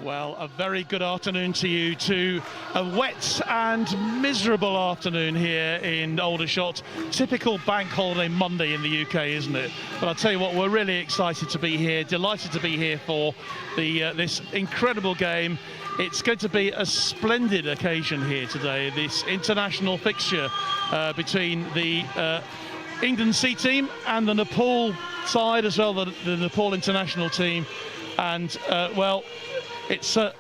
Well, a very good afternoon to you, to a wet and miserable afternoon here in Aldershot. Typical bank holiday Monday in the UK, isn't it? But I'll tell you what, we're really excited to be here, delighted to be here for this incredible game. It's going to be a splendid occasion here today, this international fixture between the England C team and the Nepal side as well, the Nepal international team. And well, it's a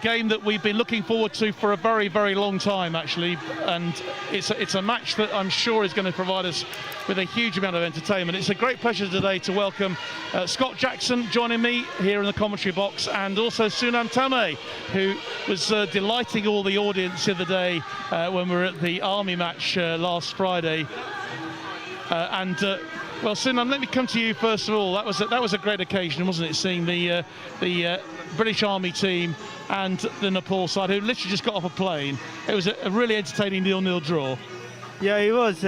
game that we've been looking forward to for a very, very long time, actually. And it's a match that I'm sure is going to provide us with a huge amount of entertainment. It's a great pleasure today to welcome Scott Jackson joining me here in the commentary box, and also Sunam Tame, who was delighting all the audience the other day when we were at the Army match last Friday. Well, Sunam, let me come to you first of all. That was a great occasion, wasn't it? Seeing the British Army team and the Nepal side, who literally just got off a plane. It was a really entertaining 0-0 draw. Yeah, it was,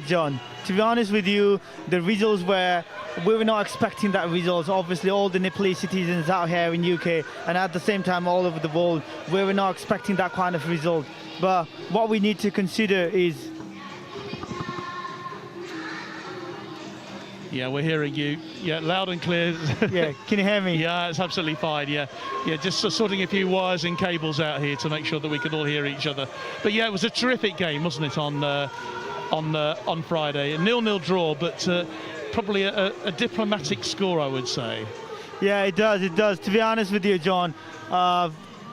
John. To be honest with you, the results we were not expecting that results. Obviously, all the Nepalese citizens out here in UK and at the same time all over the world, we were not expecting that kind of result. But what we need to consider is. Yeah, we're hearing you. Yeah, loud and clear. Yeah, can you hear me? Yeah, it's absolutely fine. Yeah, just sorting a few wires and cables out here to make sure that we can all hear each other. But yeah, it was a terrific game, wasn't it, on Friday? A 0-0 draw, but probably a diplomatic score, I would say. Yeah, it does. To be honest with you, John,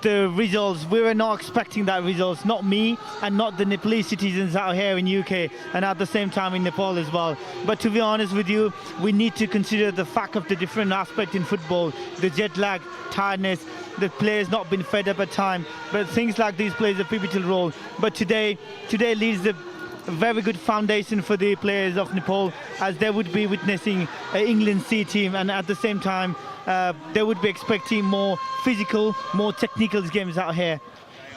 the results, we were not expecting that results, not me and not the Nepalese citizens out here in UK and at the same time in Nepal as well. But to be honest with you, we need to consider the fact of the different aspect in football, the jet lag, tiredness, the players not been fed up at time, but things like these plays a pivotal role. But today leads the very good foundation for the players of Nepal, as they would be witnessing England C team, and at the same time they would be expecting more physical, more technical games out here.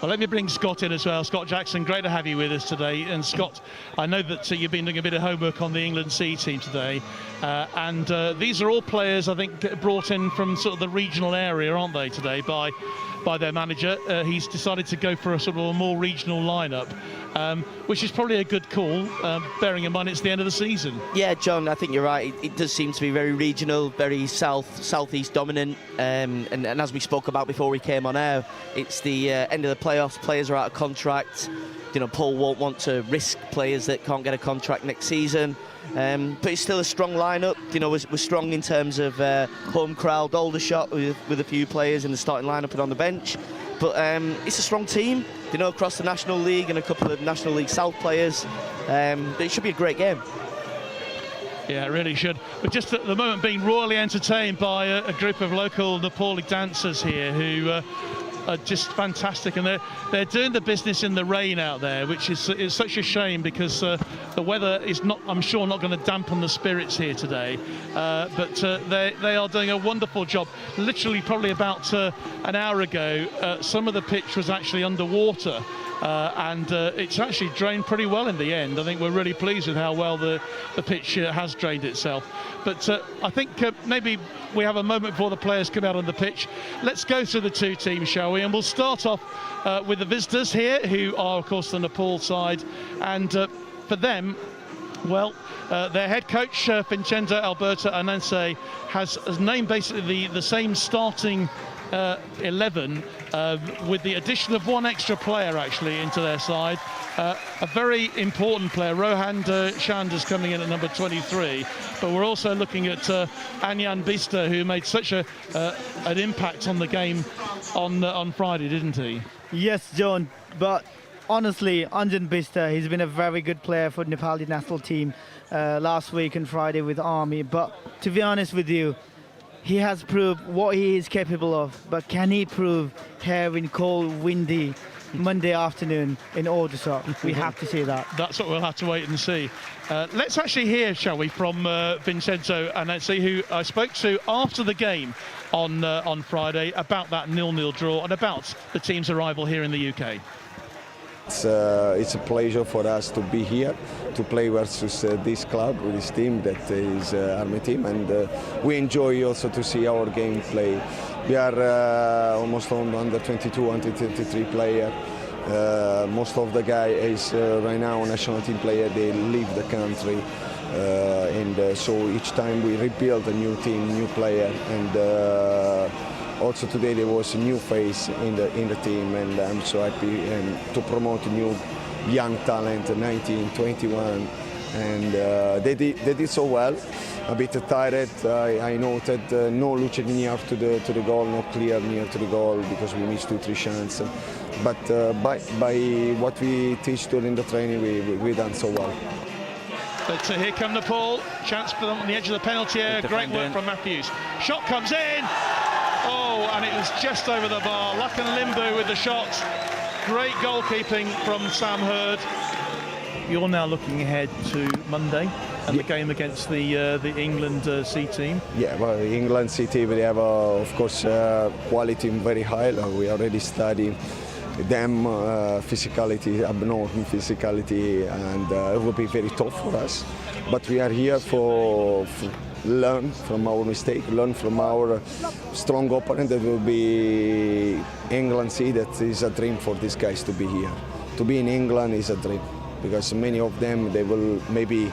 Well, let me bring Scott in as well. Scott Jackson, great to have you with us today. And Scott, I know that you've been doing a bit of homework on the England C team today. and these are all players I think brought in from sort of the regional area, aren't they, today by their manager. He's decided to go for a sort of a more regional lineup, which is probably a good call, bearing in mind it's the end of the season. Yeah, John, I think you're right. It does seem to be very regional, very southeast dominant, and as we spoke about before we came on air, it's the end of the playoffs. Players are out of contract. You know, Paul won't want to risk players that can't get a contract next season. But it's still a strong lineup. You know, we're strong in terms of home crowd, Aldershot with a few players in the starting lineup and on the bench. But it's a strong team, you know, across the National League and a couple of National League South players. But it should be a great game. Yeah, it really should. But just at the moment being royally entertained by a group of local Nepali dancers here who are just fantastic, and they're doing the business in the rain out there, which is such a shame because the weather is not, I'm sure, not going to dampen the spirits here today. But they are doing a wonderful job. Literally, probably about an hour ago, some of the pitch was actually underwater. And it's actually drained pretty well in the end. I think we're really pleased with how well the pitch has drained itself. But I think maybe we have a moment before the players come out on the pitch. Let's go through the two teams, shall we? And we'll start off with the visitors here, who are, of course, the Nepal side. And for them, well, their head coach, Vincenzo Alberto Ananse, has named basically the same starting 11 with the addition of one extra player actually into their side. A very important player, Rohan Shanders, coming in at number 23, but we're also looking at Anjan Bista, who made such an impact on the game on Friday, didn't he? Yes, John, but honestly, Anjan Bista, he's been a very good player for the Nepali national team last week and Friday with Army, but to be honest with you, he has proved what he is capable of, but can he prove here in cold, windy Monday afternoon in Aldershot? We have to see that. That's what we'll have to wait and see. Let's actually hear, shall we, from Vincenzo Ananse, who I spoke to after the game on Friday about that 0-0 draw and about the team's arrival here in the UK. It's a pleasure for us to be here to play versus this club, this team that is Army team, and we enjoy also to see our game play. We are almost on under 22, under 23 player. Most of the guys is right now national team player. They leave the country, and so each time we rebuild a new team, new player, and. Also today there was a new face in the team, and I'm so happy to promote a new young talent, 19, 21, and they did so well. A bit tired. I noted no luce near to the goal, no clear near to the goal because we missed 2-3 chances. But by what we teach during the training, we done so well. But here come Nepal. Chance for them on the edge of the penalty area. Great work from Matthews. Shot comes in. Oh, and it was just over the bar. Lakan Limbu with the shot. Great goalkeeping from Sam Hurd. You're now looking ahead to Monday and the game against the England C team. Yeah, well, the England C team, they have, of course, quality very high. We already study them, physicality, abnormal physicality, and it will be very tough for us. But we are here for learn from our mistake, learn from our strong opponent. That will be England C. That is a dream for these guys to be here. To be in England is a dream, because many of them, they will maybe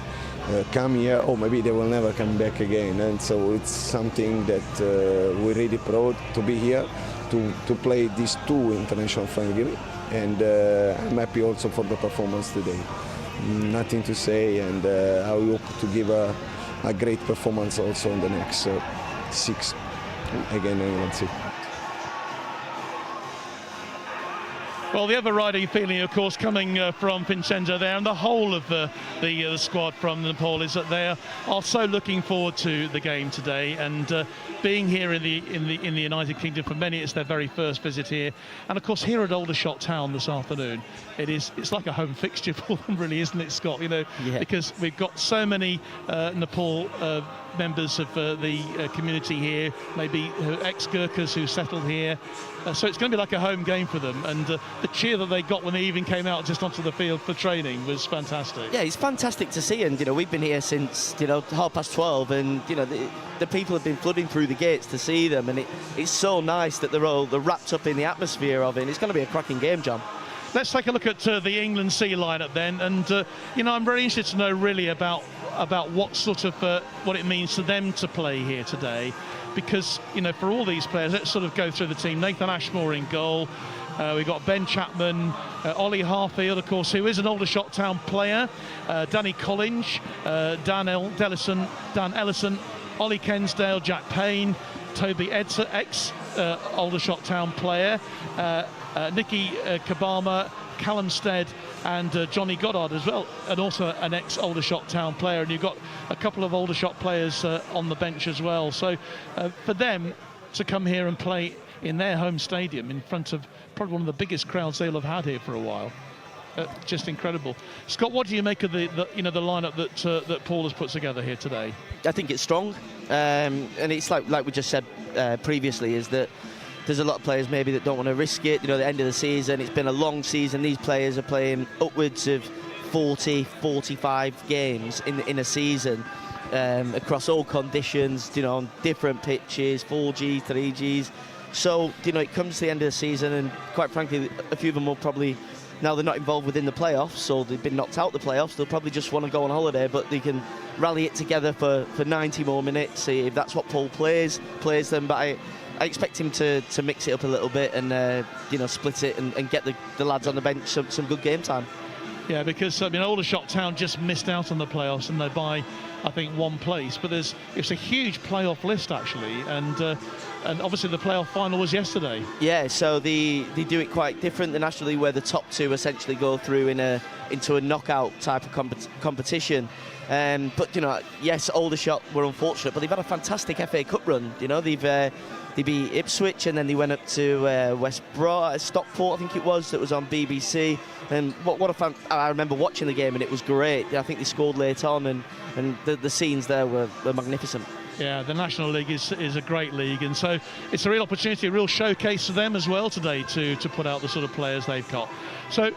come here, or maybe they will never come back again. And so it's something that we're really proud to be here, to play these two international friendly. And I'm happy also for the performance today. Nothing to say, and I hope to give a great performance also in the next 6 again England C. Well, the overriding feeling, of course, coming from Vincenzo there, and the whole of the squad from Nepal, is that they are so looking forward to the game today, and being here in the United Kingdom, for many it's their very first visit here, and of course here at Aldershot Town this afternoon, it's like a home fixture for them, really, isn't it, Scott? You know, yeah. Because we've got so many Nepal members of the community here, maybe ex-Gurkhas who settled here, so it's going to be like a home game for them, and the cheer that they got when they even came out just onto the field for training was fantastic. Yeah, it's fantastic to see, and we've been here since 12:30, and the people have been flooding through the gates to see them, and it's so nice that they're wrapped up in the atmosphere of it. And it's going to be a cracking game, John. Let's take a look at the England C lineup then, and I'm very interested to know really about what sort of what it means to them to play here today, because for all these players, let's sort of go through the team. Nathan Ashmore in goal. We've got Ben Chapman, Ollie Harfield, of course, who is an Aldershot Town player, Danny Collins, Dan Ellison, Ollie Kensdale, Jack Payne, Toby Edser, ex-Aldershot Town player, Nicky Kabama, Callum Stead, and Johnny Goddard as well, and also an ex-Aldershot Town player. And you've got a couple of Aldershot players on the bench as well. So for them to come here and play in their home stadium in front of probably one of the biggest crowds they'll have had here for a while, just incredible. Scott, what do you make of the lineup that Paul has put together here today? I think it's strong, and it's like we just said previously, is that there's a lot of players maybe that don't want to risk it. The end of the season, it's been a long season. These players are playing upwards of 40, 45 games in a season, across all conditions, on different pitches, 4G, 3Gs. So, it comes to the end of the season, and quite frankly, a few of them will probably, now they're not involved within the playoffs, so they've been knocked out the playoffs, they'll probably just want to go on holiday, but they can rally it together for 90 more minutes, see if that's what Paul plays them. But I expect him to mix it up a little bit and, split it and get the lads on the bench some good game time. Yeah, because Aldershot Town just missed out on the playoffs, and they're by, I think, one place. But it's a huge playoff list actually, and obviously the playoff final was yesterday. Yeah, so they do it quite different than nationally, where the top two essentially go through into a knockout type of competition. But yes, Aldershot were unfortunate, but they've had a fantastic FA Cup run. They beat Ipswich, and then they went up to Stockport, I think it was, that was on BBC. And what a fan! I remember watching the game, and it was great. I think they scored late on, and the scenes there were magnificent. Yeah, the National League is a great league, and so it's a real opportunity, a real showcase for them as well today to put out the sort of players they've got. So,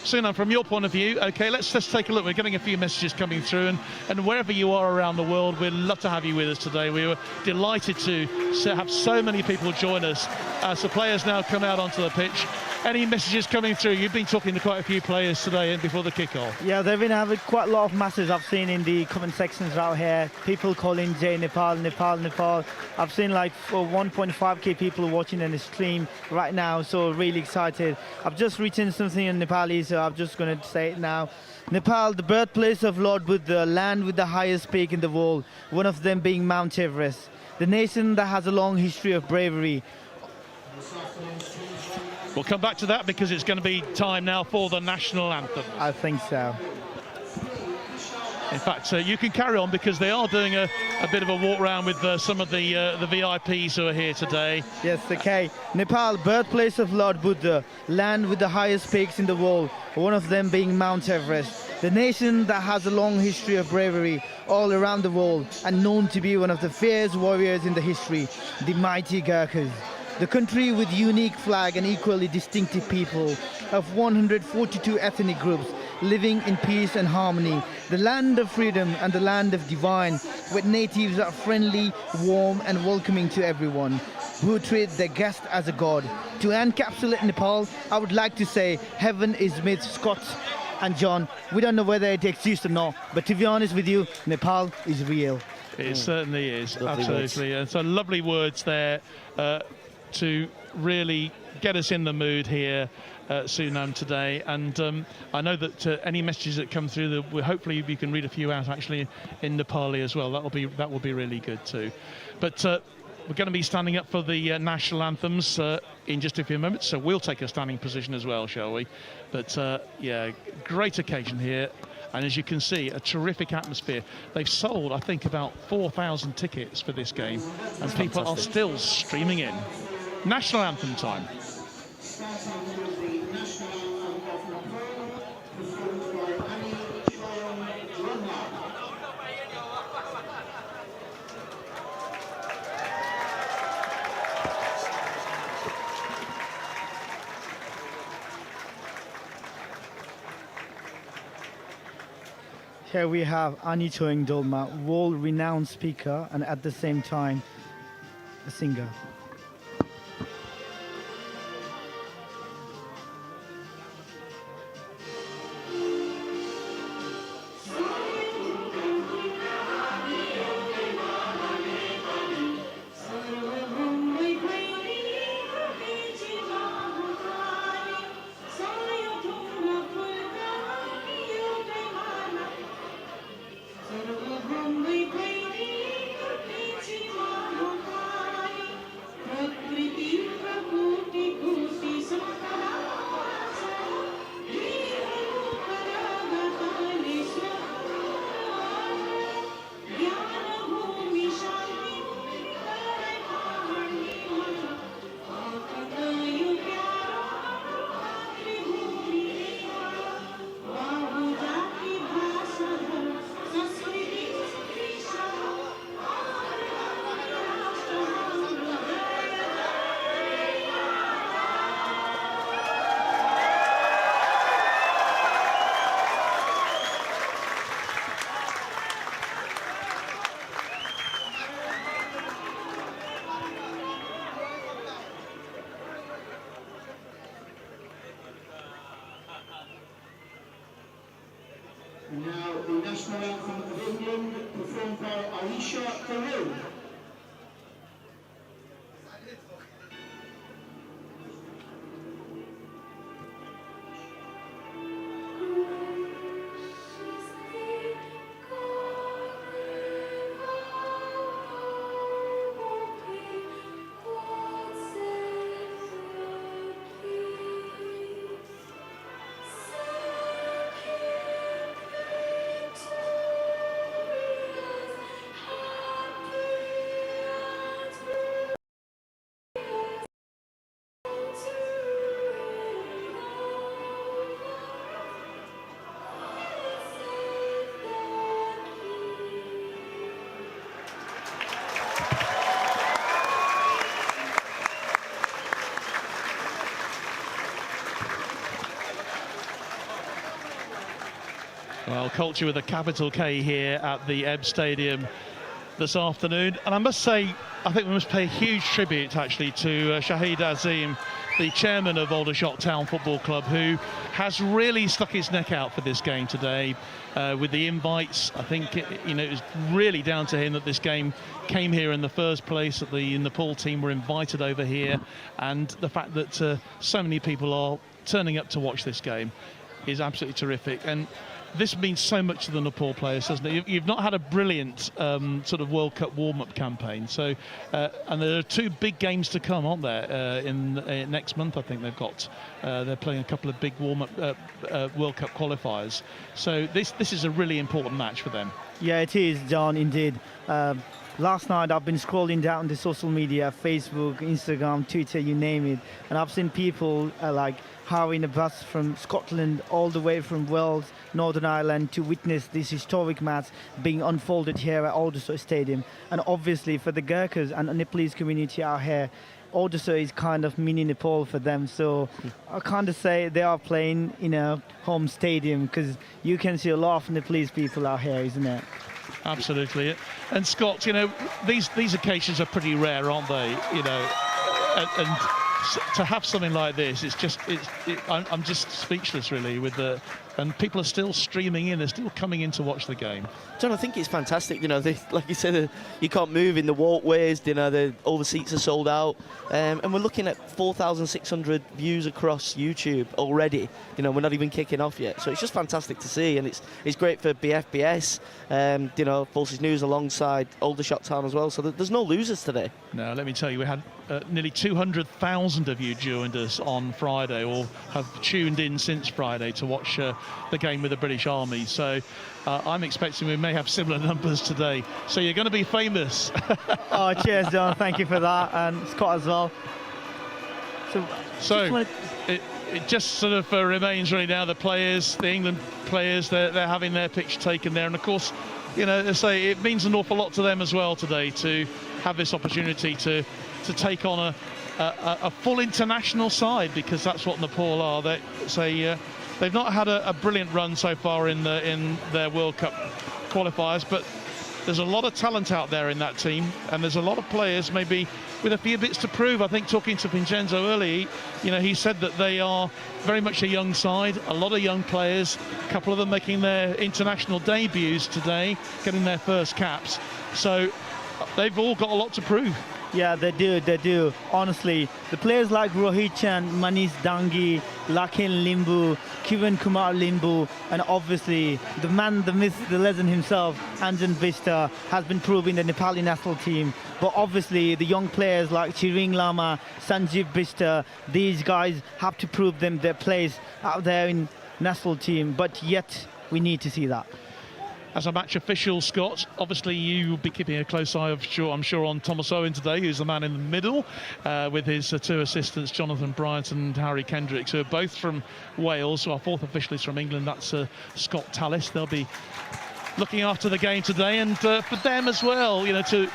Sunam, from your point of view, okay, let's take a look. We're getting a few messages coming through, and wherever you are around the world, we'd love to have you with us today. We were delighted to have so many people join us as the players now come out onto the pitch. Any messages coming through? You've been talking to quite a few players today before the kick-off. Yeah, they've been having quite a lot of messages I've seen in the comment sections out here. People calling Jay Nepal. I've seen like 1.5k people watching in the stream right now, so really excited. I've just written something in Nepali, so I'm just going to say it now. Nepal, the birthplace of Lord Buddha, land with the highest peak in the world, one of them being Mount Everest. The nation that has a long history of bravery. We'll come back to that because it's going to be time now for the national anthem. I think so. In fact, you can carry on because they are doing a bit of a walk around with some of the VIPs who are here today. Yes, okay. Nepal, birthplace of Lord Buddha, land with the highest peaks in the world, one of them being Mount Everest. The nation that has a long history of bravery all around the world and known to be one of the fierce warriors in the history, the mighty Gurkhas. The country with unique flag and equally distinctive people of 142 ethnic groups living in peace and harmony. The land of freedom and the land of divine, where natives are friendly, warm and welcoming to everyone, who treat their guest as a god. To encapsulate Nepal, I would like to say heaven is with Scott and John. We don't know whether it exists or not, but to be honest with you, Nepal is real. It certainly is, Lovely absolutely. And so lovely words there to really get us in the mood here, Sunam, today. And I know that any messages that come through, hopefully you can read a few out actually in Nepali as well. That will be really good too. But we're going to be standing up for the national anthems in just a few moments, so we'll take a standing position as well, shall we? But yeah, great occasion here. And as you can see, a terrific atmosphere. They've sold, I think, about 4,000 tickets for this game, and people are still streaming in. National anthem time. Here we have Anito Ngdolma, world-renowned speaker and at the same time a singer. And now the national anthem of England, performed by Aldershot. Well, culture with a capital K here at the EBB Stadium this afternoon. And I must say, I think we must pay a huge tribute actually to Shahid Azim, the chairman of Aldershot Town Football Club, who has really stuck his neck out for this game today with the invites. I think it was really down to him that this game came here in the first place, that the Nepal team were invited over here, and the fact that so many people are turning up to watch this game is absolutely terrific. And this means so much to the Nepal players, doesn't it? You've not had a brilliant sort of World Cup warm-up campaign, so and there are two big games to come, aren't there? In next month, I think they've got. They're playing a couple of big warm-up World Cup qualifiers, so this is a really important match for them. Yeah, it is, John. Indeed. Last night I've been scrolling down the social media, Facebook, Instagram, Twitter, you name it, and I've seen people like hiring a bus from Scotland all the way from Wales, Northern Ireland to witness this historic match being unfolded here at Aldershot Stadium. And obviously for the Gurkhas and the Nepalese community out here, Aldershot is kind of mini Nepal for them, so I kind of say they are playing in a home stadium, because you can see a lot of Nepalese people out here, isn't it? Absolutely. And Scott, these occasions are pretty rare, aren't they? And to have something like this, I'm just speechless really and people are still streaming in, they're still coming in to watch the game. John, I think it's fantastic. Like you said, you can't move in the walkways. All the seats are sold out, and we're looking at 4,600 views across YouTube already. We're not even kicking off yet, so it's just fantastic to see, and it's great for BFBS. Forces News alongside Aldershot Town as well. So there's no losers today. No, let me tell you, we had nearly 200,000 of you joined us on Friday, or have tuned in since Friday to watch the game with the British Army. So I'm expecting we may have similar numbers today. So you're going to be famous. Oh, cheers, John. Thank you for that, and Scott as well. So it just sort of remains really now the England players, they're having their picture taken there, and of course, they say it means an awful lot to them as well today to have this opportunity to take on a full international side, because that's what Nepal are. they've not had a brilliant run so far in their World Cup qualifiers, but there's a lot of talent out there in that team, and there's a lot of players maybe with a few bits to prove. I think talking to Vincenzo early, he said that they are very much a young side, a lot of young players, a couple of them making their international debuts today, getting their first caps. So they've all got a lot to prove. Yeah, they do. Honestly, the players like Rohit Chand, Manish Dangi, Lakin Limbu, Kiran Kumar Limbu, and obviously the man, the myth, the legend himself, Anjan Vista, has been proving the Nepali national team. But obviously the young players like Chiring Lama, Sanjeev Vista, these guys have to prove their place out there in national team. But yet we need to see that. As a match official, Scott, obviously you will be keeping a close eye, I'm sure, on Thomas Owen today, who's the man in the middle, with his two assistants, Jonathan Bryant and Harry Kendricks, who are both from Wales. Our fourth official is from England, that's Scott Tallis. They'll be looking after the game today, and for them as well, to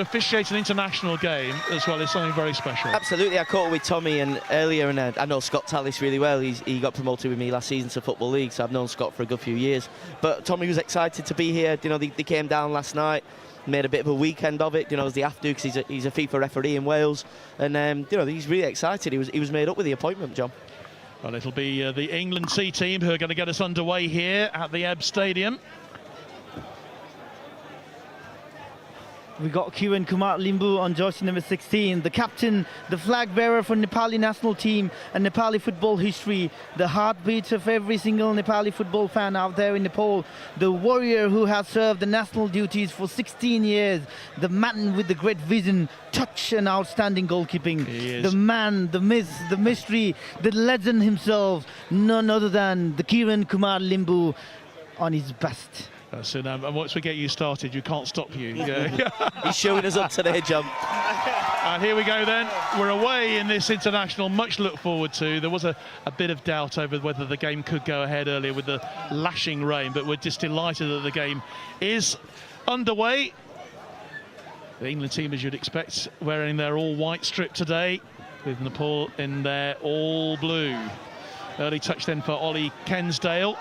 officiate an international game as well is something very special. Absolutely, I caught up with Tommy earlier, and I know Scott Tallis really well. He got promoted with me last season to Football League, so I've known Scott for a good few years. But Tommy was excited to be here. They came down last night, made a bit of a weekend of it, as they have to, because he's a FIFA referee in Wales, and he's really excited. He was made up with the appointment, John. Well, it'll be the England C team who are going to get us underway here at the EBB Stadium. We got Kiran Kumar Limbu on jersey number 16, the captain, the flag bearer for Nepali national team and Nepali football history, the heartbeat of every single Nepali football fan out there in Nepal, the warrior who has served the national duties for 16 years, the man with the great vision, touch and outstanding goalkeeping, the man, the myth, the mystery, the legend himself, none other than the Kiran Kumar Limbu on his best. So now, once we get you started, you can't stop you. He's showing us up today, John. And here we go then. We're away in this international, much look forward to. There was a bit of doubt over whether the game could go ahead earlier with the lashing rain, but we're just delighted that the game is underway. The England team, as you'd expect, wearing their all-white strip today, with Nepal in their all-blue. Early touch then for Ollie Kensdale.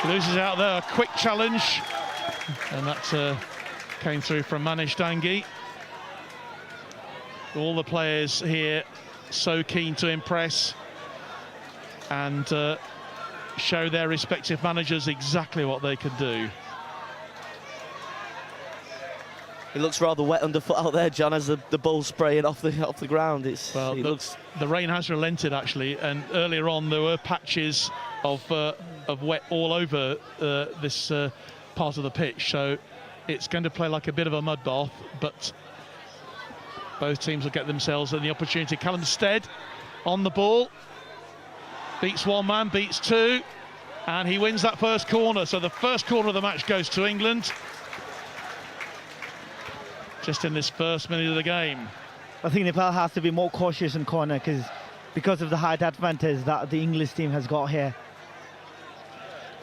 Loses out there, a quick challenge, and that came through from Manish Dangi. All the players here so keen to impress and show their respective managers exactly what they can do. It looks rather wet underfoot out there, John, as the ball's spraying off the ground. The rain has relented actually, and earlier on there were patches of wet all over this part of the pitch, so it's going to play like a bit of a mud bath, but both teams will get themselves in the opportunity. Callum Stead on the ball, beats one man, beats two, and he wins that first corner. So the first corner of the match goes to England, just in this first minute of the game. I think Nepal has to be more cautious in corner because of the height advantage that the English team has got here.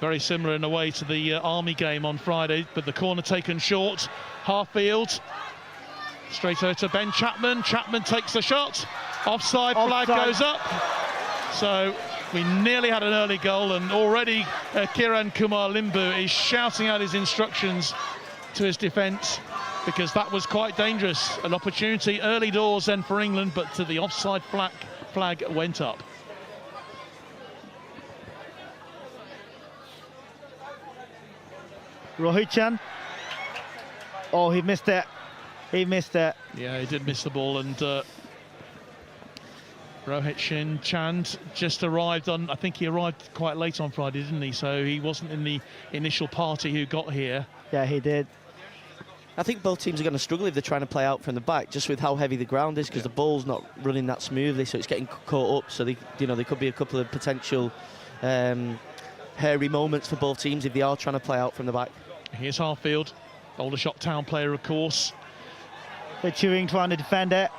Very similar in a way to the Army game on Friday, but the corner taken short. Half-field, straight over to Ben Chapman. Chapman takes the shot. Offside flag goes up. So we nearly had an early goal, and already Kiran Kumar Limbu is shouting out his instructions to his defence, because that was quite dangerous. An opportunity early doors then for England, but the offside flag went up. Rohit Chand. Oh, he missed it. He missed it. Yeah, he did miss the ball, and Rohit Chand just arrived on, I think he arrived quite late on Friday, didn't he? So he wasn't in the initial party who got here. Yeah, he did. I think both teams are going to struggle if they're trying to play out from the back, just with how heavy the ground is, because the ball's not running that smoothly, so it's getting caught up. So there could be a couple of potential hairy moments for both teams if they are trying to play out from the back. Here's Harfield, Aldershot town player, of course. They're trying to defend it.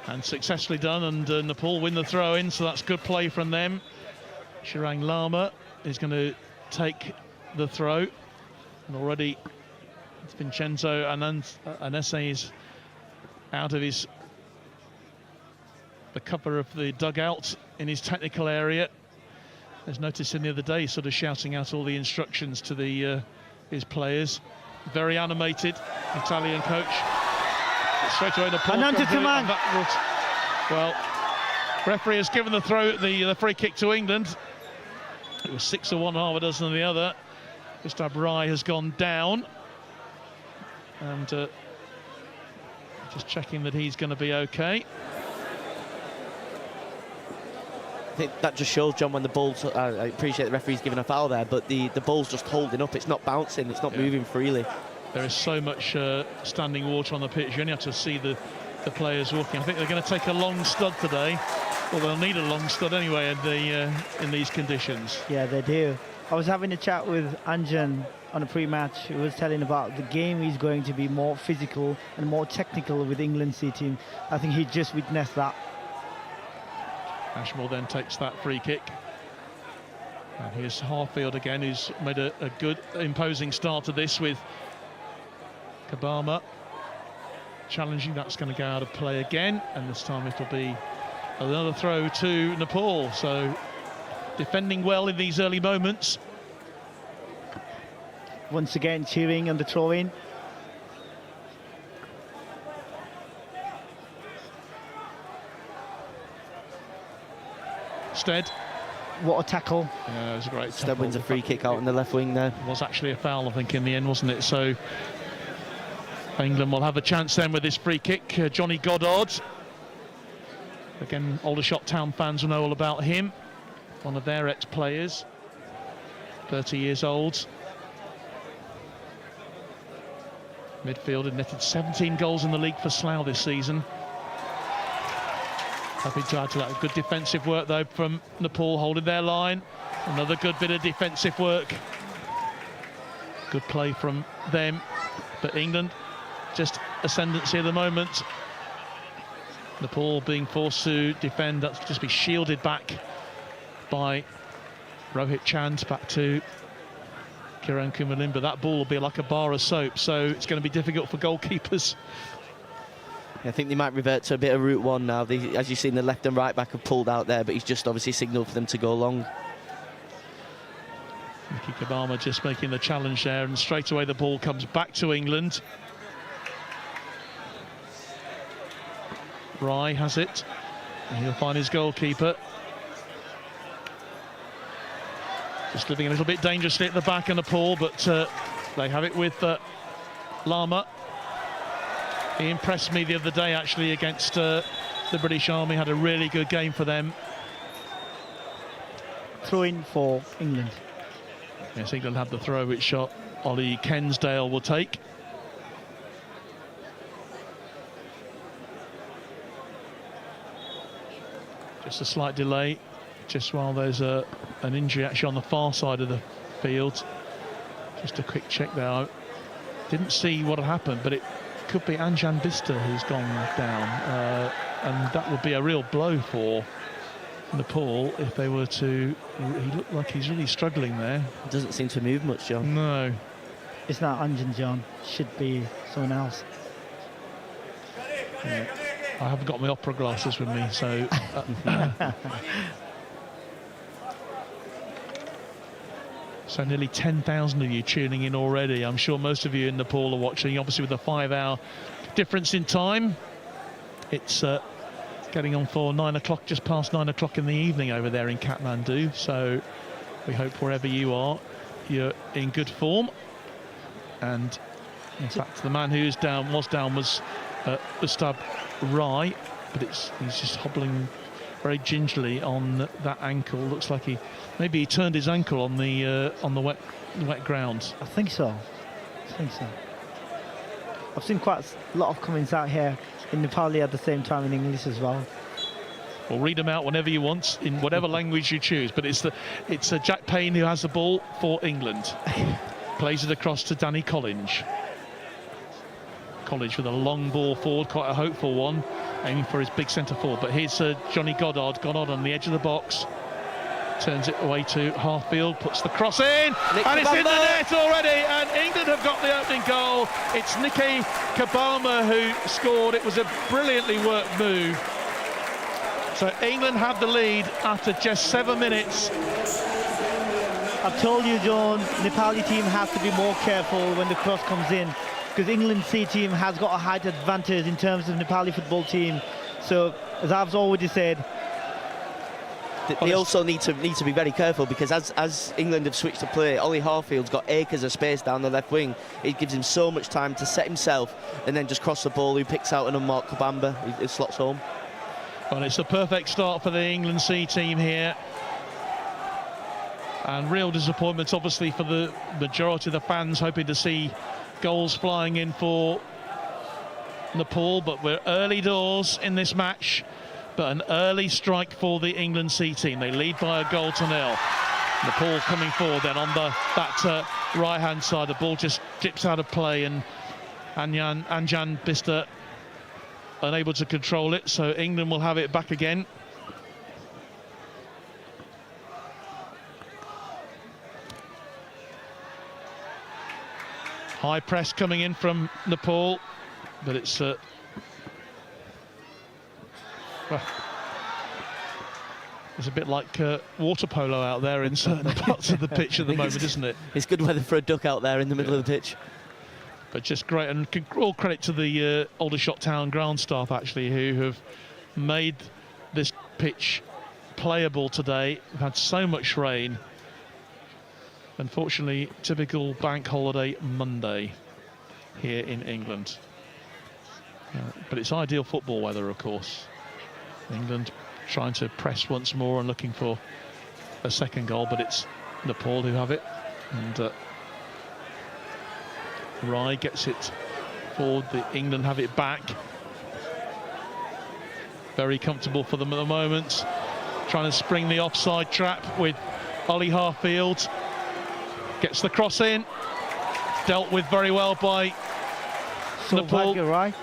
And successfully done, and Nepal win the throw-in, so that's good play from them. Shirang Lama is going to take the throw. And already Vincenzo Anese is out of his the cover of the dugout in his technical area. As noticed in the other day, sort of shouting out all the instructions to the his players. Very animated, Italian coach. Straight away, Nepal comes in, and that will, well, referee has given the free kick to England. It was 6 of one, half a dozen of the other. Gustav Rai has gone down, and just checking that he's going to be okay. I think that just shows, John, when the ball's... I appreciate the referee's giving a foul there, but the ball's just holding up. It's not bouncing, it's not moving freely. There is so much standing water on the pitch. You only have to see the players walking. I think they're going to take a long stud today. Well, they'll need a long stud anyway in these conditions. Yeah, they do. I was having a chat with Anjan on a pre-match. He was telling about the game is going to be more physical and more technical with England C team. I think he just witnessed that. Ashmore then takes that free kick. And here's Harfield again, who's made a good, imposing start to this with Kabama challenging. That's going to go out of play again, and this time it'll be another throw to Nepal. So defending well in these early moments. Once again cheering on the throw-in. Stead. What a tackle. Yeah, it was a great Stead tackle. wins a free kick out on the left wing there. It was actually a foul, I think, in the end, wasn't it? So England will have a chance then with this free kick. Johnny Goddard. Again, Aldershot Town fans will know all about him. One of their ex-players. 30 years old. Midfielder, netted 17 goals in the league for Slough this season. Happy to add to that. Good defensive work though from Nepal, holding their line. Another good bit of defensive work. Good play from them. But England, just ascendancy at the moment. Nepal being forced to defend. That's just be shielded back by Rohit Chand, back to Kiran Kumalimba. That ball will be like a bar of soap, so it's going to be difficult for goalkeepers. I think they might revert to a bit of route one now. As you've seen, the left and right back have pulled out there, but he's just obviously signalled for them to go long. Nicky Kabama just making the challenge there, and straight away the ball comes back to England. Rai has it, and he'll find his goalkeeper. Just living a little bit dangerously at the back of Nepal, but they have it with Lama. He impressed me the other day, actually, against the British Army. Had a really good game for them. Throw-in for England. Yes, England had the throw, which Ollie Kensdale will take. Just a slight delay, just while there's an injury actually on the far side of the field. Just a quick check there. I didn't see what had happened, but it could be Anjan Bista who's gone down, and that would be a real blow for Nepal if they were to... He looked like he's really struggling there. Doesn't seem to move much, John. No. It's not Anjan, John. Should be someone else. Yeah. I haven't got my opera glasses with me, so... So nearly 10,000 of you tuning in already. I'm sure most of you in Nepal are watching, obviously with a 5-hour difference in time. It's getting on for 9 o'clock, just past 9 o'clock in the evening over there in Kathmandu. So we hope wherever you are, you're in good form. And in fact, the man who was down was Gustav Rai, but he's just hobbling very gingerly on that ankle. Looks like he turned his ankle on the wet ground. I think so. I've seen quite a lot of comments out here in Nepali at the same time in English as well. Well, read them out whenever you want, in whatever language you choose. But it's Jack Payne who has the ball for England. Plays it across to Danny Collinge. Collinge with a long ball forward, quite a hopeful one, aiming for his big centre forward. But here's Johnny Goddard on the edge of the box. Turns it away to Harfield, puts the cross in, and it's in the net already, and England have got the opening goal. It's Nicky Kabama who scored. It was a brilliantly worked move. So England have the lead after just 7 minutes. I've told you, John, Nepali team has to be more careful when the cross comes in, because England C team has got a height advantage in terms of Nepali football team. So, as I've already said, they also need to be very careful, because as England have switched to play, Ollie Harfield's got acres of space down the left wing. It gives him so much time to set himself and then just cross the ball. Who picks out an unmarked Kabamba, he slots home. Well, it's the perfect start for the England C team here. And real disappointment, obviously, for the majority of the fans, hoping to see goals flying in for Nepal. But we're early doors in this match. But an early strike for the England C team. They lead by a goal to 0. Nepal coming forward then on that right-hand side. The ball just dips out of play, and Anjan Bista unable to control it. So England will have it back again. High press coming in from Nepal, but it's well, it's a bit like water polo out there in certain parts of the pitch at the moment, isn't it? It's good weather for a duck out there in the middle of the pitch. But just great, and all credit to the Aldershot Town ground staff, actually, who have made this pitch playable today. We've had so much rain. Unfortunately, typical bank holiday Monday here in England. But it's ideal football weather, of course. England trying to press once more and looking for a second goal, but it's Nepal who have it. And Rai gets it forward. England have it back. Very comfortable for them at the moment. Trying to spring the offside trap with Ollie Harfield. Gets the cross in. Dealt with very well by Nepal. Right.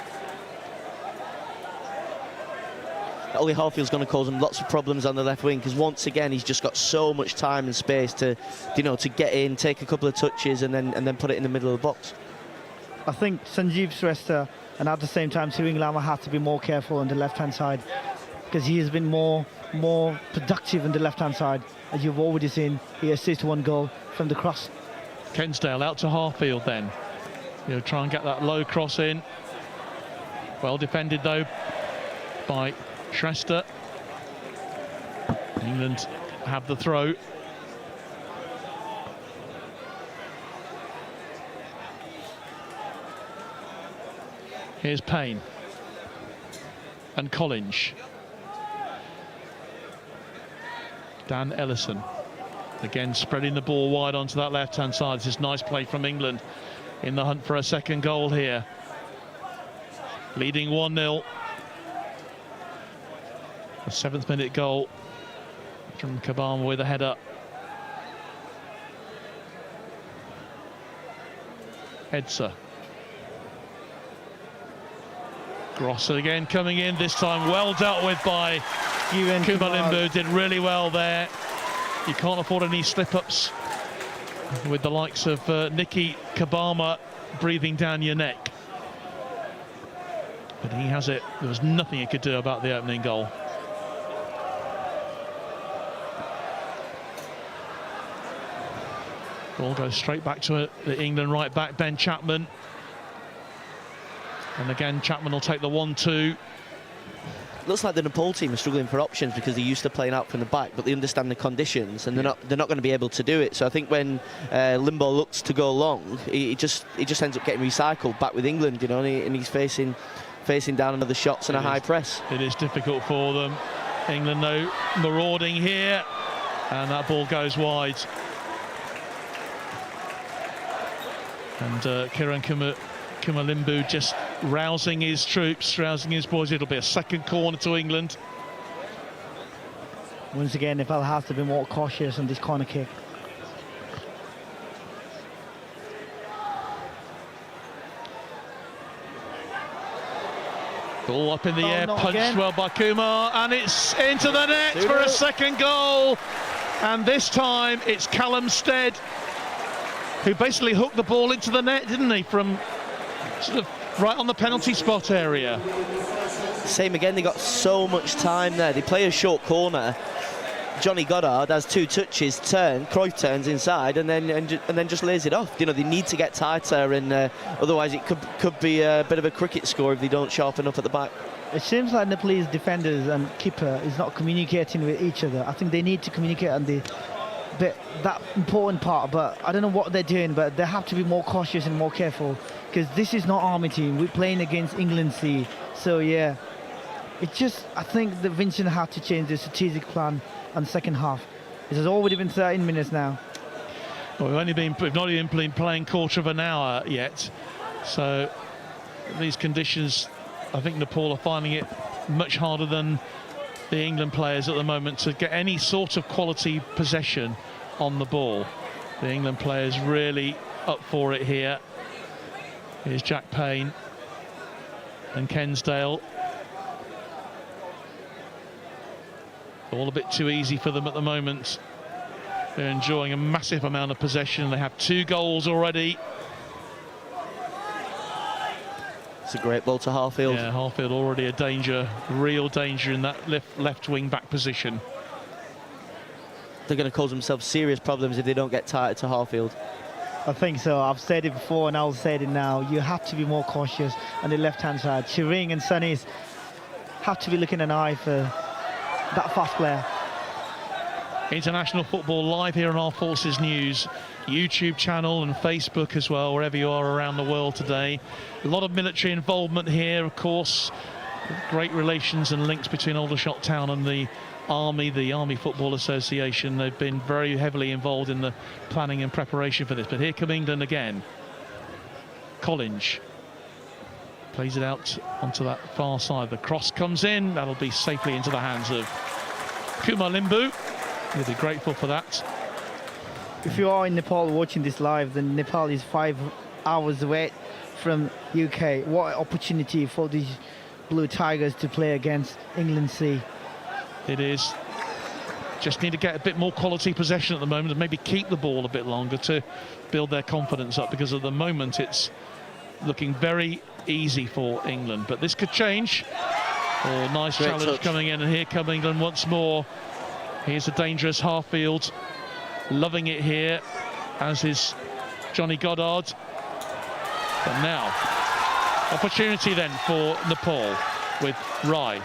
Ollie Harfield's going to cause him lots of problems on the left wing, because once again he's just got so much time and space to, to get in, take a couple of touches, and then put it in the middle of the box. I think Sanjeev Shrestha and at the same time Siving Lama have to be more careful on the left-hand side, because he has been more productive on the left-hand side. As you've already seen, he assists 1 goal from the cross. Kensdale out to Harfield then. Try and get that low cross in. Well defended though by Shrestha. England have the throw. Here's Payne and Collins. Dan Ellison again spreading the ball wide onto that left-hand side. This is nice play from England in the hunt for a second goal here. Leading 1-0. A 7th minute goal from Kabama with a header. Edsa. Grosser again coming in, this time well dealt with by Kumar Limbu. Did really well there. You can't afford any slip-ups with the likes of Nicky Kabama breathing down your neck. But he has it. There was nothing he could do about the opening goal. Ball goes straight back to the England right back, Ben Chapman. And again, Chapman will take the 1-2. Looks like the Nepal team are struggling for options, because they're used to playing out from the back, but they understand the conditions, and they're not going to be able to do it. So I think when Limbo looks to go long, he just ends up getting recycled back with England, and he's facing down another shots and a high press. It is difficult for them. England though marauding here, and that ball goes wide. And Kiran Kumalimbu just rousing his troops, rousing his boys. It'll be a second corner to England. Once again, Nepal has to be more cautious on this corner kick. Ball up in the air, punched again. well by Kumar, and it's into the net for a second goal. And this time it's Callum Stead who basically hooked the ball into the net, didn't he, from sort of right on the penalty spot area. Same again, they got so much time there. They play a short corner. Johnny Goddard has 2 touches, Cruyff turns inside and then just lays it off. You know, they need to get tighter, and otherwise it could be a bit of a cricket score if they don't sharpen up at the back. It seems like Nepalese defenders and keeper is not communicating with each other. I think they need to communicate on that important part, but I don't know what they're doing, but they have to be more cautious and more careful, because this is not Army team. We're playing against England C. So yeah, I think that Vincent had to change the strategic plan on the second half. It has already been 13 minutes now. Well, we've not even been playing quarter of an hour yet. So these conditions, I think Nepal are finding it much harder than the England players at the moment to get any sort of quality possession on the ball. The England players really up for it here. Here's Jack Payne and Kensdale. All a bit too easy for them at the moment. They're enjoying a massive amount of possession. They have 2 goals already. It's a great ball to Harfield. Yeah, Harfield already a danger, real danger in that left wing back position. They're going to cause themselves serious problems if they don't get tighter to Harfield. I think so. I've said it before and I'll say it now. You have to be more cautious on the left-hand side. Shireen and Sunnis have to be looking an eye for that fast player. International football live here on Our Forces News YouTube channel and Facebook as well, wherever you are around the world today. A lot of military involvement here, of course. Great relations and links between Aldershot Town and the Army Football Association. They've been very heavily involved in the planning and preparation for this. But here come England again. Collins plays it out onto that far side. The cross comes in. That'll be safely into the hands of Kumar Limbu. He'll be grateful for that. If you are in Nepal watching this live, then Nepal is 5 hours away from UK. What an opportunity for these Blue Tigers to play against England C. It is. Just need to get a bit more quality possession at the moment and maybe keep the ball a bit longer to build their confidence up, because at the moment it's looking very easy for England. But this could change. Oh, nice Great challenge touch. coming in, and here come England once more. Here's a dangerous Harfield. Loving it here, as is Johnny Goddard. But now, opportunity then for Nepal with Rai.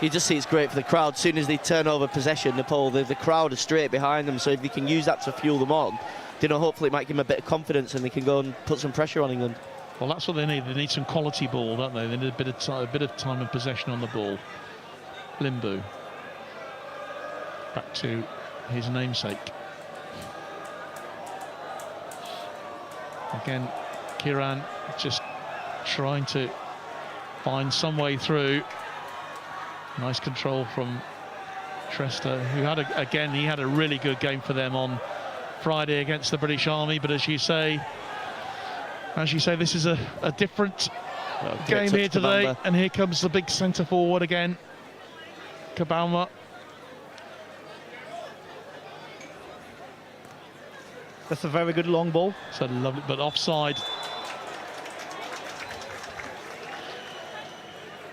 You just see it's great for the crowd. As soon as they turn over possession, Nepal, the crowd is straight behind them. So if they can use that to fuel them on, you know, hopefully it might give them a bit of confidence and they can go and put some pressure on England. Well, that's what they need. They need some quality ball, don't they? They need a bit of time and possession on the ball. Limbu. Back to his namesake. Again, Kiran just trying to find some way through. Nice control from Trester, who had he had a really good game for them on Friday against the British Army. But as you say, this is a different game here today. Kabamba. And here comes the big centre forward again, Kabamba. That's a very good long ball. So lovely, but offside.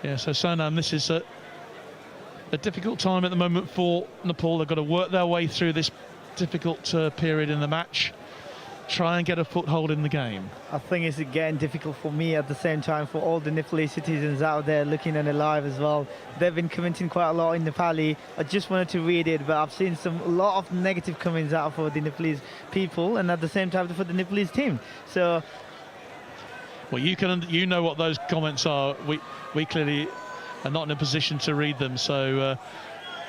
Yeah, so Sonam, this is a difficult time at the moment for Nepal. They've got to work their way through this difficult period in the match, try and get a foothold in the game. I think it's getting difficult for me at the same time for all the Nepalese citizens out there looking at it live as well. They've been commenting quite a lot in Nepali. I just wanted to read it, but I've seen a lot of negative comments out for the Nepalese people and at the same time for the Nepalese team. So, well, you know what those comments are. We clearly are not in a position to read them. So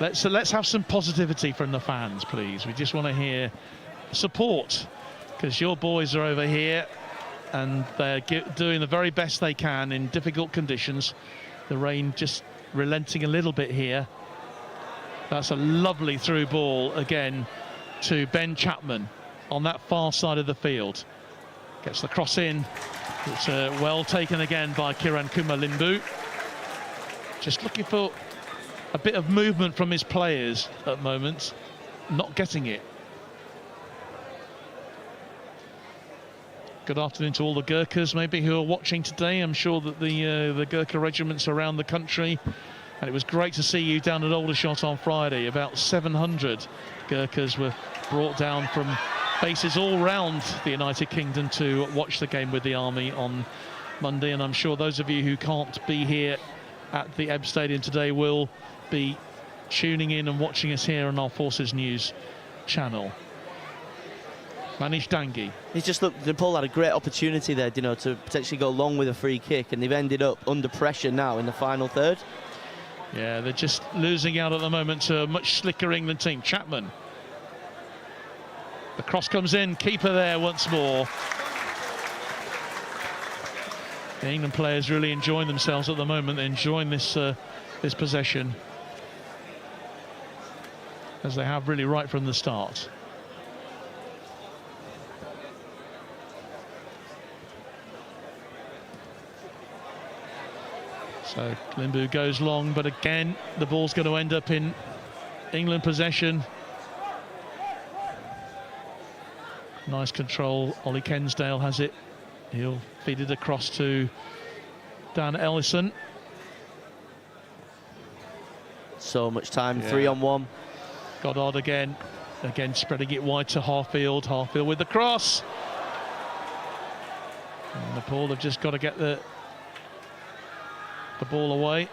let's have some positivity from the fans, please. We just want to hear support, because your boys are over here and they're doing the very best they can in difficult conditions. The rain just relenting a little bit here. That's a lovely through ball again to Ben Chapman on that far side of the field. Gets the cross in. It's well taken again by Kiran Kumar Limbu. Just looking for a bit of movement from his players at the moment. Not getting it. Good afternoon to all the Gurkhas maybe who are watching today. I'm sure that the Gurkha regiments around the country, and it was great to see you down at Aldershot on Friday. About 700 Gurkhas were brought down from bases all round the United Kingdom to watch the game with the Army on Monday, and I'm sure those of you who can't be here at the EBB Stadium today will be tuning in and watching us here on our Forces News channel. Manish Dangi. He's just looked, Nepal had a great opportunity there, you know, to potentially go long with a free kick, and they've ended up under pressure now in the final third. Yeah, they're just losing out at the moment to a much slicker England team. Chapman. The cross comes in, keeper there once more. The England players really enjoying themselves at the moment, enjoying this this possession, as they have really right from the start. So Limbu goes long, but again the ball's going to end up in England possession. Nice control. Ollie Kensdale has it. He'll feed it across to Dan Ellison. So much time, 3-on-1. Goddard again spreading it wide to Harfield. Harfield with the cross. And Nepal have just got to get the ball away,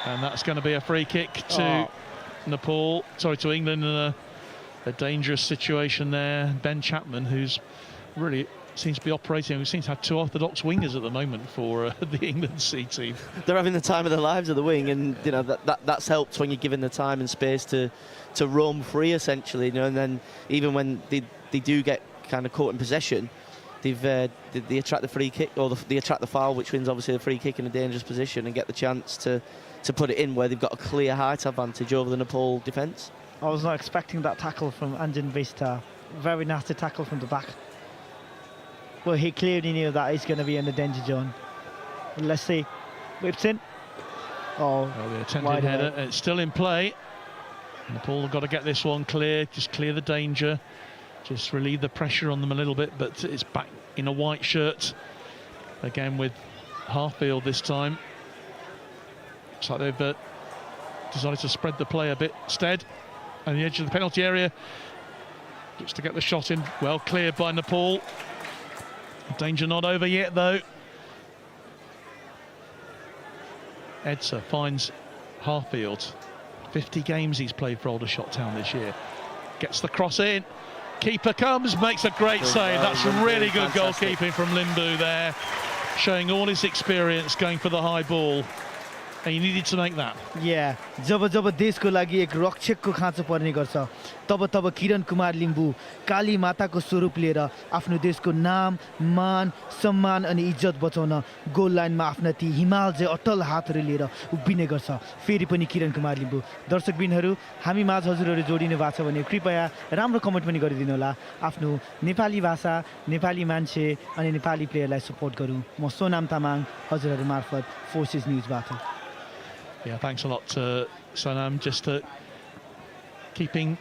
and that's going to be a free kick to Nepal. Sorry, to England, in a dangerous situation there. Ben Chapman, who's really seems to be operating. We seem to have two orthodox wingers at the moment for the England C team. They're having the time of their lives at the wing, and you know that's helped when you're given the time and space to roam free, essentially. You know, and then even when they do get kind of caught in possession, they attract the free kick, or they attract the foul, which wins obviously the free kick in a dangerous position, and get the chance to put it in where they've got a clear height advantage over the Nepal defence. I was not expecting that tackle from Anjan Vista. Very nasty tackle from the back. Well, he clearly knew that he's going to be in the danger zone. Let's see. Whips in. The attempted header. It's still in play. Nepal have got to get this one clear. Just clear the danger. Just relieve the pressure on them a little bit, but it's back in a white shirt again with Harfield this time. Looks like they've decided to spread the play a bit. Stead on the edge of the penalty area, looks to get the shot in. Well cleared by Nepal. Danger not over yet though. Edsa finds Harfield. 50 games he's played for Aldershot Town this year. Gets the cross in. Keeper comes, makes a great save. That's really good goalkeeping from Limbu there, showing all his experience going for the high ball. And he needed to make that. Yeah, जब देशको लागि एक रक्षकको खाँचो पर्ने गर्छ, तब किरण कुमार लिम्बू काली माताको स्वरूप लिएर आफ्नो देशको नाम, मान, सम्मान अनि इज्जत बचाउन गोल लाइनमा आफ्ना ती हिमाल चाहिँ अटल हातहरू लिएर उभिने गर्छ। फेरि पनि किरण कुमार लिम्बू। दर्शकबिनहरू, हामी माझ हजुरहरू जोडिनु भएको छ भने कृपया राम्रो कमेन्ट पनि गरिदिनु होला। आफ्नो नेपाली भाषा, नेपाली मान्छे अनि नेपाली प्लेयरलाई सपोर्ट गरौँ। म सोनाम तामाङ हजुरहरू मार्फत forces न्यूजबाट। Yeah, thanks a lot, Sonam. Just keeping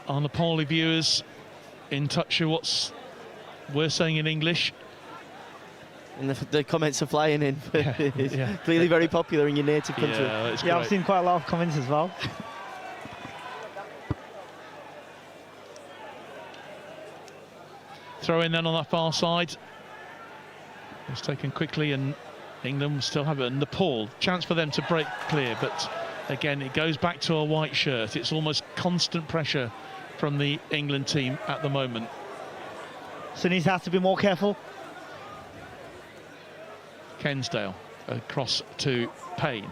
our Nepali viewers in touch with what we're saying in English. And the comments are flying in. It's yeah. Clearly very popular in your native country. Yeah, I've seen quite a lot of comments as well. Throw in then on that far side. It's taken quickly, and England will still have it. Nepal, chance for them to break clear, but again it goes back to a white shirt. It's almost constant pressure from the England team at the moment. Sunnis has to be more careful. Kensdale across to Payne,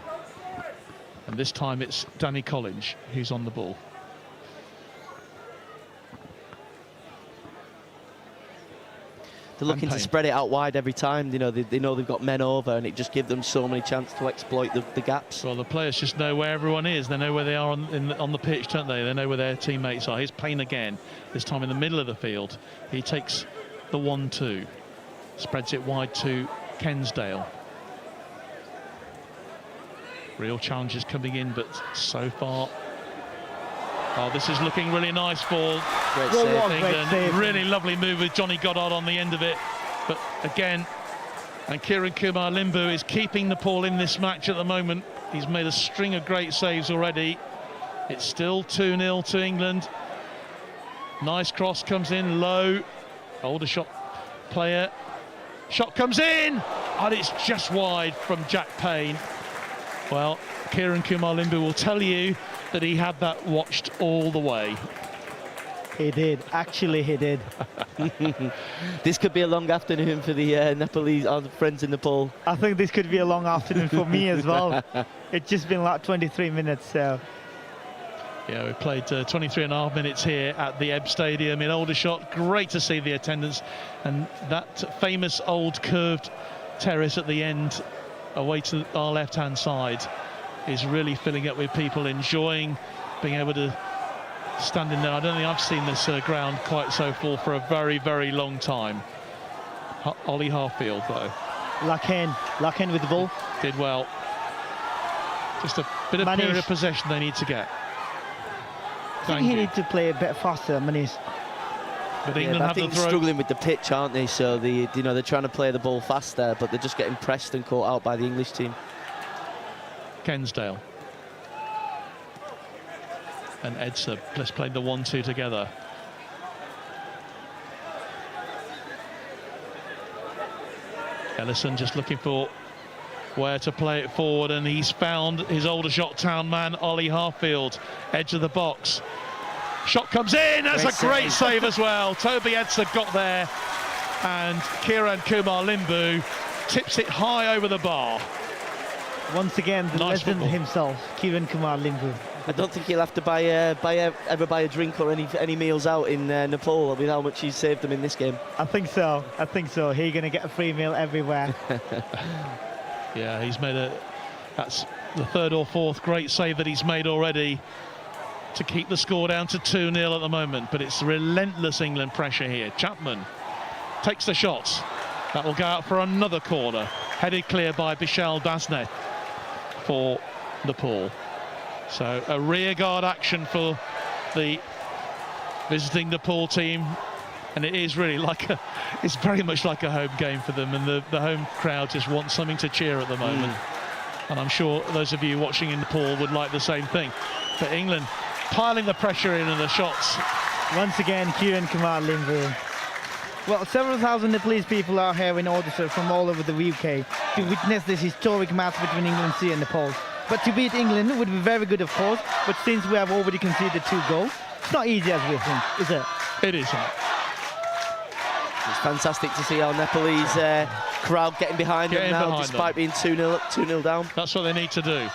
and this time it's Danny Collins who's on the ball. They're looking to spread it out wide every time. You know, they know they've got men over, and it just gives them so many chances to exploit the gaps. Well, the players just know where everyone is. They know where they are on the pitch, don't they? They know where their teammates are. Here's Payne again, this time in the middle of the field. He takes the 1-2, spreads it wide to Kensdale. Real challenges coming in, but so far, this is looking really nice for Great save. England. Really lovely move with Johnny Goddard on the end of it. again. And Kiran Kumar Limbu is keeping Nepal in this match at the moment. He's made a string of great saves already. It's still 2-0 to England. Nice cross comes in low. Aldershot player. Shot comes in, and it's just wide from Jack Payne. Well, Kiran Kumar Limbu will tell you that he had that watched all the way. He did, actually he did. This could be a long afternoon for the Nepalese, our friends in Nepal. I think this could be a long afternoon for me as well. It's just been like 23 minutes, so. Yeah, we played 23.5 minutes here at the EBB Stadium in Aldershot. Great to see the attendance, and that famous old curved terrace at the end away to our left-hand side is really filling up with people enjoying being able to stand in there. I don't think I've seen this ground quite so full for a very, very long time. Ollie Harfield, though. Laken with the ball. Did well. Just a bit of period of possession they need to get. I think he needs to play a bit faster, Manish. But England have the throw. Struggling with the pitch, aren't they? So they're trying to play the ball faster, but they're just getting pressed and caught out by the English team. Kensdale and Edsa just played the 1-2 together. Ellison just looking for where to play it forward, and he's found his Aldershot town man, Ollie Harfield, edge of the box. Shot comes in, that's a great save as well. Toby Edsa got there, and Kiran Kumar Limbu tips it high over the bar. Once again, the legend himself, Kiran Kumar Limbu. I don't think he'll have to ever buy a drink or any meals out in Nepal with how much he's saved them in this game. I think so. He's going to get a free meal everywhere. Yeah, he's made that's the third or fourth great save that he's made already to keep the score down to 2-0 at the moment, but it's relentless England pressure here. Chapman takes the shots. That will go out for another corner, headed clear by Bishal Dasnet for Nepal. So a rearguard action for the visiting Nepal team, and it is really it's very much like a home game for them, and the home crowd just wants something to cheer at the moment. And I'm sure those of you watching in Nepal would like the same thing. But England piling the pressure in and the shots. Once again, Kiran Kumar Limbu. Well, several thousand Nepalese people are here in Aldershot from all over the UK to witness this historic match between England and Nepal. But to beat England would be very good, of course, but since we have already conceded 2 goals, it's not easy as we think, is it? It isn't. It's fantastic to see our Nepalese crowd getting behind them now, despite being 2-0 down. That's what they need to do.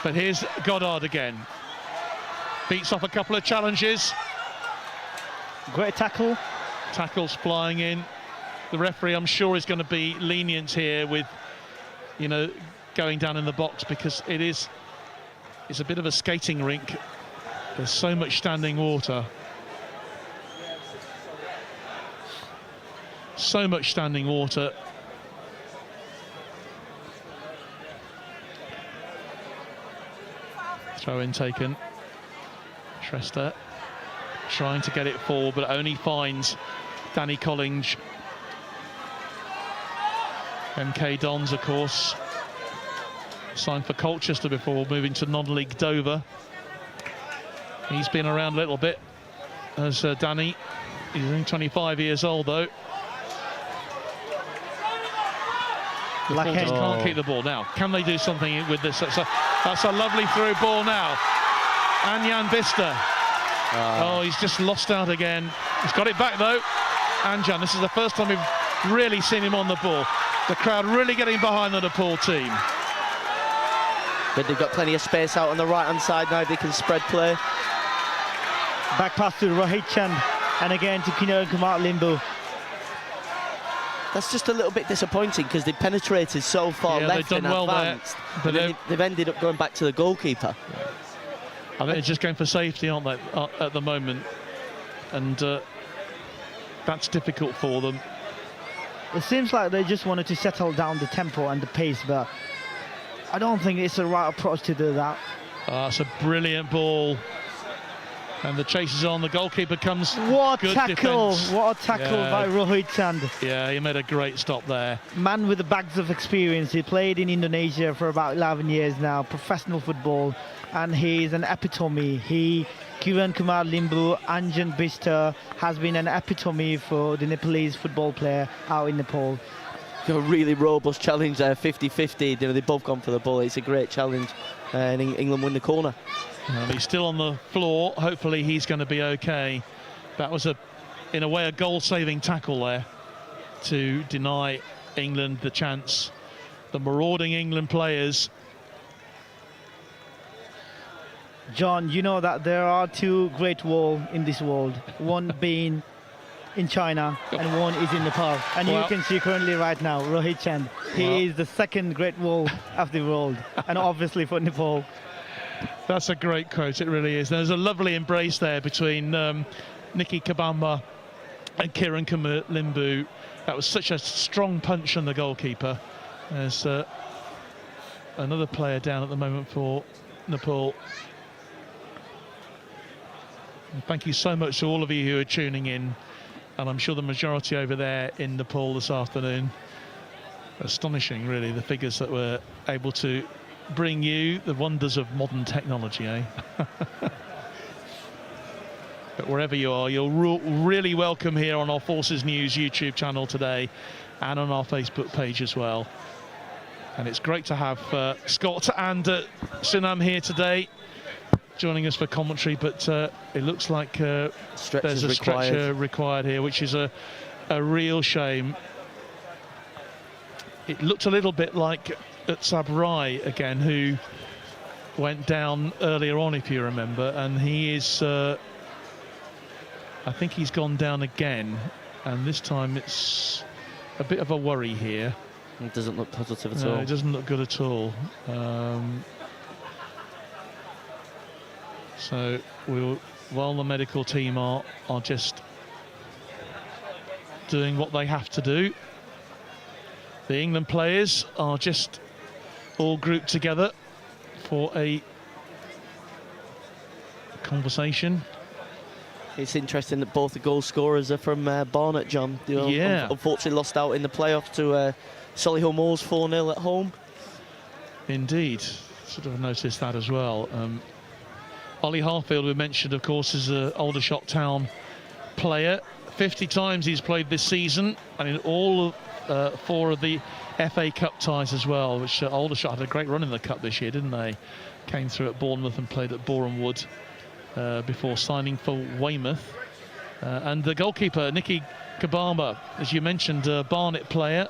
But here's Goddard again. Beats off a couple of challenges. Great tackle. Tackles flying in. The referee, I'm sure, is going to be lenient here with, going down in the box, because it's a bit of a skating rink. There's so much standing water. So much standing water. Throw in taken. Shrestha trying to get it forward, but only finds Danny Collinge. MK Dons, of course, signed for Colchester before moving to non-league Dover. He's been around a little bit as Danny. He's only 25 years old, though. The Forters can't keep the ball now. Can they do something with this? That's a lovely through ball now. Anjan Vista. Oh, he's just lost out again. He's got it back, though. Anjan, this is the first time we've really seen him on the ball. The crowd really getting behind the Nepal team. But they've got plenty of space out on the right-hand side now. They can spread play. Back pass to Rohit Chand, and again to Kiran Kumar Limbu. That's just a little bit disappointing, because they penetrated so far left and advanced. But they've ended up going back to the goalkeeper. I think they're just going for safety, aren't they, at the moment? And that's difficult for them. It seems like they just wanted to settle down the tempo and the pace, but I don't think it's the right approach to do that. It's a brilliant ball And the chase is on. The goalkeeper comes. What a Good tackle! defence. What a tackle Yeah. by Rohit Chand. Yeah, he made a great stop there. Man with the bags of experience. He played in Indonesia for about 11 years now, professional football, and he's an epitome. Kiran Kumar Limbu, Anjan Bista has been an epitome for the Nepalese football player out in Nepal. A really robust challenge there, 50-50. You know, they've both gone for the ball. It's a great challenge, and England win the corner. He's still on the floor. Hopefully he's going to be okay. That was in a way, a goal-saving tackle there to deny England the chance. The marauding England players. John, you know that there are two great walls in this world. One being in China and one is in Nepal. And you can see currently right now, Rohit Chand. He is the second great wall of the world, and obviously for Nepal. That's a great quote, it really is. There's a lovely embrace there between Nicky Kabamba and Kiran Kumar Limbu. That was such a strong punch from the goalkeeper. There's another player down at the moment for Nepal. And thank you so much to all of you who are tuning in, and I'm sure the majority over there in Nepal this afternoon. Astonishing, really, the figures that we're able to bring you, the wonders of modern technology, eh? But wherever you are, you're really welcome here on our Forces News YouTube channel today, and on our Facebook page as well. And it's great to have Scott and Sunam here today, joining us for commentary, but it looks like there's a stretcher required here, which is a real shame. It looked a little bit like at Sabrai again, who went down earlier on, if you remember, and he is I think he's gone down again, and this time it's a bit of a worry here. It doesn't look positive at all. It doesn't look good at all. So while the medical team are just doing what they have to do, the England players are just all grouped together for a conversation. It's interesting that both the goal scorers are from Barnet, John. You know, yeah. Unfortunately lost out in the playoffs to Solihull Moors 4-0 at home. Indeed. Sort of noticed that as well. Ollie Harfield, we mentioned, of course, is an Aldershot Town player. 50 times he's played this season, and in all of 4 of the FA Cup ties as well, which Aldershot had a great run in the Cup this year, didn't they? Came through at Bournemouth and played at Boreham Wood before signing for Weymouth. And the goalkeeper, Nicky Kabamba, as you mentioned, a Barnet player.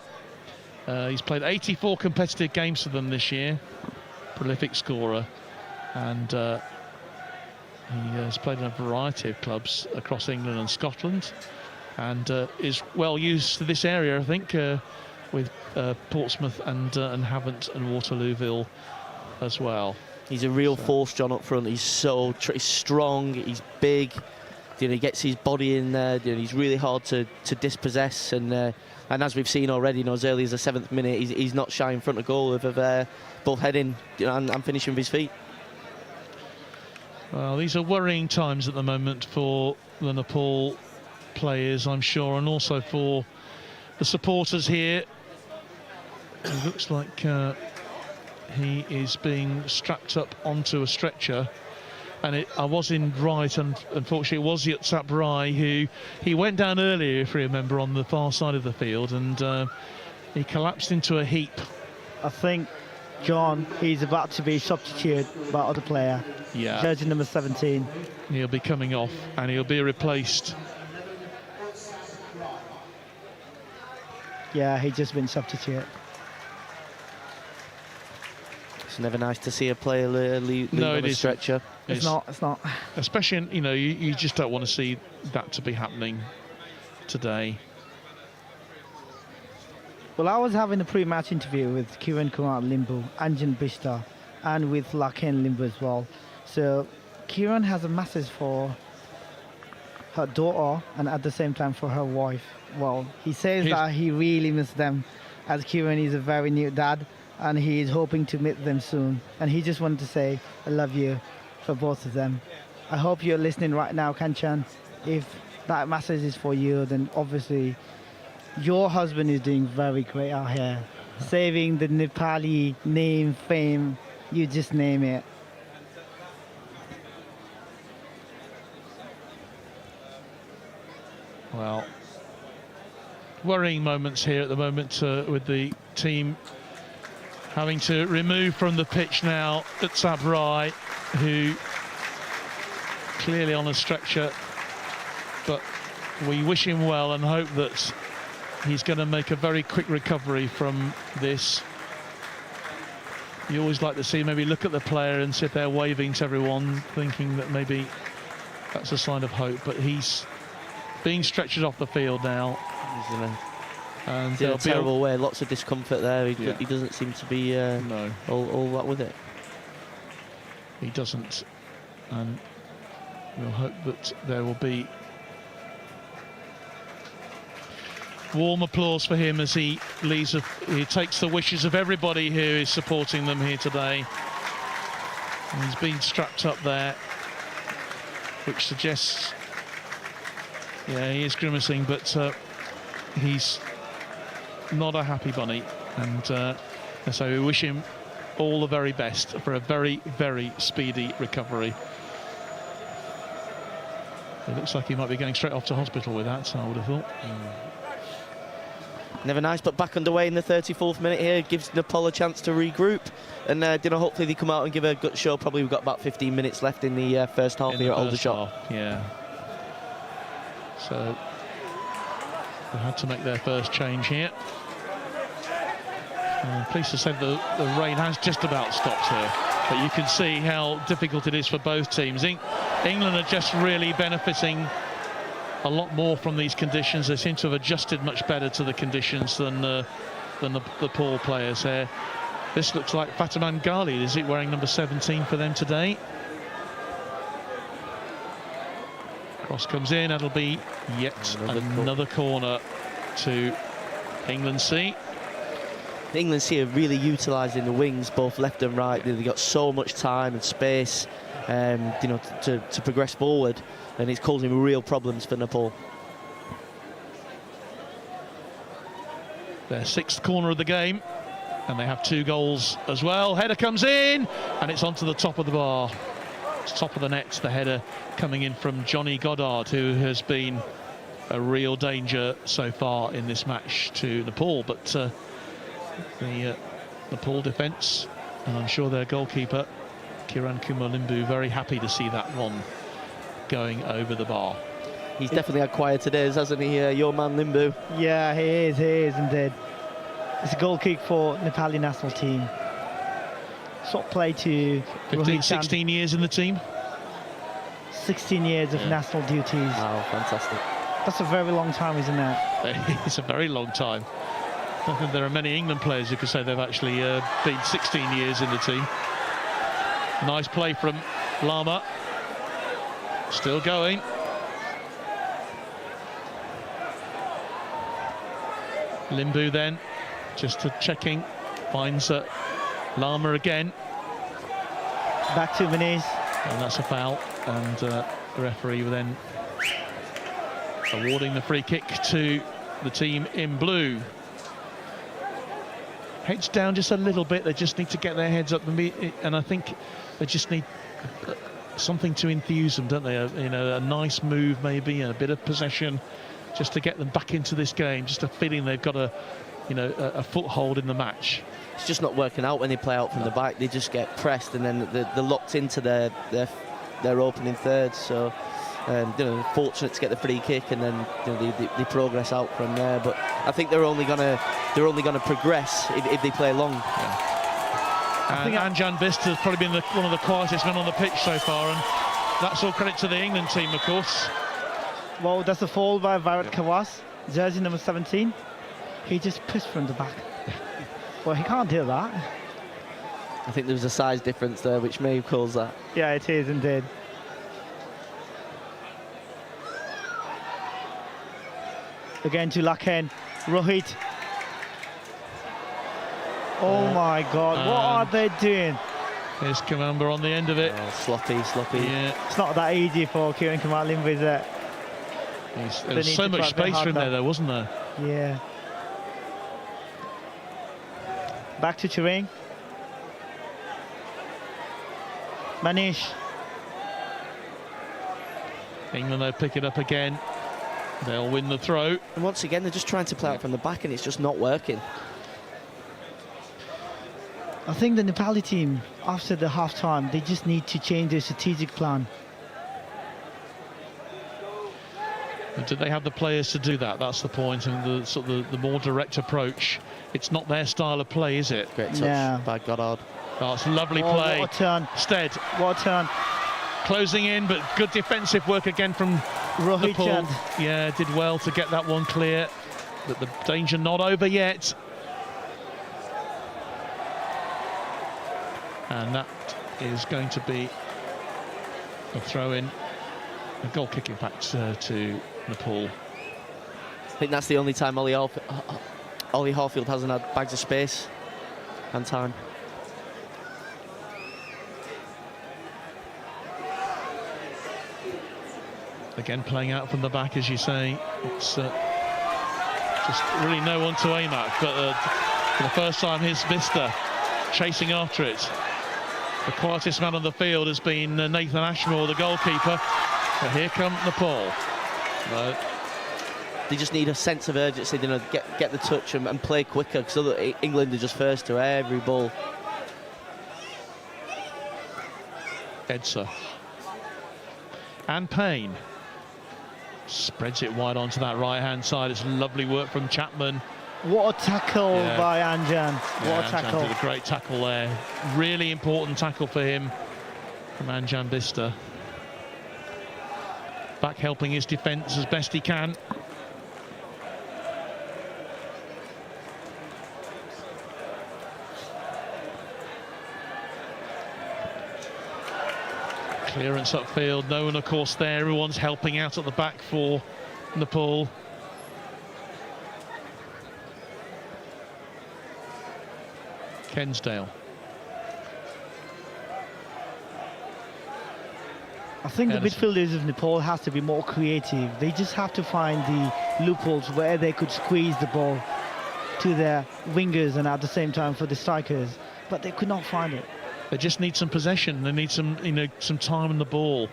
He's played 84 competitive games for them this year. Prolific scorer. And he has played in a variety of clubs across England and Scotland, and is well used to this area, I think, with Portsmouth and Havant and Waterlooville as well. He's a real force, John, up front. He's he's strong, he's big. You know, he gets his body in there. You know, he's really hard to dispossess, and as we've seen already, you know, as early as the 7th minute, he's not shy in front of goal of both heading, you know, and finishing with his feet. Well, these are worrying times at the moment for the Nepal players, I'm sure, and also for the supporters here. It looks like he is being strapped up onto a stretcher, and I was right, and unfortunately it was Yutsap Rai who he went down earlier, if you remember, on the far side of the field, and he collapsed into a heap. I think, John, he's about to be substituted by other player. Yeah. Jersey number 17. He'll be coming off and he'll be replaced. Yeah, he's just been substituted. It's never nice to see a player leave on a stretcher. It's not. Especially, you know, you just don't want to see that to be happening today. Well, I was having a pre-match interview with Kiran Kumar Limbu, Anjan Bista, and with Laken Limbu as well. So Kiran has a message for her daughter and at the same time for her wife. Well, he says that he really missed them, as Kiran is a very new dad and he is hoping to meet them soon. And he just wanted to say, I love you for both of them. I hope you're listening right now, Kanchan. If that message is for you, then obviously your husband is doing very great out here, saving the Nepali name, fame, you just name it. Well, worrying moments here at the moment with the team having to remove from the pitch now Utsab Rai, who clearly on a stretcher, but we wish him well and hope that he's going to make a very quick recovery from this. You always like to see, maybe look at the player and see if they're waving to everyone, thinking that maybe that's a sign of hope, but he's being stretchered off the field now. He's in and a terrible way, lots of discomfort there. He doesn't seem to be no. all that with it. He doesn't, and we'll hope that there will be warm applause for him as he leaves. He takes the wishes of everybody who is supporting them here today. And he's been strapped up there, which suggests, yeah, he is grimacing, but he's not a happy bunny. And so we wish him all the very best for a very, very speedy recovery. It looks like he might be going straight off to hospital with that, I would have thought. Never nice, but back underway in the 34th minute here. Gives Nepal a chance to regroup. And hopefully they come out and give a good show. Probably we've got about 15 minutes left in the first half here at Aldershot. Yeah. So they had to make their first change here. Pleased to say the rain has just about stopped here, but you can see how difficult it is for both teams. England are just really benefiting a lot more from these conditions. They seem to have adjusted much better to the conditions than the poor players here. This looks like Fataman Ghali. Is it wearing number 17 for them today? Cross comes in. That'll be yet another corner to England C. England C are really utilising the wings, both left and right. They've got so much time and space, to progress forward, and it's causing real problems for Nepal. Their sixth corner of the game, and they have 2 goals as well. Header comes in, and it's onto the top of the bar. It's top of the net, the header coming in from Johnny Goddard, who has been a real danger so far in this match to Nepal. But the Nepal defence, and I'm sure their goalkeeper, Kiran Kumar Limbu, very happy to see that one going over the bar. He's definitely had quieter days, hasn't he, your man Limbu? Yeah, he is indeed. It's a goal kick for Nepali national team. Sort of play to 15, 16 years in the team. 16 years of national duties. Wow, fantastic. That's a very long time, isn't it? It's a very long time. I don't think there are many England players who could say they've actually been 16 years in the team. Nice play from Lama. Still going. Limbu then, just checking, finds Lama again. Back to Manish. And that's a foul. And the referee then awarding the free kick to the team in blue. Heads down just a little bit. They just need to get their heads up, and I think they just need something to enthuse them, don't they? A nice move maybe, and a bit of possession, just to get them back into this game. Just a feeling they've got a foothold in the match. It's just not working out when they play out from the back. They just get pressed, and then they're locked into their opening third. So, fortunate to get the free kick, and then they progress out from there. But I think they're only gonna progress if they play long. Yeah. And Anjan Bist has probably been one of the quietest men on the pitch so far, and that's all credit to the England team, of course. Well, that's a fall by Virat Kawas, jersey number 17. He just pushed from the back. Well, he can't do that. I think there was a size difference there, which may have caused that. Yeah, it is indeed. Again to Laken, Rohit. Oh my God, what are they doing? Here's Kamamba on the end of it. Oh, sloppy. Yeah. It's not that easy for Kieran Kamal-Limbu, is it? There was so much space for him there, though, wasn't there? Yeah. Back to Turing. Manish. England, they'll pick it up again. They'll win the throw. And once again, they're just trying to play out from the back, and it's just not working. I think the Nepali team, after the half-time, they just need to change their strategic plan. And do they have the players to do that? That's the point. And the sort of the more direct approach. It's not their style of play, is it? Great touch Yeah. by Goddard. Oh, it's a lovely Oh, play. what a turn. Stead What a turn. closing in, but good defensive work again from Rohit Nepal. Chand. Yeah, did well to get that one clear. But the danger not over yet. And that is going to be a throw-in, a goal kick, in fact, to Nepal. I think that's the only time Ollie Harfield hasn't had bags of space and time. Again, playing out from the back, as you say. It's just really no one to aim at. But for the first time, here's Vista chasing after it. The quietest man on the field has been Nathan Ashmore, the goalkeeper. But here come Nepal. No. They just need a sense of urgency, you know, get the touch and play quicker, because England are just first to every ball. Edsa. And Payne. Spreads it wide onto that right-hand side. It's lovely work from Chapman. What a tackle Yeah. by Anjan. What a Anjan tackle. did a great tackle there. Really important tackle for him from Anjan Bista. Back helping his defence as best he can. Clearance upfield, no one of course there, everyone's helping out at the back for Nepal. Kensdale. I think the Edison. midfielders of Nepal have to be more creative. They just have to find the loopholes where they could squeeze the ball to their wingers and at the same time for the strikers, but they could not find it. They just need some possession. They need some, some time on the ball.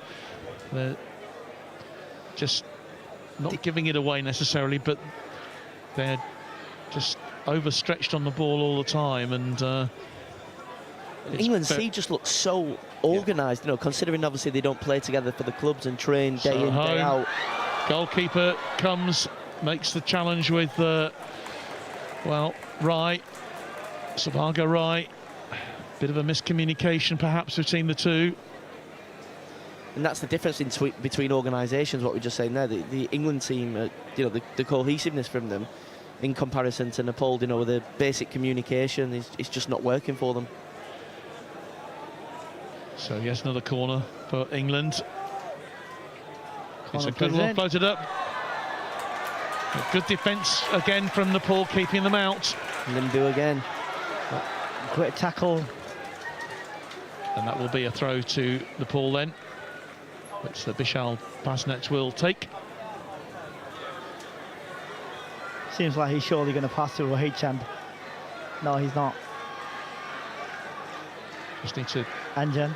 They're just not giving it away necessarily, but they're just overstretched on the ball all the time. And England C just looks so organised, considering obviously they don't play together for the clubs and train day in, day out. Goalkeeper comes, makes the challenge with, Rai, Sabaga Rai. Bit of a miscommunication perhaps between the two. And that's the difference between organisations, what we're just saying there. The England team, the cohesiveness from them in comparison to Nepal, with the basic communication, is just not working for them. So yes, another corner for England. It's a good Corner one floated up. A good defence again from Nepal, keeping them out. Limbu again. Great tackle. And that will be a throw to Nepal then, which the Bishal Basnets will take. Seems like he's surely going to pass to Rohit Chand. No, he's not. Just need to... Anjan.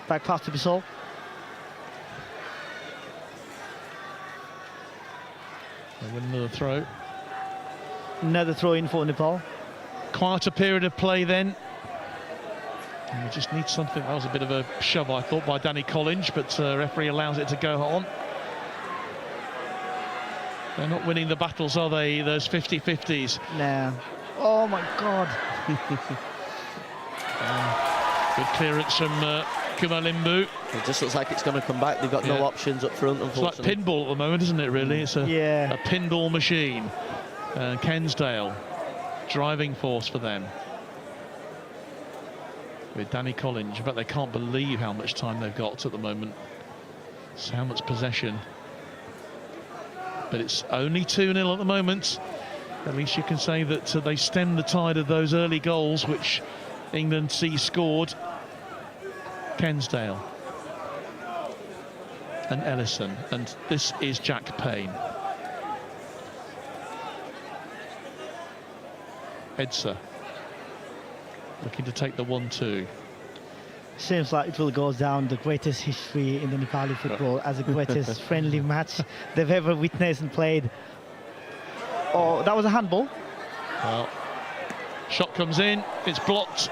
Back pass to Bissell. win another throw. Another throw in for Nepal. Quieter period of play then. And we just need something. That was a bit of a shove, I thought, by Danny Collins, but referee allows it to go on. They're not winning the battles, are they, those 50-50s? No. Oh my God. Good clearance from Kumalimbu. It just looks like it's going to come back. They've got no options up front, It's like unfortunately. pinball at the moment, isn't it, really? It's a pinball machine. Kensdale, driving force for them. With Danny Collins, I bet they can't believe how much time they've got at the moment. So how much possession. But it's only 2-0 at the moment. At least you can say that they stemmed the tide of those early goals, which England see scored. Kensdale and Ellison, and this is Jack Payne. Edser looking to take the 1-2. Seems like it will go down the greatest history in the Nepali football as the greatest friendly match they've ever witnessed and played. Oh, that was a handball. Well, shot comes in, it's blocked.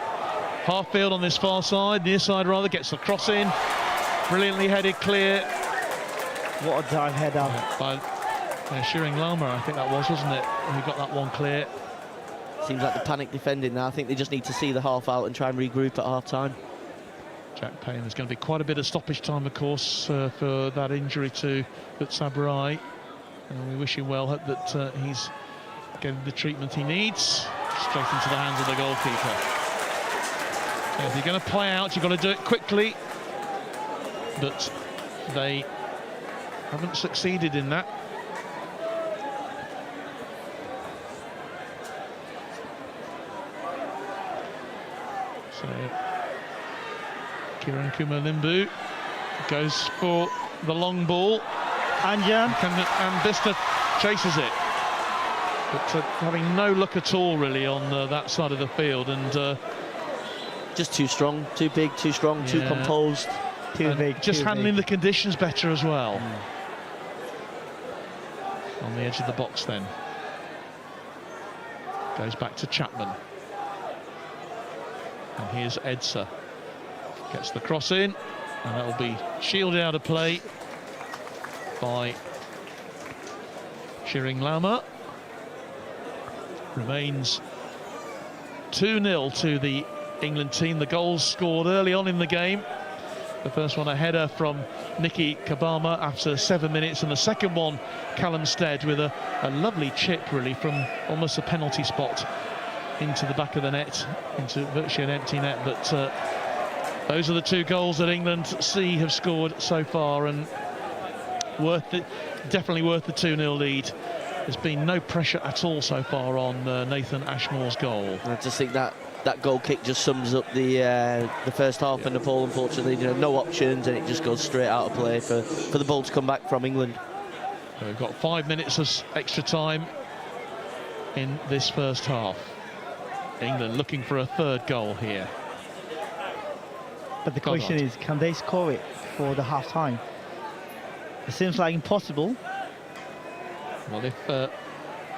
Half-field on this far side, near side rather, gets the cross in. Brilliantly headed clear. What a dive header. By Shiring Lama, I think that was, wasn't it? Who got that one clear. Seems like the panic defending now. I think they just need to see the half out and try and regroup at half-time. Jack Payne, there's going to be quite a bit of stoppage time, of course, for that injury to Sabrai. And we wish him well, hope that he's getting the treatment he needs. Straight into the hands of the goalkeeper. Yeah, if you're going to play out, you've got to do it quickly. But they haven't succeeded in that. So Kiran Kumar Limbu goes for the long ball. Anjan. And Bista chases it. But having no look at all, really, on that side of the field. And just too strong, too big, too strong, too composed. Too big. Just handling the conditions better as well. On the edge of the box then. Goes back to Chapman. And here's Edser. Gets the cross in, and that will be shielded out of play by Shiring Lama. Remains 2-0 to the England team. The goals scored early on in the game. The first one, a header from Nicky Kabama after 7 minutes, and the second one, Callum Stead with a lovely chip, really, from almost a penalty spot into the back of the net, into virtually an empty net. But those are the two goals that England have scored so far, and definitely worth the 2-0 lead. There's been no pressure at all so far on Nathan Ashmore's goal. I just think that goal kick just sums up the first half in Nepal. Unfortunately, no options, and it just goes straight out of play for the ball to come back from England. So we've got 5 minutes of extra time in this first half. England looking for a third goal here. But the question is, can they score it for the half-time? It seems like impossible. Well, if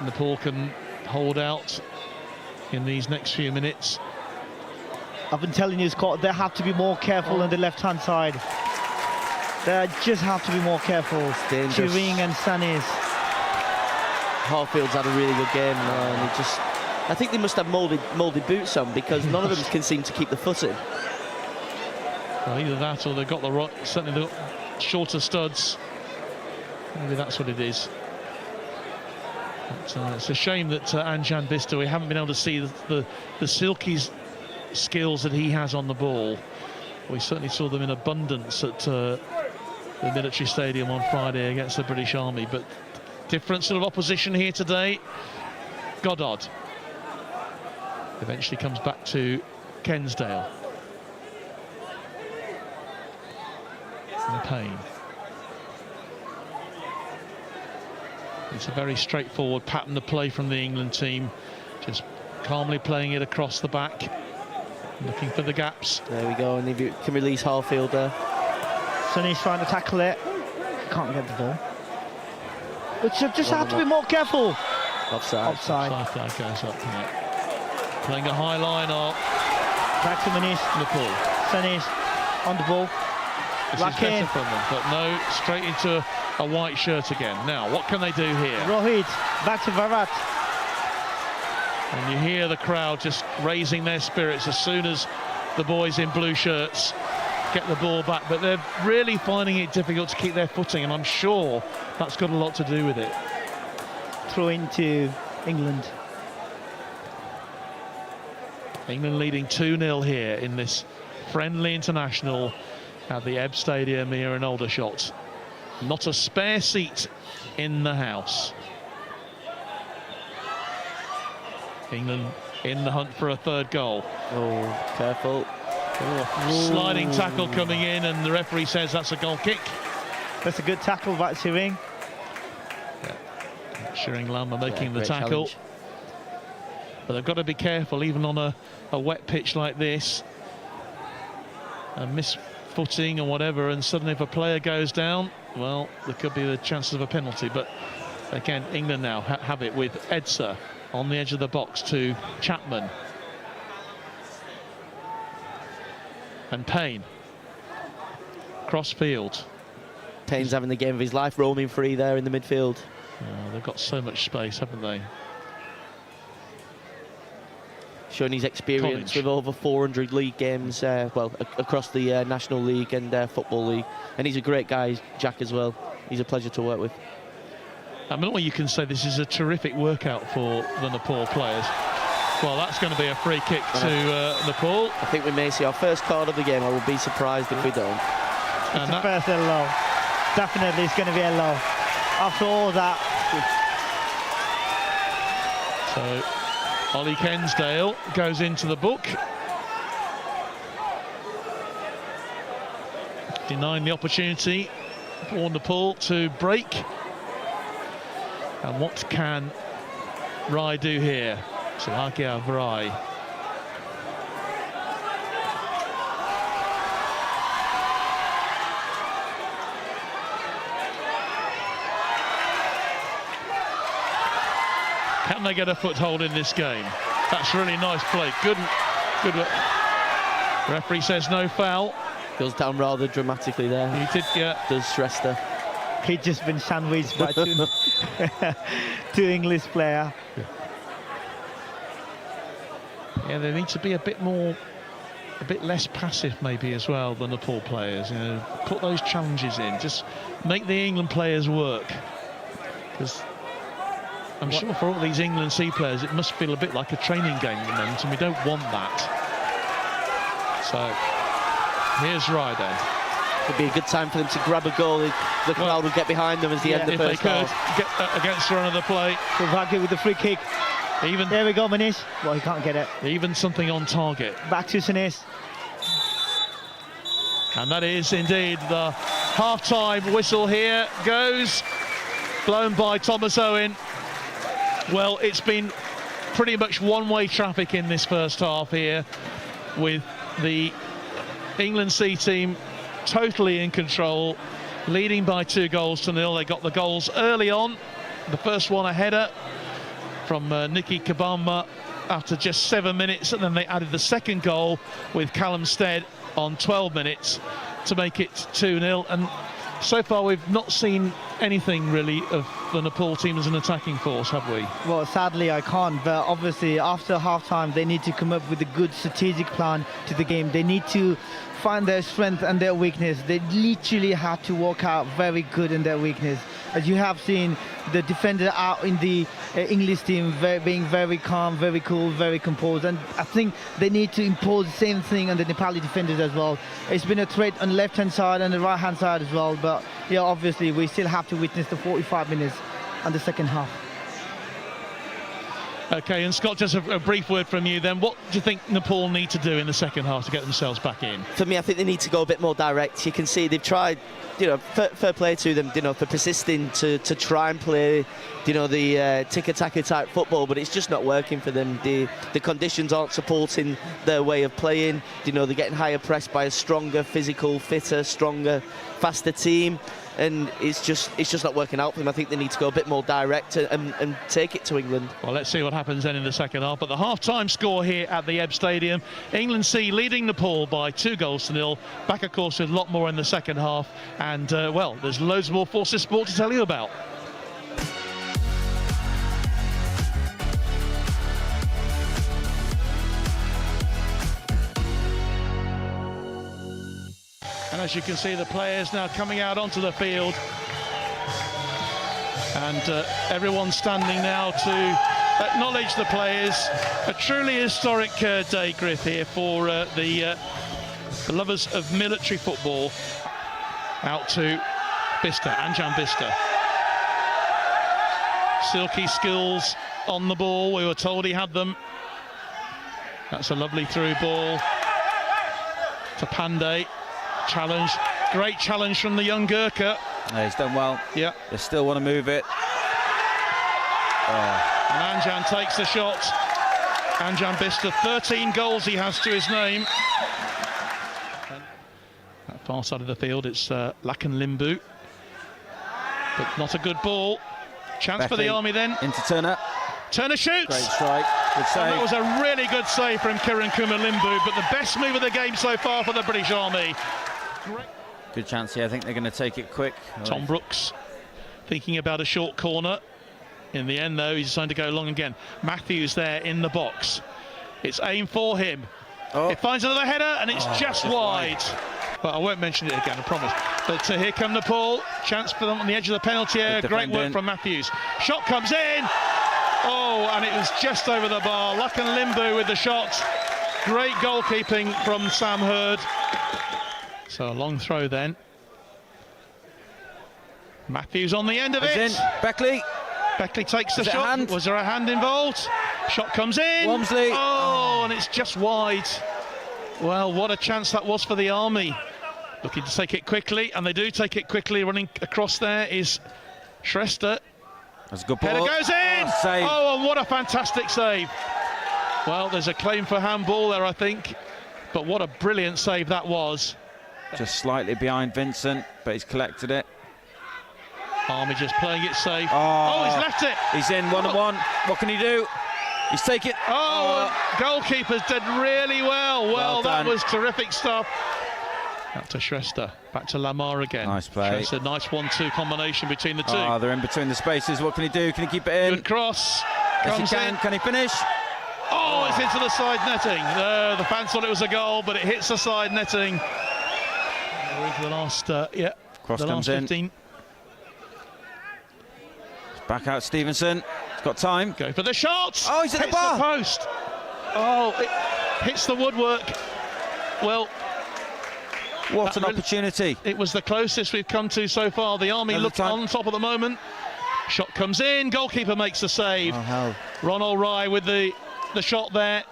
Nepal can hold out in these next few minutes. I've been telling you, Scott, they have to be more careful on the left-hand side. They just have to be more careful. Shiring and Sanis. Harfield's had a really good game, and I think they must have moulded boots on, because none of them can seem to keep the foot in. Well, either that, or they've got certainly the shorter studs. Maybe that's what it is. But, it's a shame that Anjan Bista, we haven't been able to see the silky skills that he has on the ball. We certainly saw them in abundance at the military stadium on Friday against the British Army, but different sort of opposition here today. Goddard eventually comes back to Kensdale. And Payne. It's a very straightforward pattern of play from the England team, just calmly playing it across the back, looking for the gaps. There we go, and if you can release Harfield there. Sonny's trying to tackle it. Can't get the ball. But you just have to be more careful. Offside. Offside goes up. Yeah. Playing a high line up. Back to Manish. Nepal. Sonny's on the ball. This is better from them, but no, straight into a white shirt again. Now, what can they do here? Rohit, back to Varat. And you hear the crowd just raising their spirits as soon as the boys in blue shirts get the ball back, but they're really finding it difficult to keep their footing, and I'm sure that's got a lot to do with it. Throw into England. England leading 2-0 here in this friendly international at the EBB Stadium here in Aldershot. Not a spare seat in the house. England in the hunt for a third goal. Oh, careful. Sliding tackle coming in, and the referee says that's a goal kick. That's a good tackle by Shiring. Shiring Lam are making the great tackle. challenge. But they've got to be careful, even on a wet pitch like this. A misfooting or whatever, and suddenly if a player goes down, well, there could be the chances of a penalty. But again, England now have it with Edser on the edge of the box to Chapman. And Payne. Cross field. Payne's having the game of his life, roaming free there in the midfield. They've got so much space, haven't they? Showing his experience College. with over 400 league games, across the National League and Football League. And he's a great guy, Jack, as well. He's a pleasure to work with. I mean, you can say this is a terrific workout for the Nepal players. Well, that's going to be a free kick to Nepal. I think we may see our first card of the game. I will be surprised if we don't. It's the first yellow. Definitely it's going to be yellow. After all that. So Ollie Kensdale goes into the book. Denying the opportunity for Nepal to break. And what can Rai do here? Salakia Rai. Can they get a foothold in this game? That's really nice play. Good. Referee says no foul. Goes down rather dramatically there. He did, yeah. Does Shrestha. He'd just been sandwiched by two English player. Yeah, they need to be a bit less passive maybe as well than Nepal players. You know, put those challenges in. Just make the England players work. Because I'm sure for all these England C players, it must feel a bit like a training game at the moment, and we don't want that. So here's Ryder. Could be a good time for them to grab a goal. The crowd will get behind them as the end of the first half. If they could get against the run of the play. Slovakia with the free kick. Even there we go, Manish. Well, he can't get it. Even something on target. Back to Sinis. And that is indeed the half-time whistle here. Goes, blown by Thomas Owen. Well, it's been pretty much one-way traffic in this first half here, with the England C team totally in control, leading by 2-0. They got the goals early on. The first one, a header from Nicky Kabamba after just 7 minutes, and then they added the second goal with Callum Stead on 12 minutes to make it 2-0. And so far we've not seen anything really of the Nepal team as an attacking force, have we? Well, sadly I can't, but obviously after half-time they need to come up with a good strategic plan to the game. They need to find their strength and their weakness. They literally had to work out very good in their weakness. As you have seen, the defender out in the English team being very calm, very cool, very composed, and I think they need to impose the same thing on the Nepali defenders as well. It's been a threat on the left-hand side and the right-hand side as well, but yeah, obviously we still have to witness the 45 minutes and the second half. Okay, and Scott, just a brief word from you then. What do you think Nepal need to do in the second half to get themselves back in? For me, I think they need to go a bit more direct. You can see they've tried, fair play to them, for persisting to try and play, the tiki-taka type football, but it's just not working for them. The conditions aren't supporting their way of playing. They're getting higher pressed by a stronger, physical, fitter, stronger, faster team. And it's just not working out for them. I think they need to go a bit more direct and take it to England. Well, let's see what happens then in the second half. But the half-time score here at the EBB Stadium, England C leading Nepal by 2-0. Back, of course, with a lot more in the second half. And, well, there's loads more Forces Sport to tell you about. And as you can see, the players now coming out onto the field. And everyone's standing now to acknowledge the players. A truly historic day, Griff, here for the lovers of military football. Out to Bista, Anjan Bista. Silky skills on the ball. We were told he had them. That's a lovely through ball to Pandey. Challenge, great challenge from the young Gurkha. Yeah, he's done well. Yeah. They still want to move it. And Anjan takes the shot. Anjan Bista, 13 goals he has to his name. That far side of the field, it's Lakan Limbu. But not a good ball. Chance for the Army then. Into Turner. Turner shoots. Great strike. Good save. And that was a really good save from Kiran Kumar Limbu, but the best move of the game so far for the British Army. Good chance here. I think they're going to take it quick. Tom Brooks thinking about a short corner. In the end, though, he's decided to go long again. Matthews there in the box. It's aimed for him. Oh. It finds another header, and it's just wide. Well, I won't mention it again, I promise. But here come Nepal. Chance for them on the edge of the penalty area. Great work from Matthews. Shot comes in. Oh, and it was just over the bar. Lakan Limbu with the shot. Great goalkeeping from Sam Hurd. So a long throw then. Matthews on the end of it. In. Beckley. Beckley takes the shot. Was there a hand involved? Shot comes in. Walmsley. Oh, and it's just wide. Well, what a chance that was for the Army. Looking to take it quickly, and they do take it quickly. Running across there is Shrestha. That's a good ball. Header goes in. Oh, and what a fantastic save. Well, there's a claim for handball there, I think. But what a brilliant save that was. Just slightly behind Vincent, but he's collected it. Army just playing it safe. Oh, he's left it. He's in 1-on-1. What can he do? He's taken it. Goalkeepers did really well. Well, that was terrific stuff. Back to Shrestha. Back to Lamar again. Nice play. Shrestha, nice 1-2 combination between the two. Oh, they're in between the spaces. What can he do? Can he keep it in? Good cross. Yes, he can. Can he finish? Oh, it's into the side netting. The fans thought it was a goal, but it hits the side netting. The last, Cross the comes last 15. in. Back out Stevenson. He's got time. Go for the shot. Oh, he's at the bar. The post. Oh, it hits the woodwork. Well, what an opportunity. It was the closest we've come to so far. The Army look on top at the moment. Shot comes in. Goalkeeper makes the save. Oh, hell. Ronald Rye with the shot there.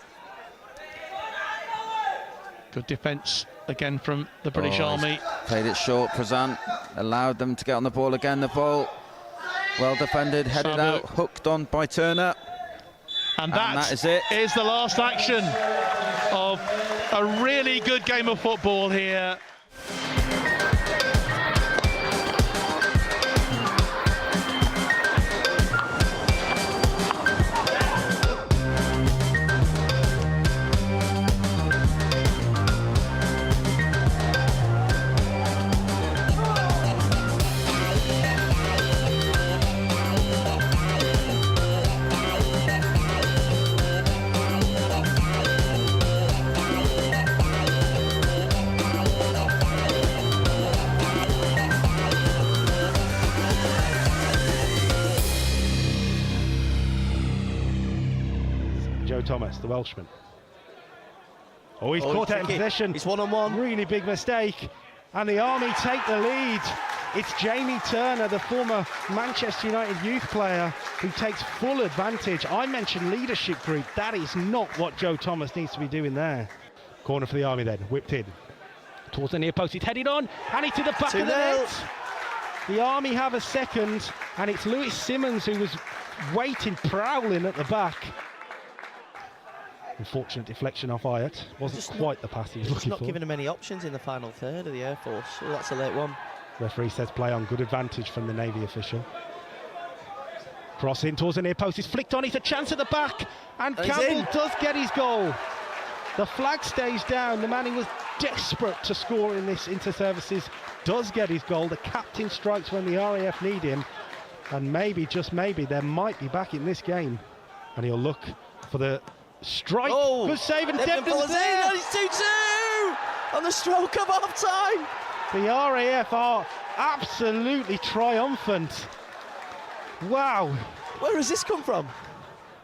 Good defence again from the British Army. Played it short. Prasant allowed them to get on the ball again. The ball well defended, headed out, hooked on by Turner. And that is it. Is the last action of a really good game of football here. Joe Thomas, the Welshman. Oh, he's caught out in possession. It's 1-on-1. Really big mistake. And the Army take the lead. It's Jamie Turner, the former Manchester United youth player, who takes full advantage. I mentioned leadership group. That is not what Joe Thomas needs to be doing there. Corner for the Army then, whipped in. Towards the near post, it's headed on, and it's to the back of the net. The Army have a second, and it's Lewis Simmons who was waiting, prowling at the back. Unfortunate deflection off Ayat. Wasn't quite the pass he was looking for. Not giving him any options in the final third of the Air Force. Oh, that's a late one. Referee says play on. Good advantage from the Navy official. Cross in towards the near post. It's flicked on. It's a chance at the back. And Campbell does get his goal. The flag stays down. The man who was desperate to score in this inter-services does get his goal. The captain strikes when the RAF need him. And maybe, just maybe, they might be back in this game. And he'll look for the strike. Oh, good save, and Devlin's there. And it's 2-2 on the stroke of half time. The RAF are absolutely triumphant. Wow. Where has this come from?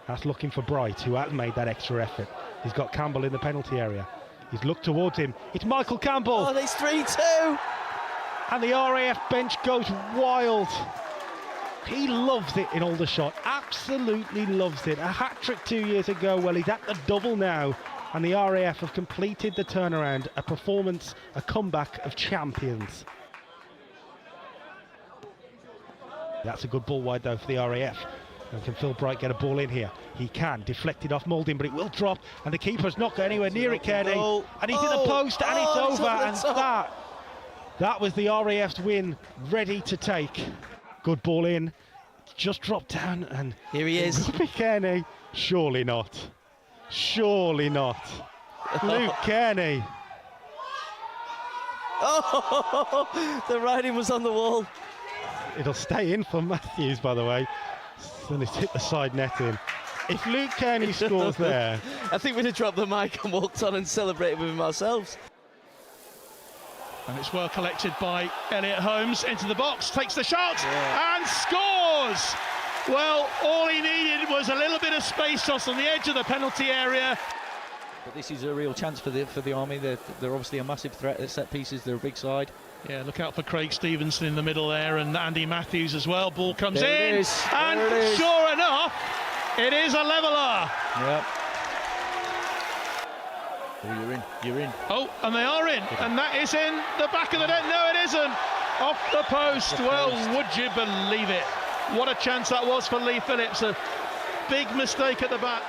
That's looking for Bright, who has made that extra effort. He's got Campbell in the penalty area. He's looked towards him. It's Michael Campbell. Oh, it's 3-2. And the RAF bench goes wild. He loves it in Aldershot, absolutely loves it. A hat-trick 2 years ago, well, he's at the double now. and the RAF have completed the turnaround, a performance, a comeback of champions. That's a good ball wide though for the RAF. And can Phil Bright get a ball in here? He can, deflected off Moulding, but it will drop, and the keeper's not going anywhere near it, Kearney. And he's in the post, and it's over, and that was the RAF's win, ready to take. Good ball in, just dropped down, and here he is. Kearney, surely not. Surely not. Luke Kearney. Oh, the writing was on the wall. It'll stay in for Matthews, by the way. And it's hit the side netting. If Luke Kearney scores there... I think we'd have dropped the mic and walked on and celebrated with him ourselves. And it's well collected by Elliot Holmes into the box, takes the shot and scores! Well, all he needed was a little bit of space just on the edge of the penalty area. But this is a real chance for the Army. They're obviously a massive threat at set pieces. They're a big side. Yeah, look out for Craig Stevenson in the middle there, and Andy Matthews as well. Ball comes in, and sure enough, it is a leveller. Yep. Oh, you're in. Oh, and they are in, and that is in the back of the net. No, it isn't. Off the post. Well, would you believe it? What a chance that was for Lee Phillips. A big mistake at the back.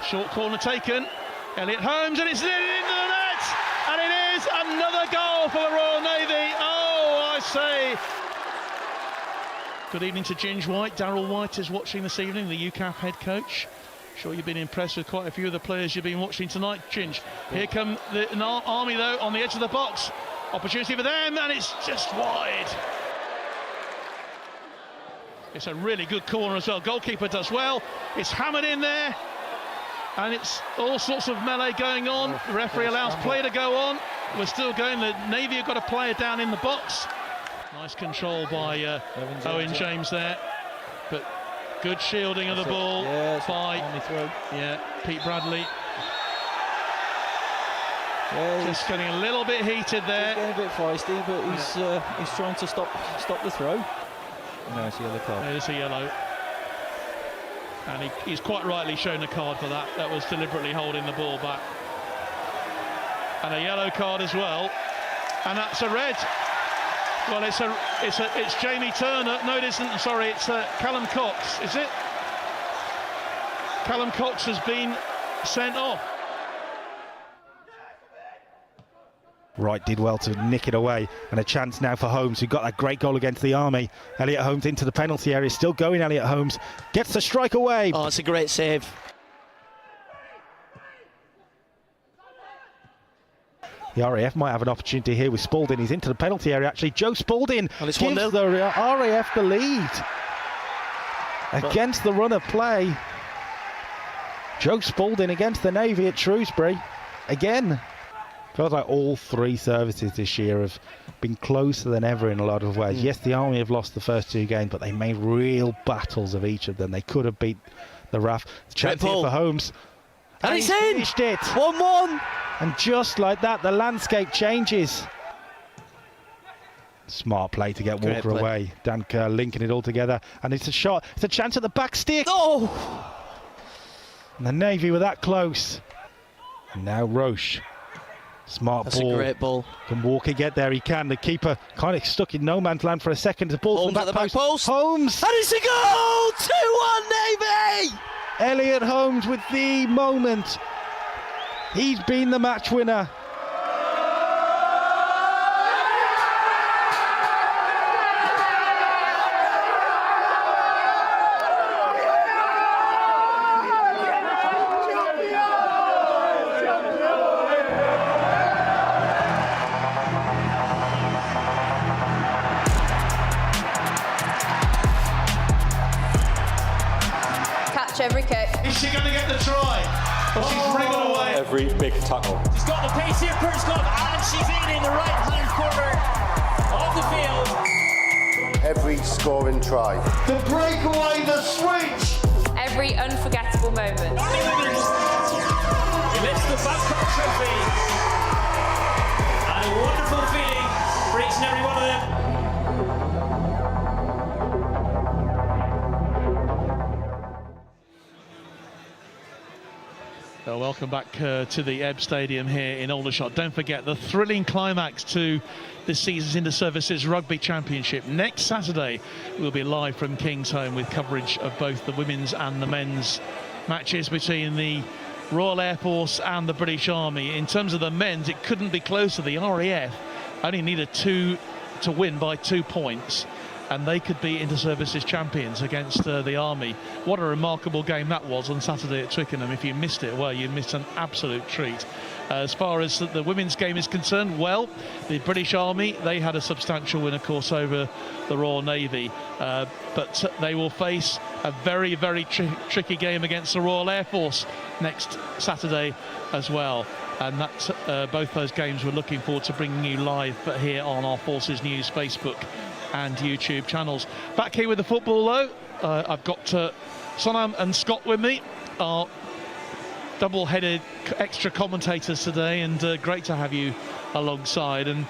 Short corner taken, Elliot Holmes, and it's into the net, and it is another goal for the Royal Navy. Oh, I say. Good evening to Ginge White. Darryl White is watching this evening, the UCAF head coach. Sure you've been impressed with quite a few of the players you've been watching tonight, Ginge. Here come the Army though, on the edge of the box. Opportunity for them, and it's just wide. It's a really good corner as well. Goalkeeper does well. It's hammered in there. And it's all sorts of melee going on. The referee allows play to go on. We're still going. The Navy have got a player down in the box. Nice control by Owen James there. But good shielding of the ball by Pete Bradley. Just getting a little bit heated there. He's getting a bit feisty, but he's trying to stop the throw. No, it's a yellow card. There's a yellow. And he's quite rightly shown a card for that. That was deliberately holding the ball back. And a yellow card as well. And that's a red. Well, it's Jamie Turner. No, it isn't. Sorry, it's Callum Cox. Is it? Callum Cox has been sent off. Wright did well to nick it away, and a chance now for Holmes, who got that great goal against the Army. Elliot Holmes into the penalty area, still going. Elliot Holmes gets the strike away. Oh, it's a great save. The RAF might have an opportunity here with Spalding. He's into the penalty area, actually. Joe Spalding gives the RAF the lead against the run of play. Joe Spalding against the Navy at Shrewsbury again. Feels like all three services this year have been closer than ever in a lot of ways. Yes, the Army have lost the first two games, but they made real battles of each of them. They could have beat the RAF. Chance here for Holmes. And he's finished it. 1-1. And just like that, the landscape changes. Smart play to get Walker away. Dan Kerr linking it all together. And it's a shot. It's a chance at the back stick. Oh! And the Navy were that close. And now Roche. Smart That's ball. A great ball. Can Walker get there? He can. The keeper kind of stuck in no man's land for a second. The ball Holmes from the back post. Holmes. And it's a goal! 2-1 Navy! Elliot Holmes with the moment. He's been the match winner. Every kick. Is she going to get the try? Well, she's wriggled away. Every big tackle. She's got the pace here, Kurt's got, and she's in the right-hand corner of the field. Every scoring try. The breakaway, the switch. Every unforgettable moment. He lifts the Babcock trophy. And a wonderful feeling for each and every one of them. Well, welcome back to the EBB Stadium here in Aldershot. Don't forget the thrilling climax to this season's Inter-Services Rugby Championship. Next Saturday, we'll be live from Kingsholm with coverage of both the women's and the men's matches between the Royal Air Force and the British Army. In terms of the men's, it couldn't be closer. The RAF only needed to win by 2 points, and they could be Inter-Services champions against the Army. What a remarkable game that was on Saturday at Twickenham. If you missed it, well, you missed an absolute treat. As far as the women's game is concerned, well, the British Army, they had a substantial win, of course, over the Royal Navy. But they will face a very, very tricky game against the Royal Air Force next Saturday as well. And that's both those games we're looking forward to bringing you live here on our Forces News Facebook and YouTube channels. Back here with the football though, I've got Sonam and Scott with me, our double-headed extra commentators today, and great to have you alongside. And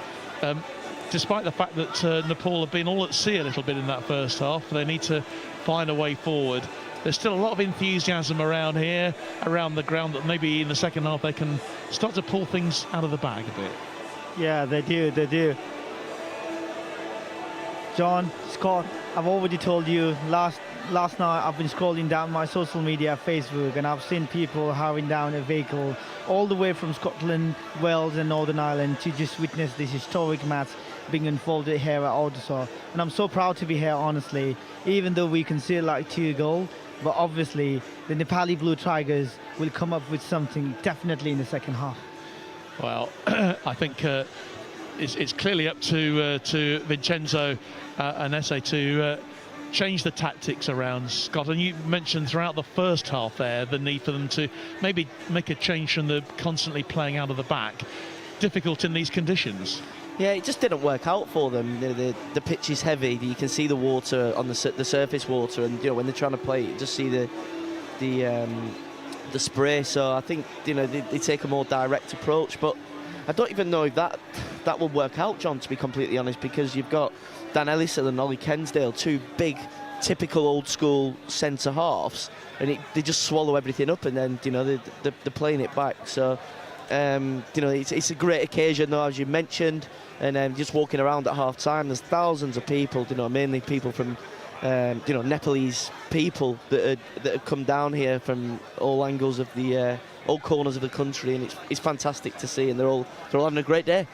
despite the fact that Nepal have been all at sea a little bit in that first half, they need to find a way forward. There's still a lot of enthusiasm around here, around the ground, that maybe in the second half they can start to pull things out of the bag a bit. Yeah, they do. John, Scott, I've already told you last night I've been scrolling down my social media, Facebook, and I've seen people hurrying down a vehicle all the way from Scotland, Wales and Northern Ireland to just witness this historic match being unfolded here at Aldershot. And I'm so proud to be here, honestly, even though we conceded like 2 goals. But obviously the Nepali Blue Tigers will come up with something definitely in the second half. Well, I think it's clearly up to Vincenzo and Esse to change the tactics around, Scott. And you mentioned throughout the first half there the need for them to maybe make a change from the constantly playing out of the back. Difficult in these conditions. Yeah, it just didn't work out for them. The pitch is heavy. You can see the water on the surface water, and when they're trying to play, you just see the spray. So I think they take a more direct approach. But I don't even know if that will work out, John, to be completely honest, because you've got Dan Ellison and Ollie Kensdale, 2 big, typical old school centre halves, and they just swallow everything up, and then they're playing it back. So it's a great occasion, though, as you mentioned. And just walking around at half time, there's thousands of people, mainly people from Nepalese people that have come down here from all angles of the all corners of the country, and it's fantastic to see, and they're all having a great day.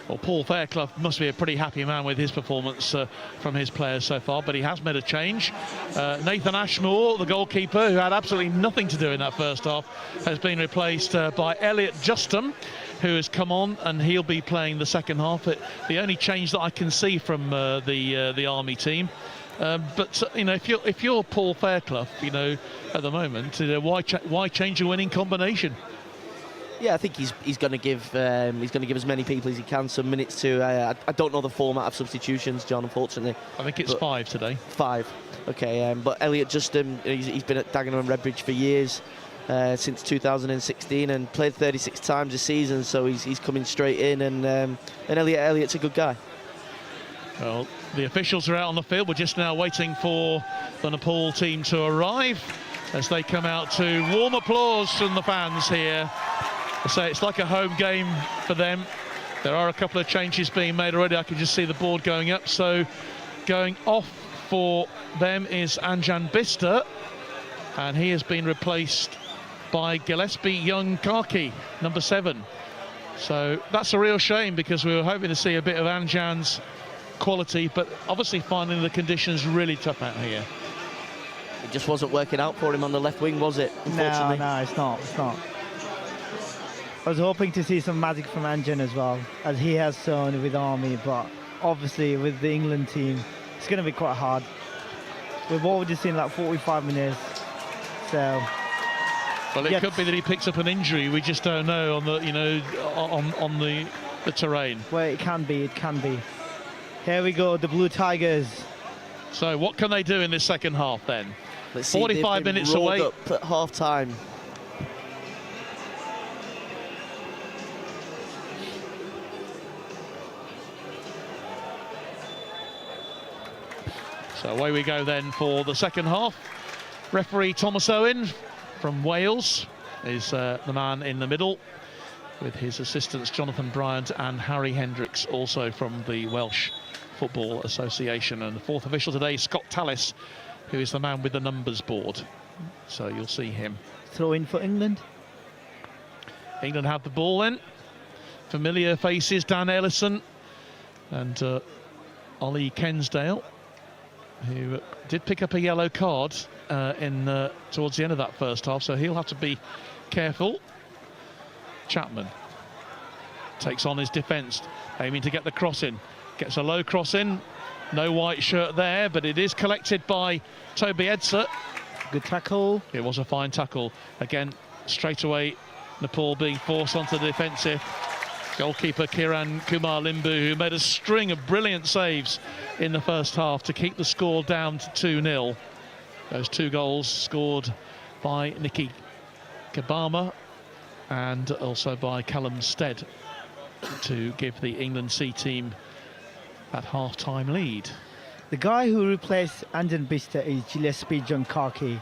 Well, Paul Fairclough must be a pretty happy man with his performance from his players so far, but he has made a change. Nathan Ashmore, the goalkeeper, who had absolutely nothing to do in that first half, has been replaced by Elliot Justin, who has come on, and he'll be playing the second half. The only change that I can see from the Army team. But if you're Paul Fairclough, at the moment, why change a winning combination? Yeah, I think he's going to give as many people as he can some minutes to. I don't know the format of substitutions, John, unfortunately. I think it's 5 today. 5, okay. But Elliot Justin, he's been at Dagenham and Redbridge for years, since 2016, and played 36 times this season. So he's coming straight in, and Elliot's a good guy. Well, the officials are out on the field. We're just now waiting for the Nepal team to arrive as they come out to warm applause from the fans here. I say it's like a home game for them. There are a couple of changes being made already. I can just see the board going up. So going off for them is Anjan Bister, and he has been replaced by Gillespie Young Kaki, number 7. So that's a real shame, because we were hoping to see a bit of Anjan's quality, but obviously finding the conditions really tough out here. It just wasn't working out for him on the left wing, was it? Unfortunately. No, it's not. I was hoping to see some magic from Anjan as well, as he has shown with Army, but obviously with the England team, it's going to be quite hard. We've already seen like 45 minutes, so. Well, it could be that he picks up an injury. We just don't know on the on the terrain. Well, it can be. Here we go, the Blue Tigers. So what can they do in this second half then? Let's see, 45 minutes away. Up at half time. So away we go then for the second half. Referee Thomas Owen from Wales is the man in the middle, with his assistants Jonathan Bryant and Harry Hendricks, also from the Welsh Football Association. And the fourth official today, Scott Tallis, who is the man with the numbers board. So you'll see him. Throw in for England. England have the ball then. Familiar faces, Dan Ellison and Ollie Kensdale, who did pick up a yellow card towards the end of that first half, so he'll have to be careful. Chapman takes on his defence, aiming to get the cross in. Gets a low cross in. No white shirt there, but it is collected by Toby Edser. Good tackle. It was a fine tackle. Again, straight away, Nepal being forced onto the defensive. Goalkeeper Kiran Kumar Limbu, who made a string of brilliant saves in the first half to keep the score down to 2-0. Those 2 goals scored by Nicky Kabama and also by Callum Stead to give the England C team that half-time lead. The guy who replaced Anjan Bista is Gillespie Jankaki.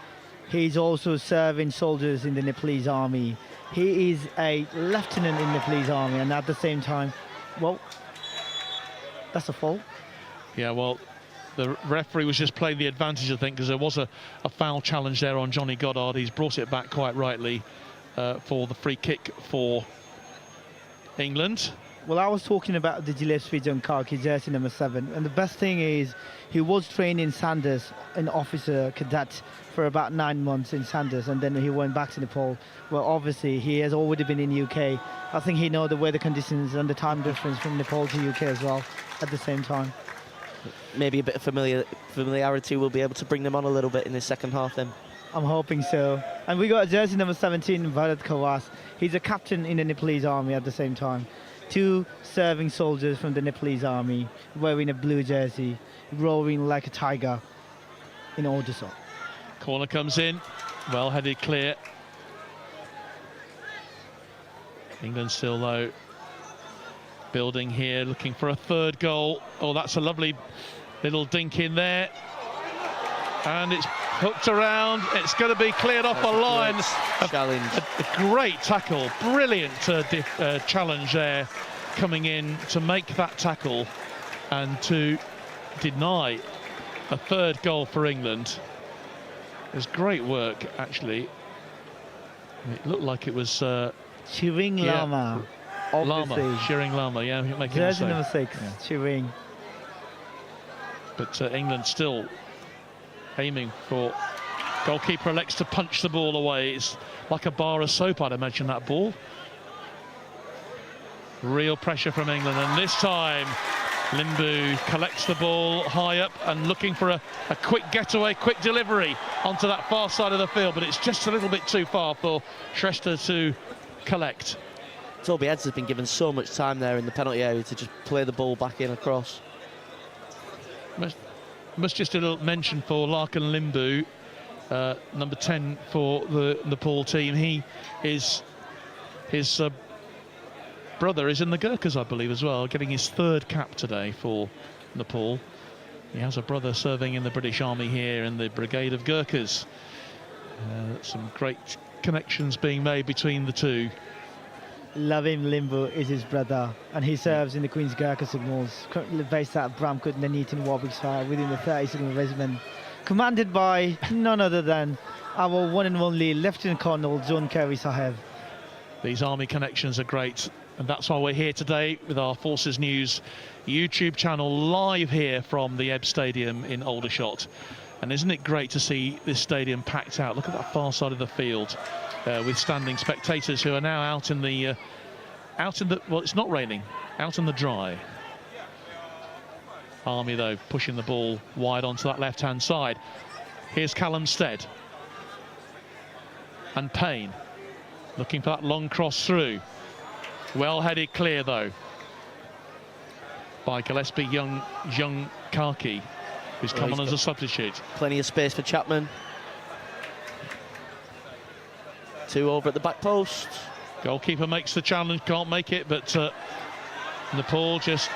He's also serving soldiers in the Nepalese army. He is a lieutenant in the Nepalese army, and at the same time, well, that's a foul. Yeah, well, the referee was just playing the advantage, I think, because there was a foul challenge there on Johnny Goddard. He's brought it back quite rightly for the free kick for England. Well, I was talking about the Gillespie Jankaki, jersey number 7, and the best thing is he was trained in Sandhurst, an officer cadet, for about 9 months in Sandhurst, and then he went back to Nepal. Well, obviously, he has already been in UK. I think he knows the weather conditions and the time difference from Nepal to UK as well at the same time. Maybe a bit of familiarity will be able to bring them on a little bit in the second half then. I'm hoping so. And we got jersey number 17, Bharat Kawas. He's a captain in the Nepalese army at the same time. 2 serving soldiers from the Nepalese army wearing a blue jersey, roaring like a tiger in Aldershot. Corner comes in, well headed clear. England still though building here, looking for a third goal. Oh, that's a lovely little dink in there, and it's hooked around. It's going to be cleared off a line. Challenge. A great tackle, brilliant challenge there, coming in to make that tackle and to deny a third goal for England. It was great work, actually. It looked like it was Chiring Lama. Chiring Lama, yeah, making jersey number 6, yeah. Chiring. But England still aiming for. Goalkeeper elects to punch the ball away. It's like a bar of soap, I'd imagine, that ball. Real pressure from England, and this time Limbu collects the ball high up and looking for a quick getaway, quick delivery onto that far side of the field, but it's just a little bit too far for Shrestha to collect. Toby Edser has been given so much time there in the penalty area to just play the ball back in across. Must just a little mention for Larkin Limbu, number 10 for the Nepal team. His brother is in the Gurkhas, I believe, as well, getting his 3rd cap today for Nepal. He has a brother serving in the British Army here in the Brigade of Gurkhas. Some great connections being made between the two. Lavim Limbu is his brother, and he serves in the Queen's Gurkha Signals, currently based at Bramcote, Nuneaton, Warwickshire, within the 32nd Regiment, commanded by none other than our one and only Lieutenant Colonel John Kerry Sahib. These army connections are great, and that's why we're here today with our Forces News YouTube channel, live here from the EBB Stadium in Aldershot. And isn't it great to see this stadium packed out? Look at that far side of the field with standing spectators who are now out in the well, it's not raining, out in the dry. Army though pushing the ball wide onto that left-hand side. Here's Callum Stead and Payne looking for that long cross through. Well headed clear though by Gillespie Young Kaki, who's come on as a substitute. Plenty of space for Chapman. 2 over at the back post. Goalkeeper makes the challenge, can't make it, but Nepal just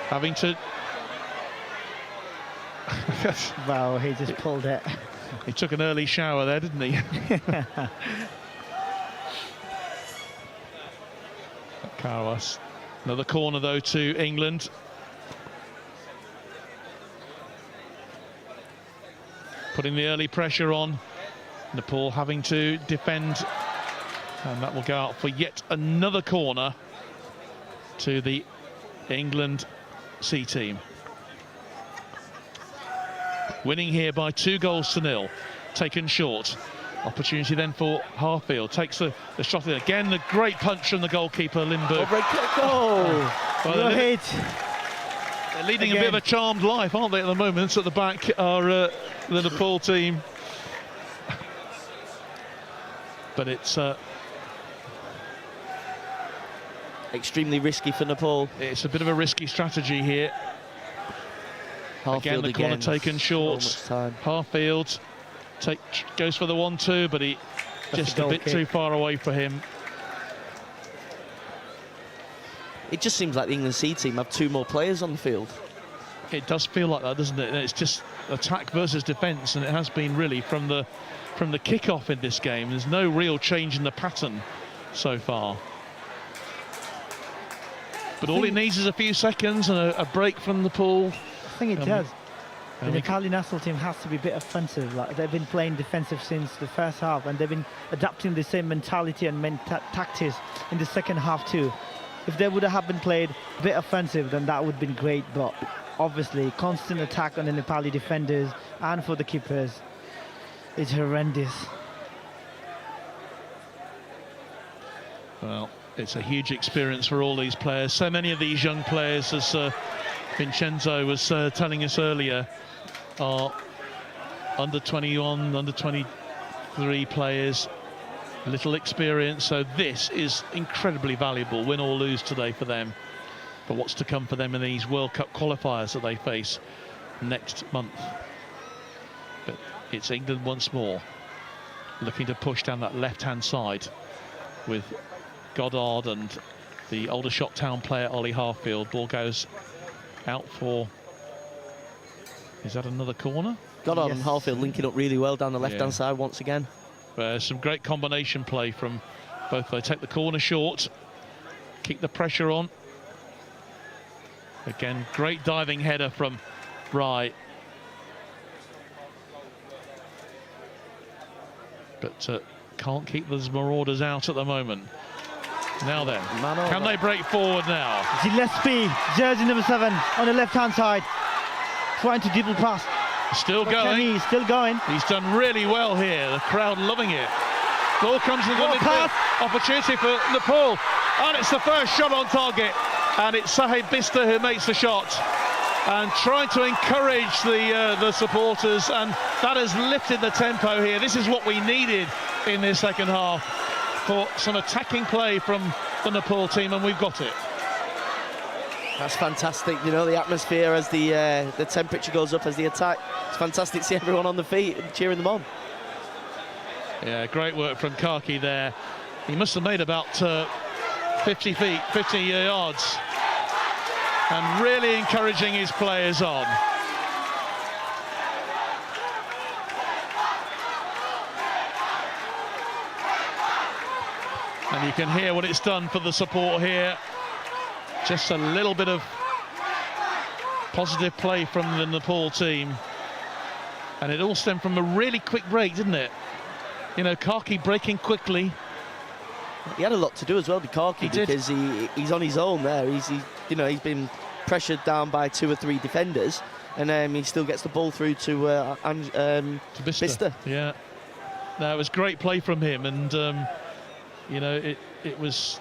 having to. Wow, he just pulled it. He took an early shower there, didn't he? Kawas. Another corner though to England. Putting the early pressure on. Nepal having to defend, and that will go out for yet another corner to the England C team. Winning here by 2-0. Taken short. Opportunity then for Harfield. Takes the shot in. Again, the great punch from the goalkeeper, Lindbergh. Well, they're leading a bit of a charmed life, aren't they, at the moment? At the back are the Nepal team. But it's extremely risky for Nepal. It's a bit of a risky strategy here. Again, the corner taken short. Harfield goes for the 1-2, but he just a bit too far away for him. It just seems like the England C team have 2 more players on the field. It does feel like that, doesn't it? It's just attack versus defence, and it has been really from the kick-off in this game. There's no real change in the pattern so far. But all it needs is a few seconds and a break from Nepal. I think it does. The Nepali national team has to be a bit offensive. Like, they've been playing defensive since the first half, and they've been adapting the same mentality and tactics in the second half too. If they would have been played a bit offensive, then that would have been great. But obviously, constant attack on the Nepali defenders and for the keepers is horrendous. Well, it's a huge experience for all these players. So many of these young players, as Vincenzo was telling us earlier, are under 21, under 23 players, little experience. So this is incredibly valuable, win or lose today for them. But what's to come for them in these World Cup qualifiers that they face next month? But it's England once more, looking to push down that left-hand side with Goddard and the Aldershot town player Ollie Harfield. Ball goes out for, is that another corner? Goddard and Harfield linking up really well down the left-hand side once again. Some great combination play from both. They take the corner short, keep the pressure on. Again, great diving header from Rai. But can't keep those Marauders out at the moment. Now then, can they break forward now? Gillespie, jersey number 7 on the left-hand side, trying to dribble past. Still going. Still going. He's done really well here. The crowd loving it. Ball comes to the pass. Opportunity for Nepal, and it's the first shot on target. And it's Sahib Bista who makes the shot, and trying to encourage the supporters, and that has lifted the tempo here. This is what we needed in this second half, for some attacking play from the Nepal team, and we've got it. That's fantastic. You know, the atmosphere as the temperature goes up as the attack. It's fantastic to see everyone on the feet and cheering them on. Yeah, great work from Kaki there. He must have made about 50 yards, and really encouraging his players on. And you can hear what it's done for the support here. Just a little bit of positive play from the Nepal team. And it all stemmed from a really quick break, didn't it? You know, Kaki breaking quickly. He had a lot to do as well, Kaki, because he's on his own there. He's been pressured down by 2 or 3 defenders, and he still gets the ball through to Bista. Yeah, no, it was great play from him, and you know, it was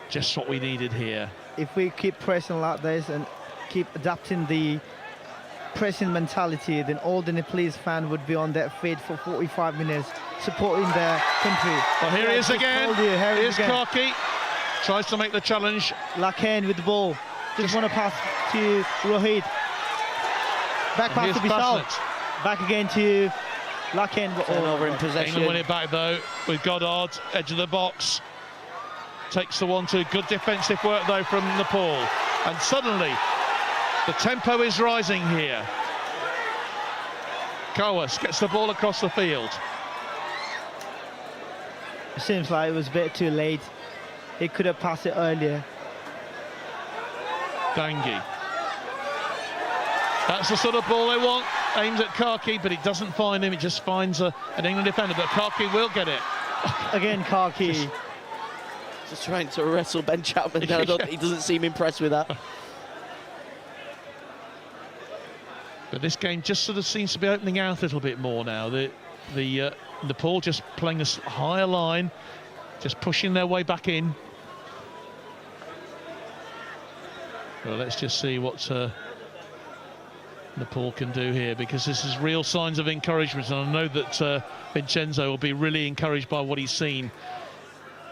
just what we needed here. If we keep pressing like this and keep adapting the pressing mentality, then all the Nepalese fans would be on their feet for 45 minutes supporting their country. Well, here he is again. Here's Kaki. Tries to make the challenge. Laken with the ball. Just want to pass to Rohit. Back pass to Bisal. Back again to Laken. Turnover in possession. England win it back though with Goddard, edge of the box. Takes the 1-2. Good defensive work though from Nepal. And suddenly the tempo is rising here. Kawas gets the ball across the field. It seems like it was a bit too late. He could have passed it earlier. Dangi. That's the sort of ball they want. Aims at Karki, but he doesn't find him. He just finds an England defender, but Karki will get it. Again, Karki. Just trying to wrestle Ben Chapman. He doesn't seem impressed with that. But this game just sort of seems to be opening out a little bit more now. Nepal just playing a higher line, just pushing their way back in. Well, let's just see what Nepal can do here, because this is real signs of encouragement, and I know that Vincenzo will be really encouraged by what he's seen,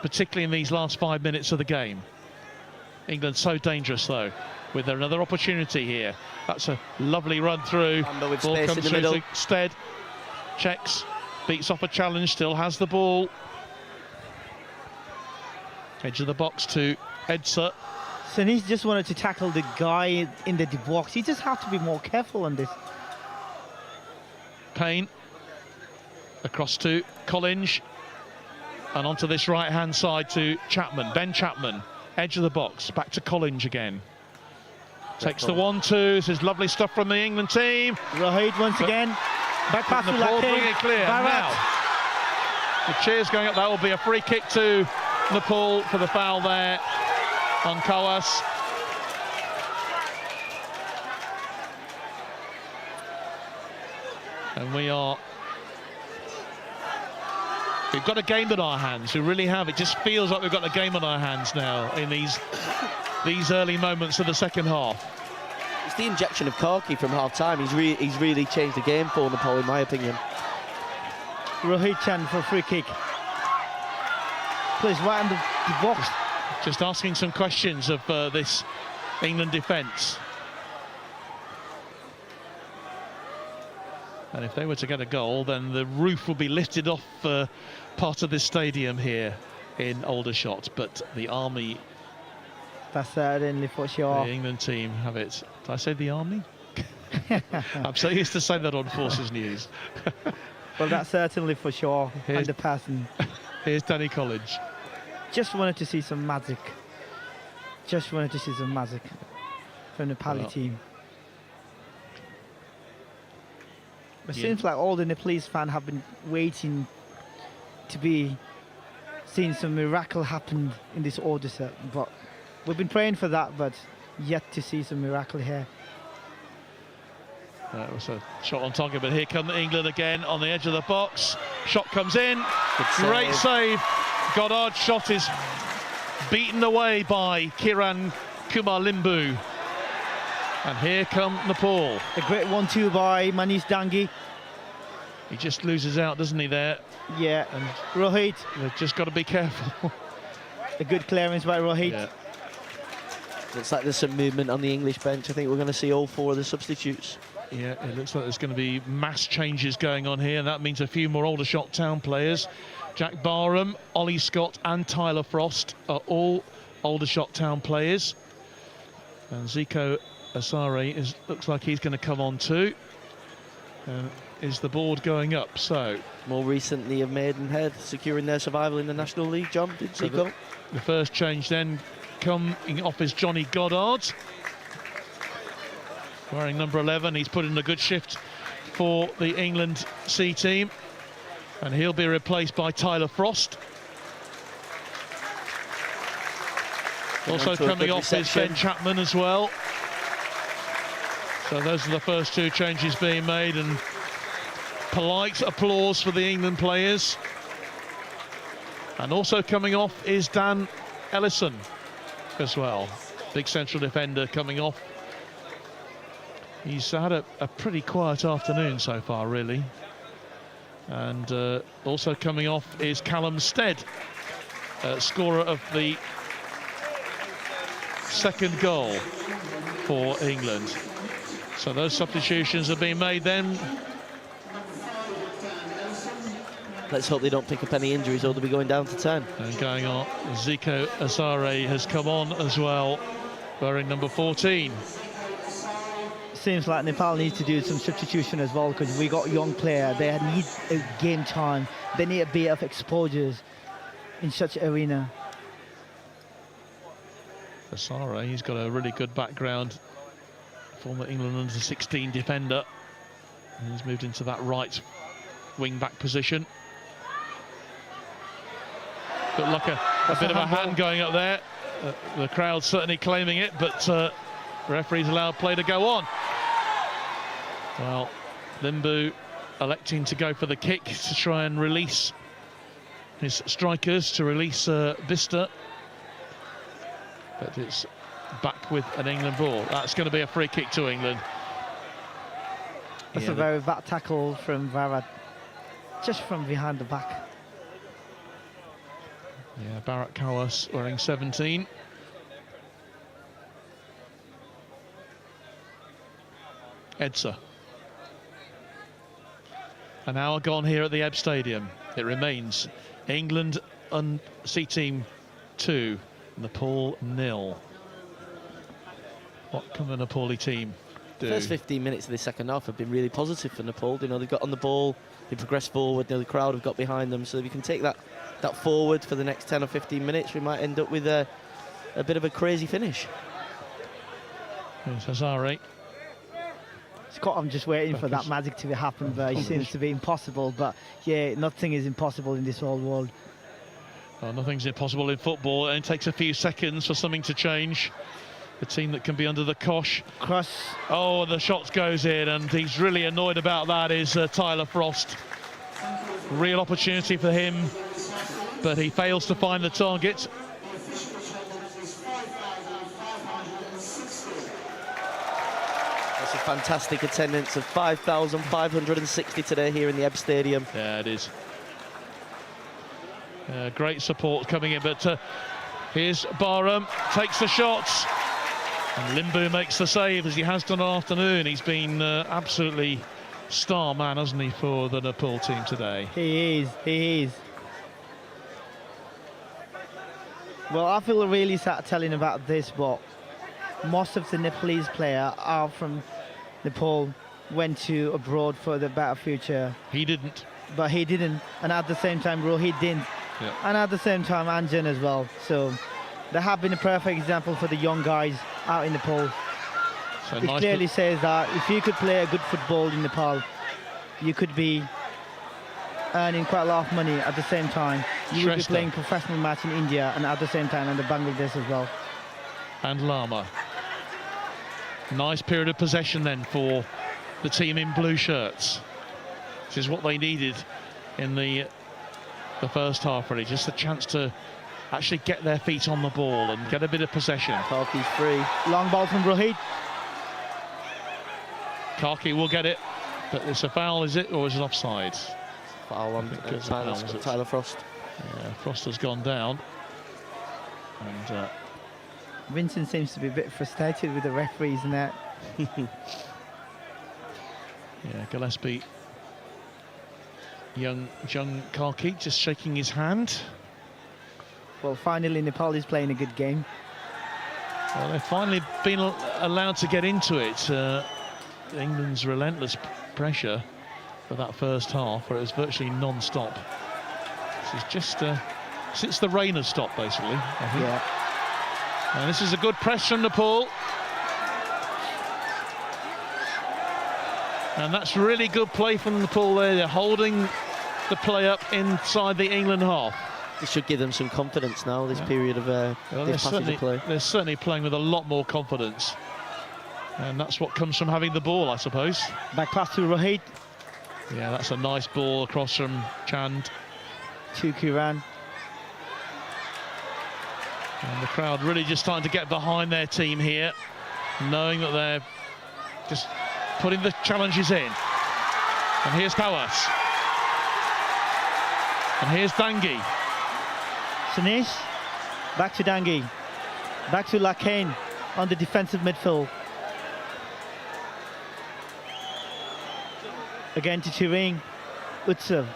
particularly in these last 5 minutes of the game. England so dangerous though, with another opportunity here. That's a lovely run through. Ball Ball comes through to Stead, checks, beats off a challenge, still has the ball. Edge of the box to Edser. So he just wanted to tackle the guy in the box. He just have to be more careful on this. Payne across to Collins, and onto this right-hand side to Chapman. Ben Chapman, edge of the box, back to Collins again. Takes the 1-2. This is lovely stuff from the England team. Rohit once again. Back pass to Nepal, bring it clear. Now, the cheers going up. That will be a free kick to Nepal for the foul there on Kawas. And we've got a game in our hands. We really have. It just feels like we've got a game on our hands now in these early moments of the second half. It's the injection of Karki from half-time. He's really changed the game for Nepal, in my opinion. Rohit Chan for a free kick. Plays right in the box. Just asking some questions of this England defence. And if they were to get a goal, then the roof will be lifted off part of this stadium here in Aldershot. But the Army, that's certainly for sure. The England team have it. Did I say the Army? I'm so used to say that on Forces News. Well, that's certainly for sure. And the passing. Here's Danny College. Just wanted to see some magic. Just wanted to see some magic from the Nepali team. It seems like all the Nepalese fans have been waiting to be seeing some miracle happen in this Aldershot, but we've been praying for that, but yet to see some miracle here. That was a shot on target, but here come England again on the edge of the box. Shot comes in. Great save. Goddard's shot is beaten away by Kiran Kumar Limbu. And here come Nepal. A great 1-2 by Manish Dangi. He just loses out, doesn't he, there? Yeah, and Rohit. They've just got to be careful. A good clearance by Rohit. Yeah. Looks like there's some movement on the English bench. I think we're going to see all four of the substitutes. Yeah, it looks like there's going to be mass changes going on here, and that means a few more Aldershot Town players. Jack Barham, Ollie Scott and Tyler Frost are all Aldershot Town players. And Zico Asare looks like he's going to come on too. Is the board going up? So more recently of Maidenhead securing their survival in the National League. John, did Zico? The first change then coming off is Johnny Goddard, wearing number 11. He's put in a good shift for the England C team, and he'll be replaced by Tyler Frost. Also coming off is Ben Chapman as well. So those are the first two changes being made, and polite applause for the England players. And also coming off is Dan Ellison as well, big central defender coming off. He's had a pretty quiet afternoon so far, really. And also coming off is Callum Stead, scorer of the second goal for England. So those substitutions are being made then. Let's hope they don't pick up any injuries or they'll be going down to 10. And going on, Zico Asare has come on as well, wearing number 14. Seems like Nepal needs to do some substitution as well, because we got young player. They need a game time. They need a bit of exposures in such arena. Asare, he's got a really good background. Former England under-16 defender. And he's moved into that right wing-back position. Looked like a bit of a hand going up there. The crowd certainly claiming it, but referees allowed play to go on. Well, Limbu electing to go for the kick to try and release his strikers, to release Bista. But it's back with an England ball. That's going to be a free kick to England. That's a very bad tackle from Varad, just from behind the back. Yeah, Bharat Kawas wearing 17. Edsa. An hour gone here at the EBB Stadium. It remains England C Team 2, Nepal 0. What can the Nepali team do? First 15 minutes of the second half have been really positive for Nepal. You know, they've got on the ball, they progressed forward, the crowd have got behind them. So if you can take that forward for the next 10 or 15 minutes, we might end up with a bit of a crazy finish. Here's Hazare. Scott, I'm just waiting for that magic to happen, but it seems to be impossible. But yeah, nothing is impossible in this whole world. Well, nothing's impossible in football, and it takes a few seconds for something to change. The team that can be under the cosh. Cross. Oh, the shot goes in, and he's really annoyed about that, is Tyler Frost. Real opportunity for him, but he fails to find the target. That's a fantastic attendance of 5,560 today here in the EBB Stadium. Yeah, it is. Great support coming in, but here's Barham, takes the shots, and Limbu makes the save, as he has done all afternoon. He's been absolutely star man, hasn't he, for the Nepal team today? He is. Well, I feel really sad telling about this, but most of the Nepalese players are from Nepal, went to abroad for the better future. He didn't. But he didn't, and at the same time, Rohit didn't. Yeah. And at the same time, Anjan as well. So they have been a perfect example for the young guys out in Nepal. So it nice clearly says that if you could play a good football in Nepal, you could be earning quite a lot of money at the same time. You would be playing professional match in India and at the same time in the Bangladesh as well. And Lama. Nice period of possession then for the team in blue shirts. This is what they needed in the first half, really. Just a chance to actually get their feet on the ball and get a bit of possession. Karki's free. Long ball from Rohit. Karki will get it, but it's a foul, is it, or is it offside? Foul on Tyler Frost. Yeah, Frost has gone down. And Vincent seems to be a bit frustrated with the referees and that. yeah, Gillespie. Young Karki just shaking his hand. Well, finally Nepal is playing a good game. Well, they've finally been allowed to get into it. England's relentless pressure for that first half, where it was virtually non-stop. This is just since the rain has stopped, basically, I think. Yeah. And this is a good press from Nepal. And that's really good play from Nepal there. They're holding the play up inside the England half. This should give them some confidence now, this period of this passage of play. They're certainly playing with a lot more confidence. And that's what comes from having the ball, I suppose. Back pass to Rohit. Yeah, that's a nice ball across from Chand. To Kiran. And the crowd really just starting to get behind their team here, knowing that they're just putting the challenges in. And here's Kawas. And here's Dangi. Sanish. Back to Dangi. Back to Lakane on the defensive midfield. Again to Turing. Utsav.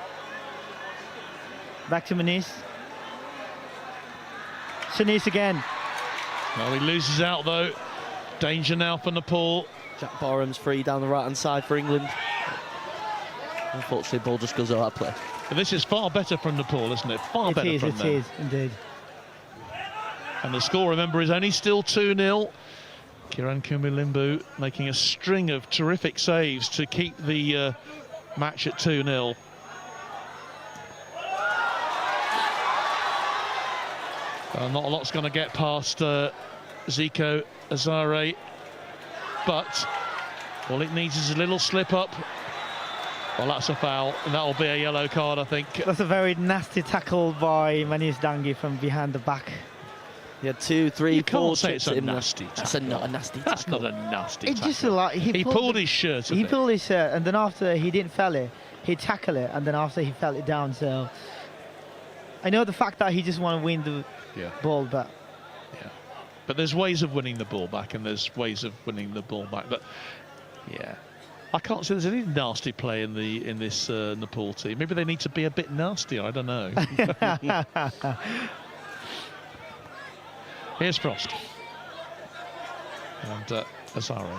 Back to Manish. Sanish again. Well, he loses out though. Danger now for Nepal. Jack Barham's free down the right-hand side for England. Unfortunately, ball just goes out of play. But this is far better from Nepal, isn't it? Far better from them. It is, indeed. And the score, remember, is only still 2-0. Kiran Kumilimbu making a string of terrific saves to keep the match at 2-0. Not a lot's going to get past Zico Azare, but all it needs is a little slip up. Well, that's a foul, and that'll be a yellow card, I think. That's a very nasty tackle by Manish Dangi from behind the back. He had 2, 3, 4 say trips it's a at him. nasty That's tackle. not a nasty That's tackle. not a nasty It's tackle. just like He pulled his shirt a He bit. pulled his shirt, and then after he didn't fell it, he tackled it, and then after he fell it down. So I know the fact that he just want to win the ball, but But there's ways of winning the ball back, and there's ways of winning the ball back. But yeah, I can't see there's any nasty play in this Nepal team. Maybe they need to be a bit nastier. I don't know. Here's Frost and Azaro.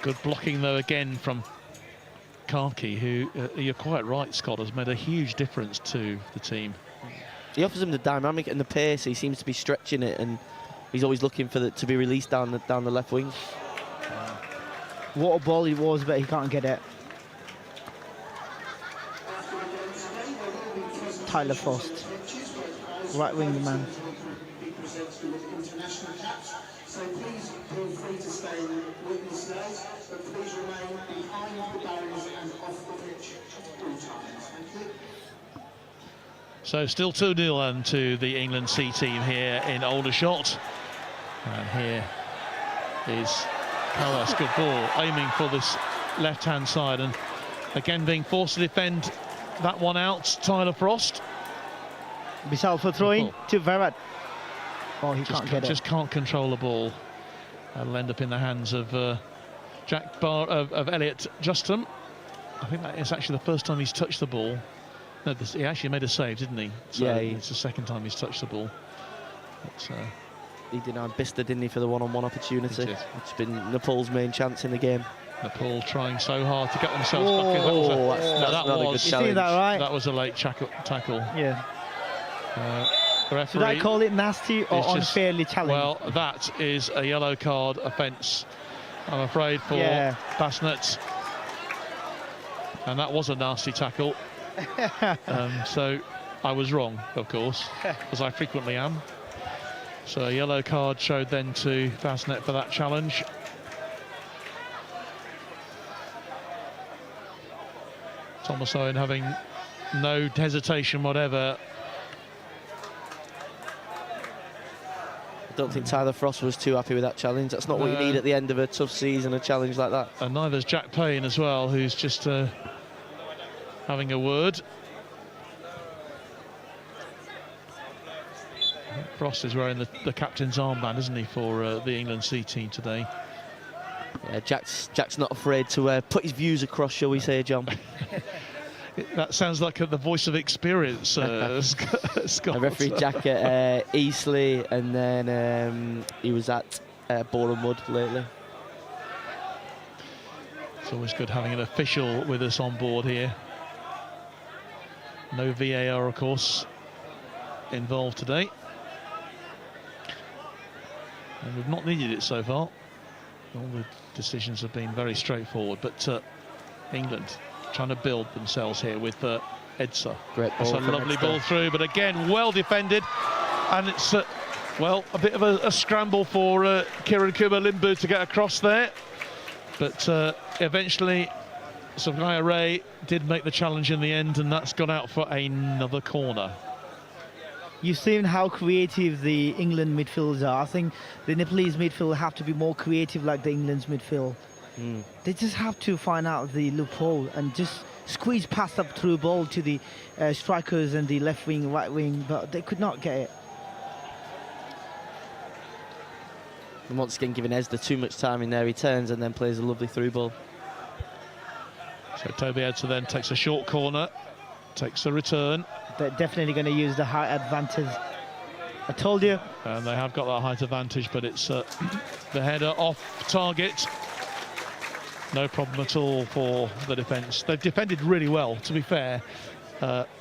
Good blocking though again from Karki, who you're quite right, Scott, has made a huge difference to the team. He offers him the dynamic and the pace. He seems to be stretching it, and he's always looking for to be released down the left wing. what a ball he was, but he can't get it. Tyler Frost, right wing man. So please feel free to stay witness those, but please remain behind the barriers and off the pitch at all times. Thank you. So still 2-0 and to the England C team here in Aldershot. And here is Callas, good ball, aiming for this left-hand side, and again being forced to defend that one out, Tyler Frost. Bisal for throwing to Verrat. Oh, he can't get it. Just can't control the ball. That'll end up in the hands of Jack Barr of Elliot Justin. I think that is actually the first time he's touched the ball. No, he actually made a save, didn't he? So yeah, it's the second time he's touched the ball. But, he denied Bista, didn't he, for the one-on-one opportunity, He did. which has been Nepal's main chance in the game. Nepal trying so hard to get themselves Whoa, back in. that's not a good You see that, right? That was a late tackle. Yeah. The referee, Should I call it nasty or unfairly challenged? Well, that is a yellow card offence, I'm afraid, for Basnet. And that was a nasty tackle. So I was wrong, of course, as I frequently am. So a yellow card showed then to Basnet for that challenge. Thomas Owen having no hesitation whatever. I don't think Tyler Frost was too happy with that challenge. That's not what you need at the end of a tough season, a challenge like that. And neither's Jack Payne as well, who's just having a word. Frost is wearing the captain's armband, isn't he, for the England C team today? Yeah, Jack's not afraid to put his views across, shall we say, John? That sounds like the voice of experience, Scott. I refereed Jack at Eastleigh, and then he was at Borehamwood lately. It's always good having an official with us on board here. No VAR, of course, involved today. And we've not needed it so far. All the decisions have been very straightforward, but England trying to build themselves here with Edsa. Great ball. It's a lovely ball through, but again, well defended. And it's, well, a bit of a scramble for Kiran Kumilimbu to get across there. But eventually, Savgaya Ray did make the challenge in the end, and that's gone out for another corner. You've seen how creative the England midfielders are. I think the Nepalese midfield have to be more creative like the England's midfield. They just have to find out the loophole and just squeeze past up through ball to the strikers and the left wing, right wing, but they could not get it. And once again, giving Esda too much time in there, he turns and then plays a lovely through ball. So Toby Edsa then takes a short corner, takes a return. They're definitely going to use the height advantage. I told you. And they have got that height advantage, but it's the header off target. No problem at all for the defence. They've defended really well, to be fair.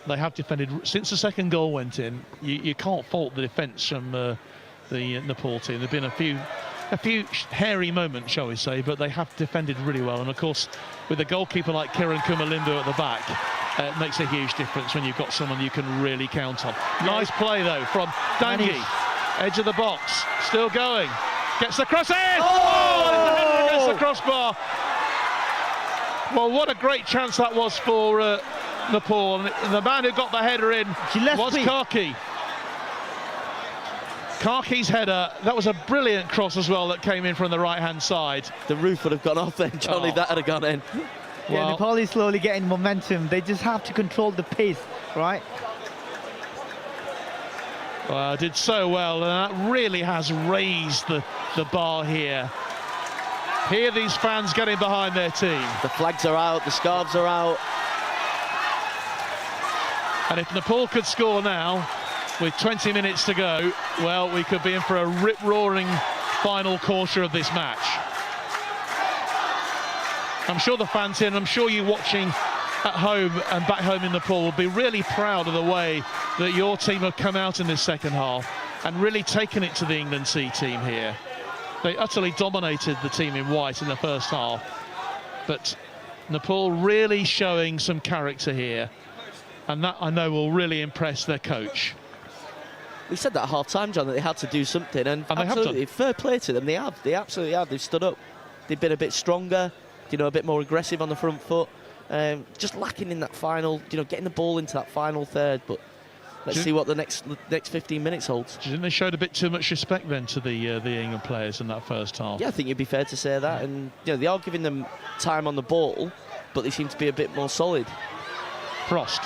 they have defended since the second goal went in. You can't fault the defence from the Nepal team. There've been a few hairy moments, shall we say, but they have defended really well. And of course, with a goalkeeper like Kiran Kumalimbu at the back, it makes a huge difference when you've got someone you can really count on. Nice play though from Dangi, edge of the box, still going, gets the cross in. Oh! Against the crossbar. Well, what a great chance that was for Nepal. And the man who got the header in was Karki. Karki's header, that was a brilliant cross as well that came in from the right-hand side. The roof would have gone off then, Johnny, if that had gone in. Yeah, Nepal is slowly getting momentum. They just have to control the pace, right? Well, did so well, and that really has raised the bar here. Hear these fans getting behind their team. The flags are out, the scarves are out. And if Nepal could score now, with 20 minutes to go, well, we could be in for a rip-roaring final quarter of this match. I'm sure the fans here, and I'm sure you watching at home and back home in Nepal will be really proud of the way that your team have come out in this second half and really taken it to the England C team here. They utterly dominated the team in white in the first half, but Nepal really showing some character here, and that I know will really impress their coach. We said that at half-time, John, that they had to do something, and they absolutely, have done. fair play to them. They absolutely have. They've stood up. They've been a bit stronger, you know, a bit more aggressive on the front foot. Just lacking in that final, you know, getting the ball into that final third. But let's see what the next 15 minutes holds. Do you think they showed a bit too much respect then to the England players in that first half? Yeah, I think it'd be fair to say that. And you know, they are giving them time on the ball, but they seem to be a bit more solid. Frost,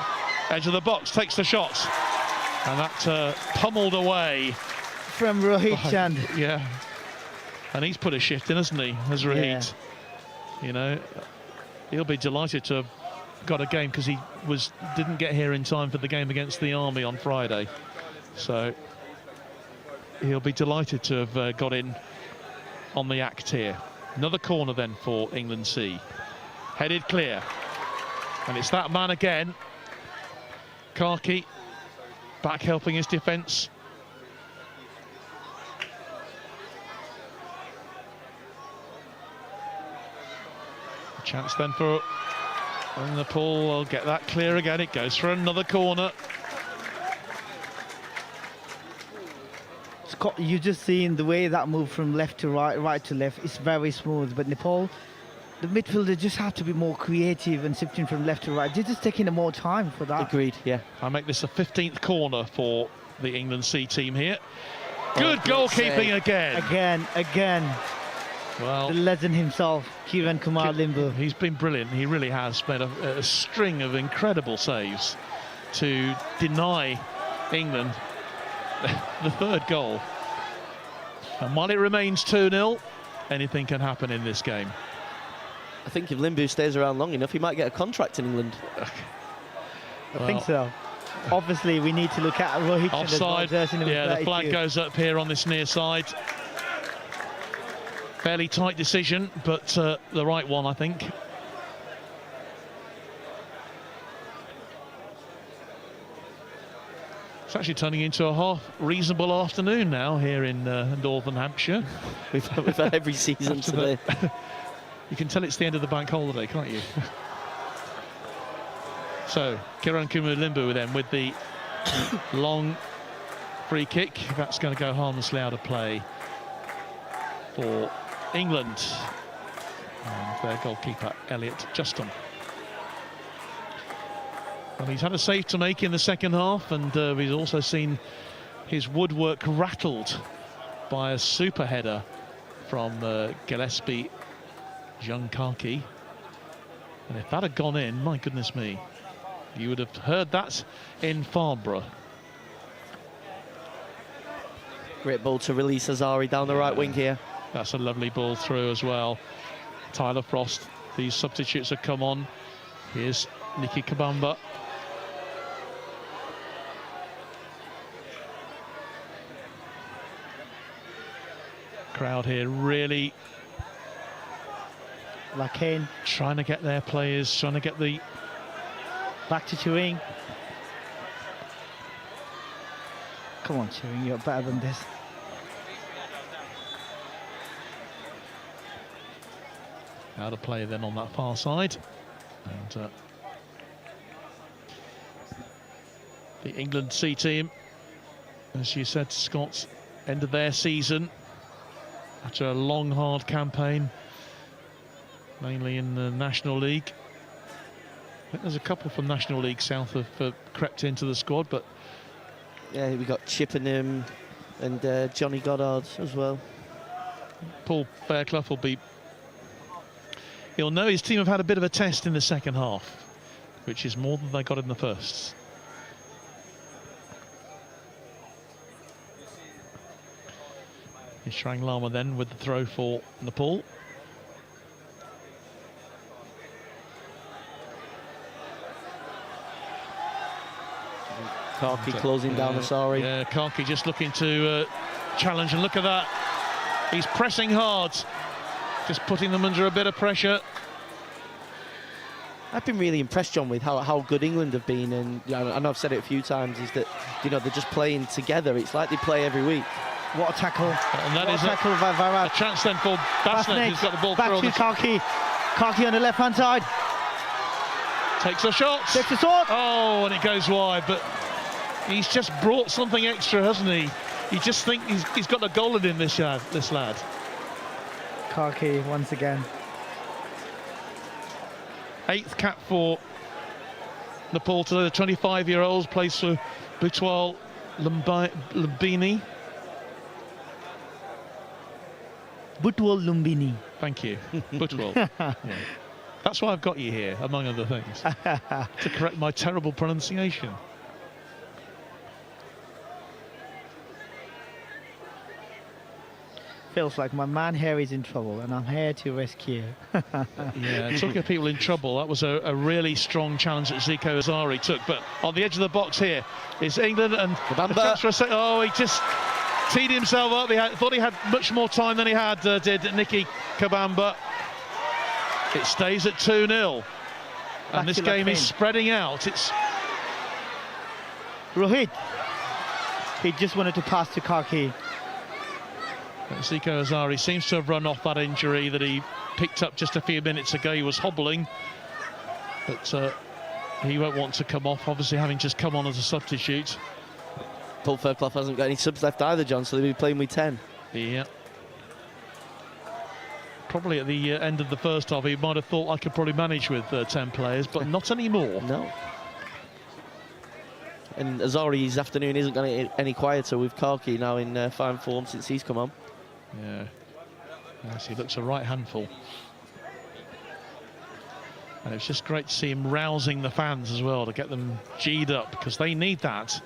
edge of the box, takes the shot. And that pummeled away. From Rohit Chand. Yeah. And he's put a shift in, hasn't he, as Rohit? Yeah. You know, he'll be delighted to have got a game because he didn't get here in time for the game against the Army on Friday. So he'll be delighted to have got in on the act here. Another corner then for England C. Headed clear. And it's that man again. Karki. Back helping his defence. A chance then for Nepal. Will get that clear again. It goes for another corner. Scott, you're just seeing the way that move from left to right, right to left. It's very smooth. But Nepal, the midfielder just have to be more creative and shifting from left to right. They're just taking more time for that. Agreed, yeah. I make this a 15th corner for the England C team here. Good goalkeeping again. Again. Well, the legend himself, Kiran Kumalimbu. He's been brilliant. He really has made a string of incredible saves to deny England the third goal. And while it remains 2-0, anything can happen in this game. I think if Limbu stays around long enough, he might get a contract in England. I think so. Obviously, we need to look at Rohit. Offside. Yeah, the flag goes up here on this near side. Fairly tight decision, but the right one, I think. It's actually turning into a half reasonable afternoon now here in Northern Hampshire. We've had every season today. You can tell it's the end of the bank holiday, can't you? So, Kiran Kumalimbu then with the long free kick. That's going to go harmlessly out of play for England. And their goalkeeper, Elliot Justin. Well, he's had a save to make in the second half, and we've also seen his woodwork rattled by a super header from Gillespie Karki. And if that had gone in, my goodness me, you would have heard that in Farnborough. Great ball to release Azari down the right wing here. That's a lovely ball through as well. Tyler Frost, these substitutes have come on. Here's Nicky Kabamba. Crowd here really Lakane trying to get their players, trying to get the back to Turing. Come on, Chewing, you're better than this. Out of play then on that far side. And the England C team, as you said, Scots, ended their season after a long, hard campaign, mainly in the National League. I think there's a couple from National League South have crept into the squad, but yeah, we got Chippenham and Johnny Goddard as well. Paul Fairclough will be. He'll know his team have had a bit of a test in the second half, which is more than they got in the first. Here's Shrang Lama then with the throw for Nepal. Karki closing down Asari. Yeah, Karki just looking to challenge, and look at that. He's pressing hard, just putting them under a bit of pressure. I've been really impressed, John, with how good England have been, and you know, I know I've said it a few times, is that they're just playing together. It's like they play every week. What a tackle! And that is tackle by Varad. A chance then for Basnet, who's got the ball back through. To Karki. Karki on the left-hand side. Takes a shot. Takes a shot. Oh, and it goes wide, but he's just brought something extra, hasn't he? You just think he's got a goal in him, this lad. Karki once again. 8th cap for Nepal today. The 25-year-old plays for Butwal Lumbini. Butwal Lumbini. Thank you, Butwal. Yeah. That's why I've got you here, among other things, to correct my terrible pronunciation. Feels like my man here is in trouble, and I'm here to rescue. Yeah, talking of people in trouble, that was a really strong challenge that Zico Azari took. But on the edge of the box here is England, and oh, he just teed himself up. Thought he had much more time than he had, did Nicky Kabamba. It stays at 2-0, and this game is spreading out. It's Rohit. He just wanted to pass to Karki. Zico Azari seems to have run off that injury that he picked up just a few minutes ago. He was hobbling, but he won't want to come off, obviously having just come on as a substitute. Paul Fairclough hasn't got any subs left either, John, so they'll be playing with 10. Yeah. Probably at the end of the first half, he might have thought I could probably manage with 10 players, but not anymore. No. And Azari's afternoon isn't going to get any quieter with Karki now in fine form since he's come on. Yeah. Yes, he looks a right handful. And it's just great to see him rousing the fans as well, to get them G'd up, because they need that.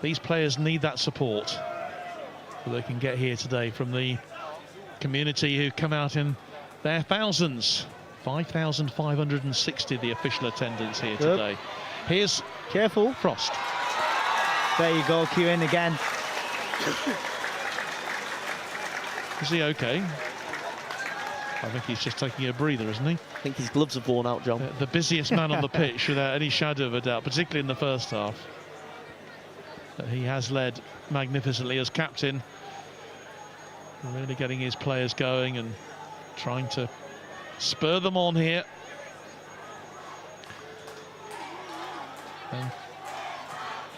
These players need that support that they can get here today from the community who come out in their thousands. 5,560 the official attendance here today. Here's careful Frost. There you go, Kieran again. Is he okay? I think he's just taking a breather, isn't he? I think his gloves have worn out, John. The busiest man on the pitch, without any shadow of a doubt, particularly in the first half. But he has led magnificently as captain, really getting his players going and trying to spur them on here. And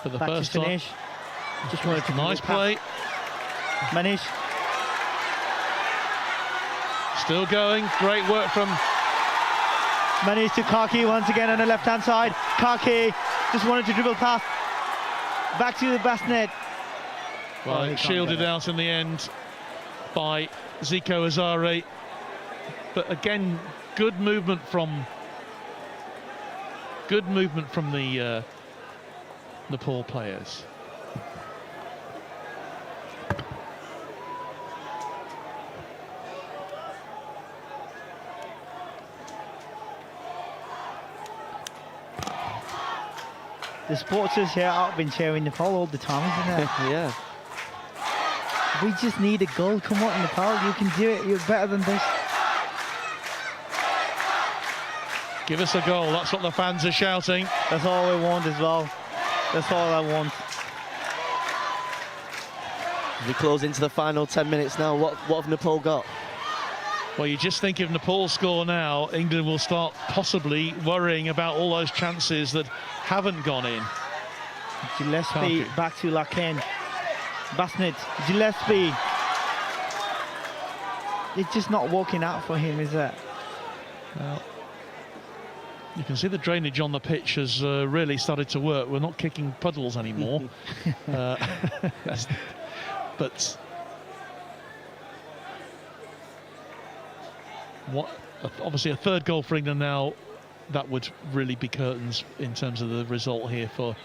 for the first time, just wanted to nice play. Manish. Still going, great work from Manish to Karki once again on the left-hand side. Karki just wanted to dribble past. Back to the Basnet. Well, shielded out in the end by Zico Azari. But again, good movement from the Nepal players. The supporters here have been cheering Nepal all the time, isn't it? Yeah. We just need a goal. Come on, Nepal, you can do it. You're better than this. Give us a goal. That's what the fans are shouting. That's all we want as well. That's all I want. We close into the final 10 minutes now. What have Nepal got? Well, you just think if Nepal score now, England will start possibly worrying about all those chances that haven't gone in. Gillespie back to Laken. Basnet, Gillespie. It's just not working out for him, is it? Well, you can see the drainage on the pitch has really started to work. We're not kicking puddles anymore. But obviously a third goal for England now, that would really be curtains in terms of the result here for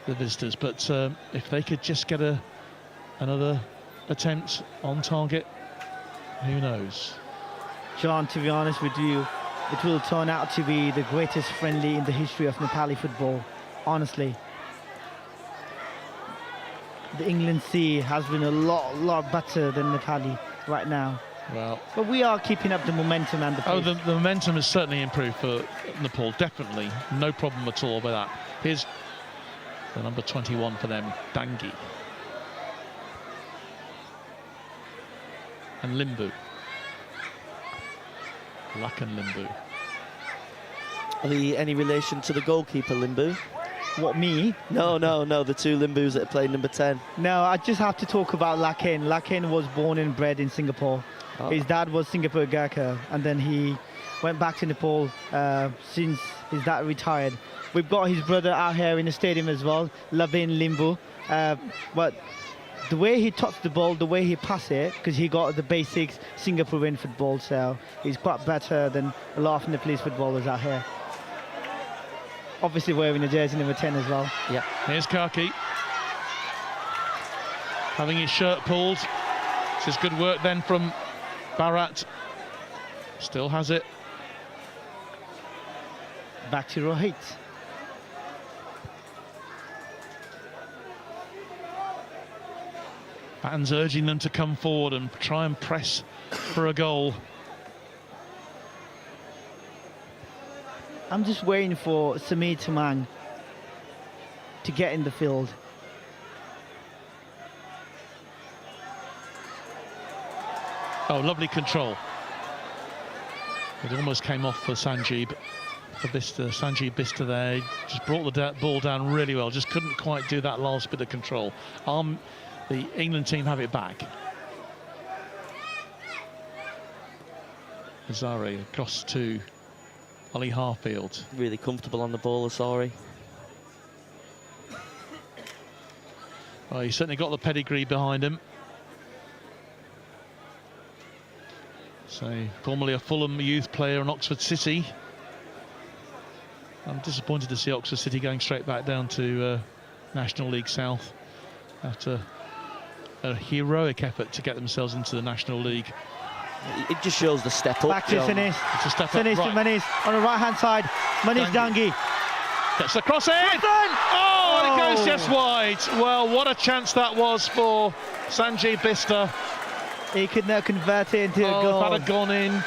the visitors. But if they could just get another attempt on target, who knows? John, to be honest with you, it will turn out to be the greatest friendly in the history of Nepali football, honestly. The England C has been a lot better than Nepali right now. Well, but we are keeping up the momentum and the pace. Oh, the momentum has certainly improved for Nepal, definitely. No problem at all with that. Here's the number 21 for them, Dangi. And Limbu. Lakan Limbu. Are there any relation to the goalkeeper, Limbu? What, me? No, the two Limbus that played number 10. No, I just have to talk about Laken. Laken was born and bred in Singapore. Oh. His dad was Singapore Gurkha, and then he went back to Nepal since his dad retired. We've got his brother out here in the stadium as well, Lavin Limbu. But the way he touched the ball, the way he passed it, because he got the basics Singaporean football, so he's quite better than a lot of Nepalese footballers out here. Obviously wearing the jersey number 10 as well. Yeah. Here's Kaki. Having his shirt pulled. This is good work then from Bharat. Still has it. Back to Rohit. Fans urging them to come forward and try and press for a goal. I'm just waiting for Samir Tamang to get in the field. Oh, lovely control. It almost came off for Sanjeev. For Bista, Sanjeev Bista there, just brought the ball down really well. Just couldn't quite do that last bit of control. The England team have it back. Azari across to Ali Harfield. Really comfortable on the ball, Asari. Well, he's certainly got the pedigree behind him. So, formerly a Fulham youth player in Oxford City. I'm disappointed to see Oxford City going straight back down to National League South after a heroic effort to get themselves into the National League. It just shows the step up. Back to Sinis. It's a step Sinis up. to Manish on the right-hand side. Manish Dangi. Gets the cross in. Oh, and it goes just wide. Well, what a chance that was for Sanjeev Bista. He could now convert it into a goal. If that had gone in.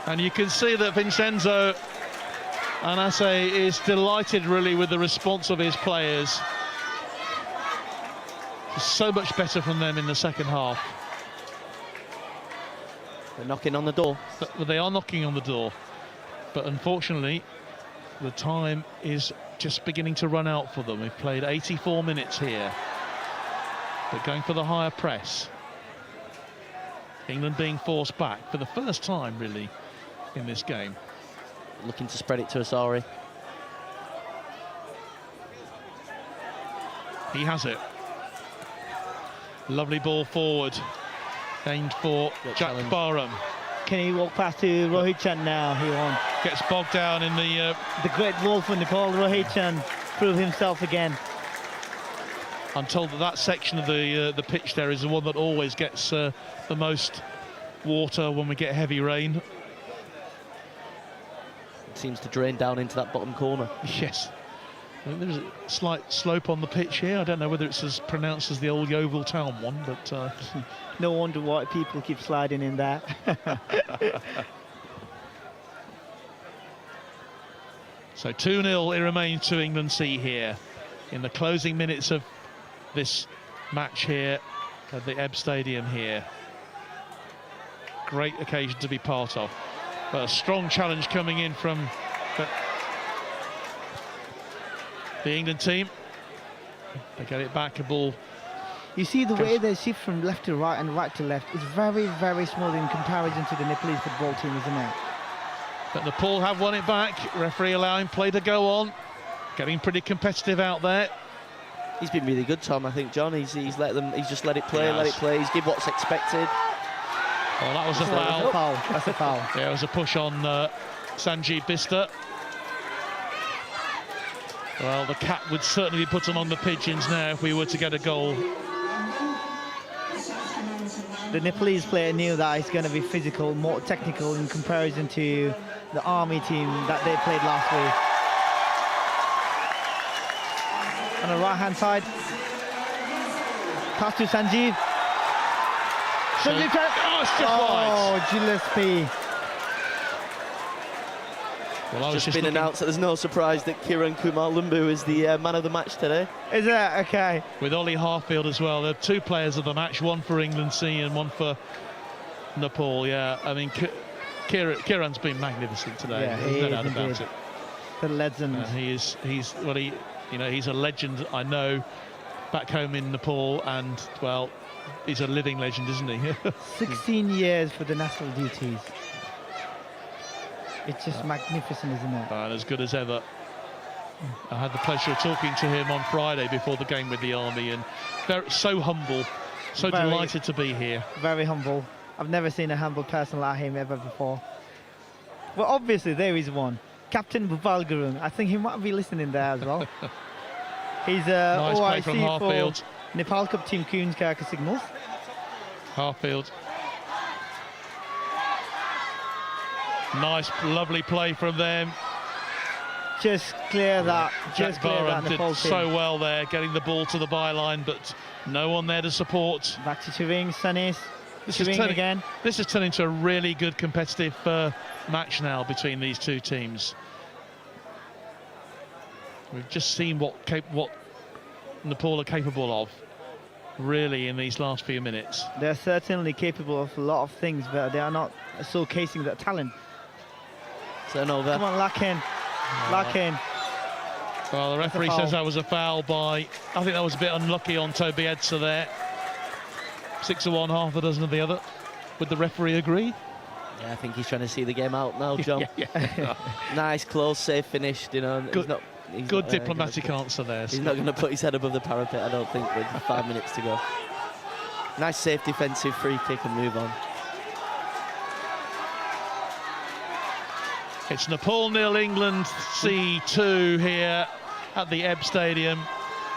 And you can see that Vincenzo Anase is delighted really with the response of his players. So much better from them in the second half. They're knocking on the door. But they are knocking on the door. But unfortunately, the time is just beginning to run out for them. We've played 84 minutes here. But going for the higher press. England being forced back for the first time, really, in this game. Looking to spread it to Asari. He has it. Lovely ball forward. Aimed for Jack Barham. Can he walk past to Rohit Chand now? He won't. Gets bogged down in the great wolf for Nepal. Rohit Chand prove himself again. I'm told that section of the pitch there is the one that always gets the most water when we get heavy rain. It seems to drain down into that bottom corner. Yes. There's a slight slope on the pitch here. I don't know whether it's as pronounced as the old Yeovil Town one, but... No wonder why people keep sliding in there. So 2-0 it remains to England C here in the closing minutes of this match here at the EBB Stadium here. Great occasion to be part of. But a strong challenge coming in from the England team. They get it back, a ball. You see the way they shift from left to right and right to left is very, very smooth in comparison to the Nepalese football team, isn't it? But Nepal have won it back. Referee allowing play to go on. Getting pretty competitive out there. He's been really good, Tom. I think John. He's just let it play, He's give what's expected. Well, that was a foul. That's a foul. That's a foul. Yeah, it was a push on Sanjeev Bista. Well, the cap would certainly be put on the pigeons now if we were to get a goal. The Nepalese player knew that he's going to be physical, more technical in comparison to the Army team that they played last week. On the right-hand side, pass to Sanjeev. It's just wide. Gillespie. Well, It's just been announced that there's no surprise that Kiran Kumar Lumbu is the man of the match today. Is it? Okay. With Ollie Harfield as well. There are two players of the match, one for England C and one for Nepal. Yeah, I mean, Kiran's been magnificent today. Yeah, There's no doubt about it. The legend. He's a legend. I know back home in Nepal, and well, he's a living legend, isn't he? 16 years for the national duties. It's just magnificent, isn't it? And as good as ever. I had the pleasure of talking to him on Friday before the game with the Army, and so humble, so delighted to be here. Very humble. I've never seen a humble person like him ever before. Well, obviously there is one. Captain Bhupal Gurung. I think he might be listening there as well. He's nice play OIC from Harfield. for Nepal Cup team Kuhn's Karaka Signals. Harfield. Nice, lovely play from them. Just clear that. Jack Just clear that Barham did Nepal team. so well there, getting the ball to the byline, but no one there to support. Back to Chiving, Sanis. Chiving again. This has turned into a really good competitive match now between these two teams. We've just seen what Nepal are capable of, really, in these last few minutes. They're certainly capable of a lot of things, but they are not showcasing that talent. Turnover. Come on, Lakin. Lakin. Well, the referee says that was a foul by, I think that was a bit unlucky on Toby Edsa there. 6 of one, half a dozen of the other. Would the referee agree? Yeah, I think he's trying to see the game out now, John. Nice, close, safe finish. You know, Good diplomatic answer there. He's not going to put his head above the parapet, I don't think, with 5 minutes to go. Nice, safe defensive free kick and move on. It's Nepal 0, England C 2 here at the EBB Stadium.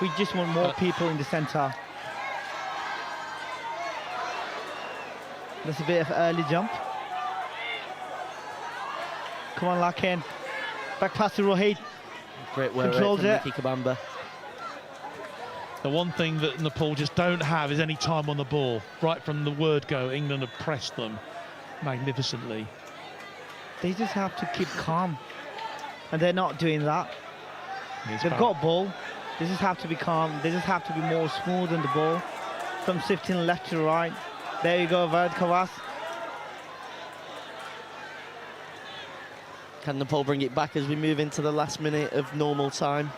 We just want more people in the centre. That's a bit of early jump. Come on, Lakin. Back pass to Rohit. Great work Controls from it. Nicky Kabamba. The one thing that Nepal just don't have is any time on the ball. Right from the word go, England have pressed them magnificently. They just have to keep calm, and they're not doing that. They've got ball. They just have to be calm. They just have to be more smooth on the ball, from shifting left to right. There you go, Varad Kawas. Can Nepal bring it back as we move into the last minute of normal time?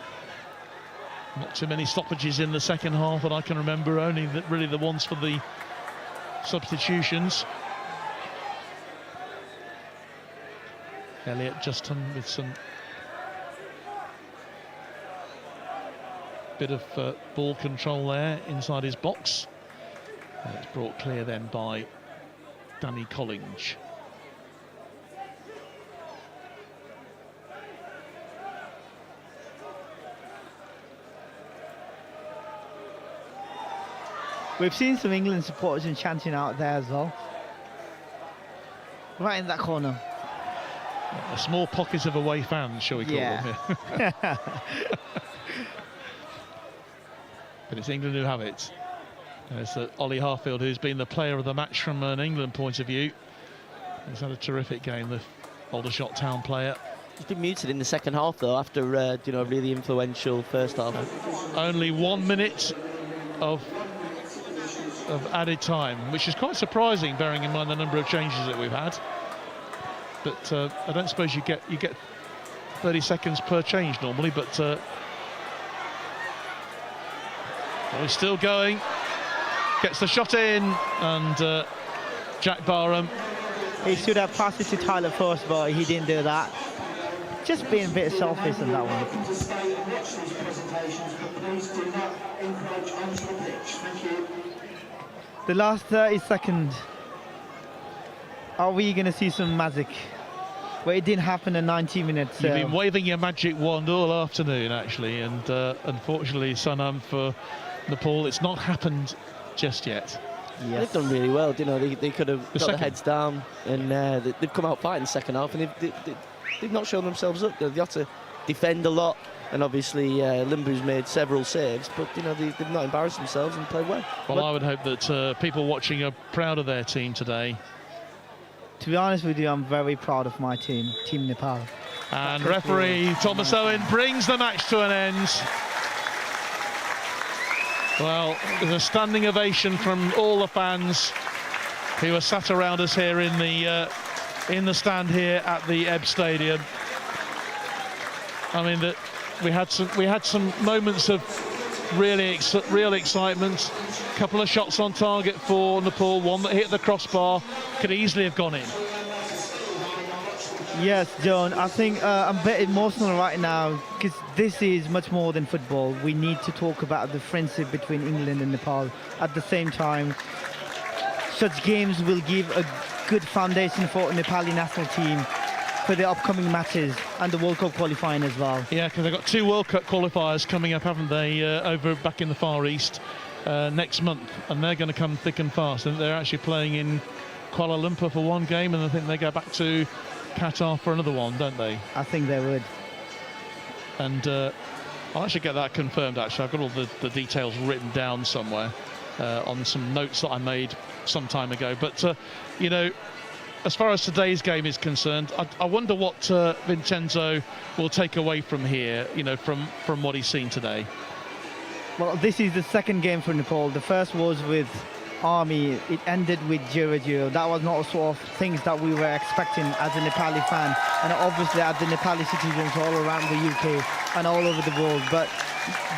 Not too many stoppages in the second half that I can remember, only really the ones for the substitutions. Elliot Justin with some bit of ball control there inside his box. And it's brought clear then by Danny Collinge. We've seen some England supporters and chanting out there as well. Right in that corner. A small pocket of away fans, shall we call them? Yeah. But it's England who have it. There's Ollie Harfield, who's been the player of the match from an England point of view. He's had a terrific game, the Aldershot Town player. He's been muted in the second half, though, after a really influential first half. Only 1 minute of of added time, which is quite surprising, bearing in mind the number of changes that we've had. But I don't suppose you get 30 seconds per change normally, but we're still going. Gets the shot in, and Jack Barham. He should have passed it to Tyler first, but he didn't do that. Just being a bit selfish on that one. The last 30 seconds. Are we going to see some magic? Well, it didn't happen in 90 minutes. You've been waving your magic wand all afternoon, actually, and unfortunately, Sonam, for Nepal, it's not happened just yet. Yes. They've done really well. You know, they could have got their heads down, and they've come out fighting the second half, and they've not shown themselves up. They've got to defend a lot, and obviously Limbu's made several saves, but you know they've not embarrassed themselves and played well. Well, I would hope that people watching are proud of their team today. To be honest with you, I'm very proud of my team, Team Nepal. And referee Thomas Owen brings the match to an end. Well, there's a standing ovation from all the fans who are sat around us here in the stand here at the EBB Stadium. I mean, we had some moments of real excitement. A couple of shots on target for Nepal. One that hit the crossbar, could easily have gone in. Yes, John, I think I'm a bit emotional right now because this is much more than football. We need to talk about the friendship between England and Nepal. At the same time, such games will give a good foundation for the Nepali national team for the upcoming matches and the World Cup qualifying as well. Yeah, because they've got 2 World Cup qualifiers coming up, haven't they, over back in the Far East next month, and they're going to come thick and fast. And they're actually playing in Kuala Lumpur for one game, and I think they go back to Qatar for another one, don't they? I think they would. And I'll actually get that confirmed, actually. I've got all the details written down somewhere on some notes that I made some time ago. But, you know, as far as today's game is concerned, I wonder what Vincenzo will take away from here, you know, from what he's seen today. Well, this is the second game for Nepal. The first was with Army. It ended with 0-0. That was not sort of things that we were expecting as a Nepali fan, and obviously as the Nepali citizens all around the UK and all over the world. But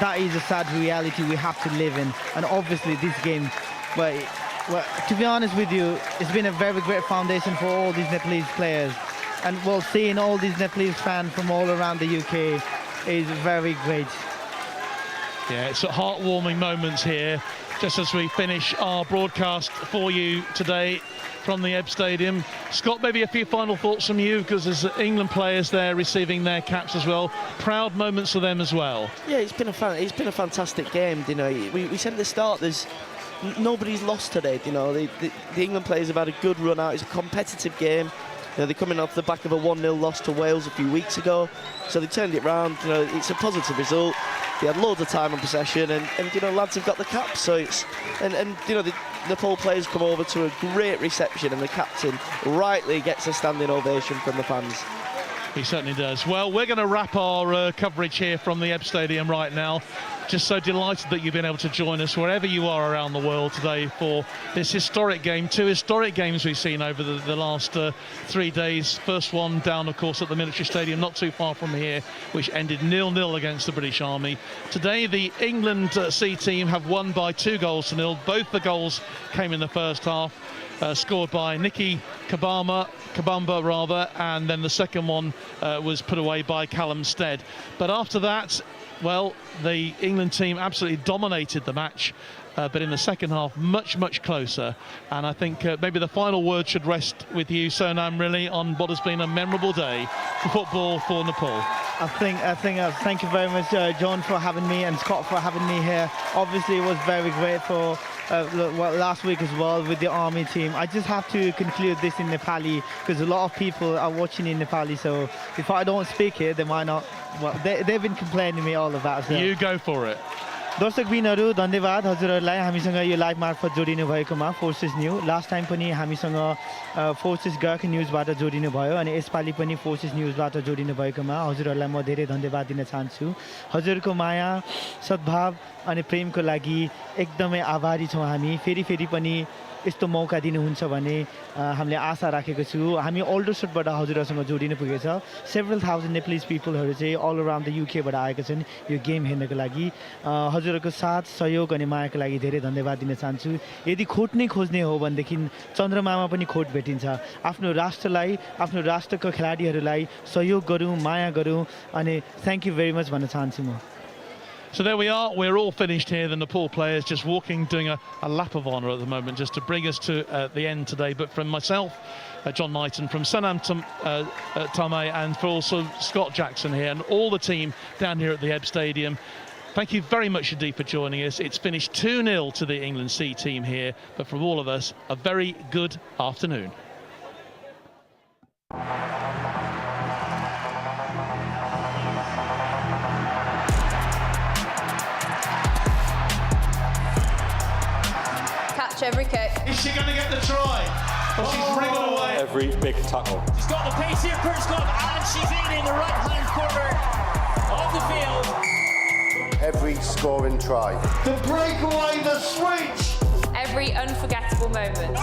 that is a sad reality we have to live in. And obviously this game, well, to be honest with you, it's been a very great foundation for all these Nepalese players. And well, seeing all these Nepalese fans from all around the UK is very great. Yeah, it's heartwarming moments here, just as we finish our broadcast for you today from the EBB Stadium. Scott, maybe a few final thoughts from you, because there's England players there receiving their caps as well. Proud moments for them as well. Yeah, it's been a fantastic game. You know, we said at the start, nobody's lost today. You know, the England players have had a good run out. It's a competitive game. You know, they're coming off the back of a 1-0 loss to Wales a few weeks ago, so they turned it round. You know, it's a positive result. They had loads of time on possession, and you know, lads have got the caps. So it's and you know, the Nepal players come over to a great reception, and the captain rightly gets a standing ovation from the fans. He certainly does. Well, we're going to wrap our coverage here from the EBB Stadium right now. Just so delighted that you've been able to join us wherever you are around the world today for this historic game. 2 historic games we've seen over the last 3 days. First one down, of course, at the Military Stadium, not too far from here, which ended 0-0 against the British Army. Today, the England C team have won by 2-0. Both the goals came in the first half. Scored by Nicky Kabamba, and then the second one was put away by Callum Stead. But after that, well, the England team absolutely dominated the match, but in the second half, much closer. And I think maybe the final word should rest with you, Sonam, really, on what has been a memorable day for football for Nepal. I think thank you very much, John, for having me, and Scott for having me here. Obviously, it was very great for last week as well with the Army team. I just have to conclude this in Nepali, because a lot of people are watching in Nepali, so if I don't speak it, they might not. Well, they've been complaining to me all of that. So. You go for it. दर्शकबिनहरू धन्यवाद हजुरहरूलाई हामीसँग यो live मार्फत जोडिनु भएकोमा forces new last time पनि हामीसँग forces गएको न्युजबाट जोडिनु भयो अनि यसपालि पनि फोर्सेस न्युजबाट जोडिनु भएकोमा हजुरहरूलाई म धेरै धन्यवाद दिन चाहन्छु हजुरको माया सद्भाव अनि प्रेमको लागि एकदमै आभारी छौँ हामी फेरि पनि यस्तो मौका दिनुहुन्छ भने हामीले आशा राखेको छु हामी अल्डरसटबाट हजुरहरूसँग जोडिनु पुगेछ सेभरल थाउजन्ड नेप्लिज पिपलहरू चाहिँ अल अराउन्ड द युकेबाट आएका छन् यो गेम हेर्नको लागि हजुरहरूको साथ सहयोग अनि मायाको लागि धेरै धन्यवाद दिन चाहन्छु यदि खोट नै खोज्ने हो भनेदेखि चन्द्रमामा पनि खोट भेटिन्छ आफ्नो राष्ट्रलाई आफ्नो राष्ट्रको खेलाडीहरूलाई सहयोग गरौँ माया गरौँ अनि थ्याङ्क यू भेरी मच भन्न चाहन्छु म So there we are, we're all finished here, the Nepal players just walking, doing a lap of honour at the moment, just to bring us to the end today. But from myself, John Knighton, from Sanam Tame, and for also Scott Jackson here, and all the team down here at the EBB Stadium, thank you very much indeed for joining us. It's finished 2-0 to the England C team here, but from all of us, a very good afternoon. Every kick. Is she going to get the try? Or she's wriggled away. Every big tackle. She's got the pace here, Perskov, and she's in the right-hand corner of the field. Every scoring try. The breakaway, the switch. Every unforgettable moment.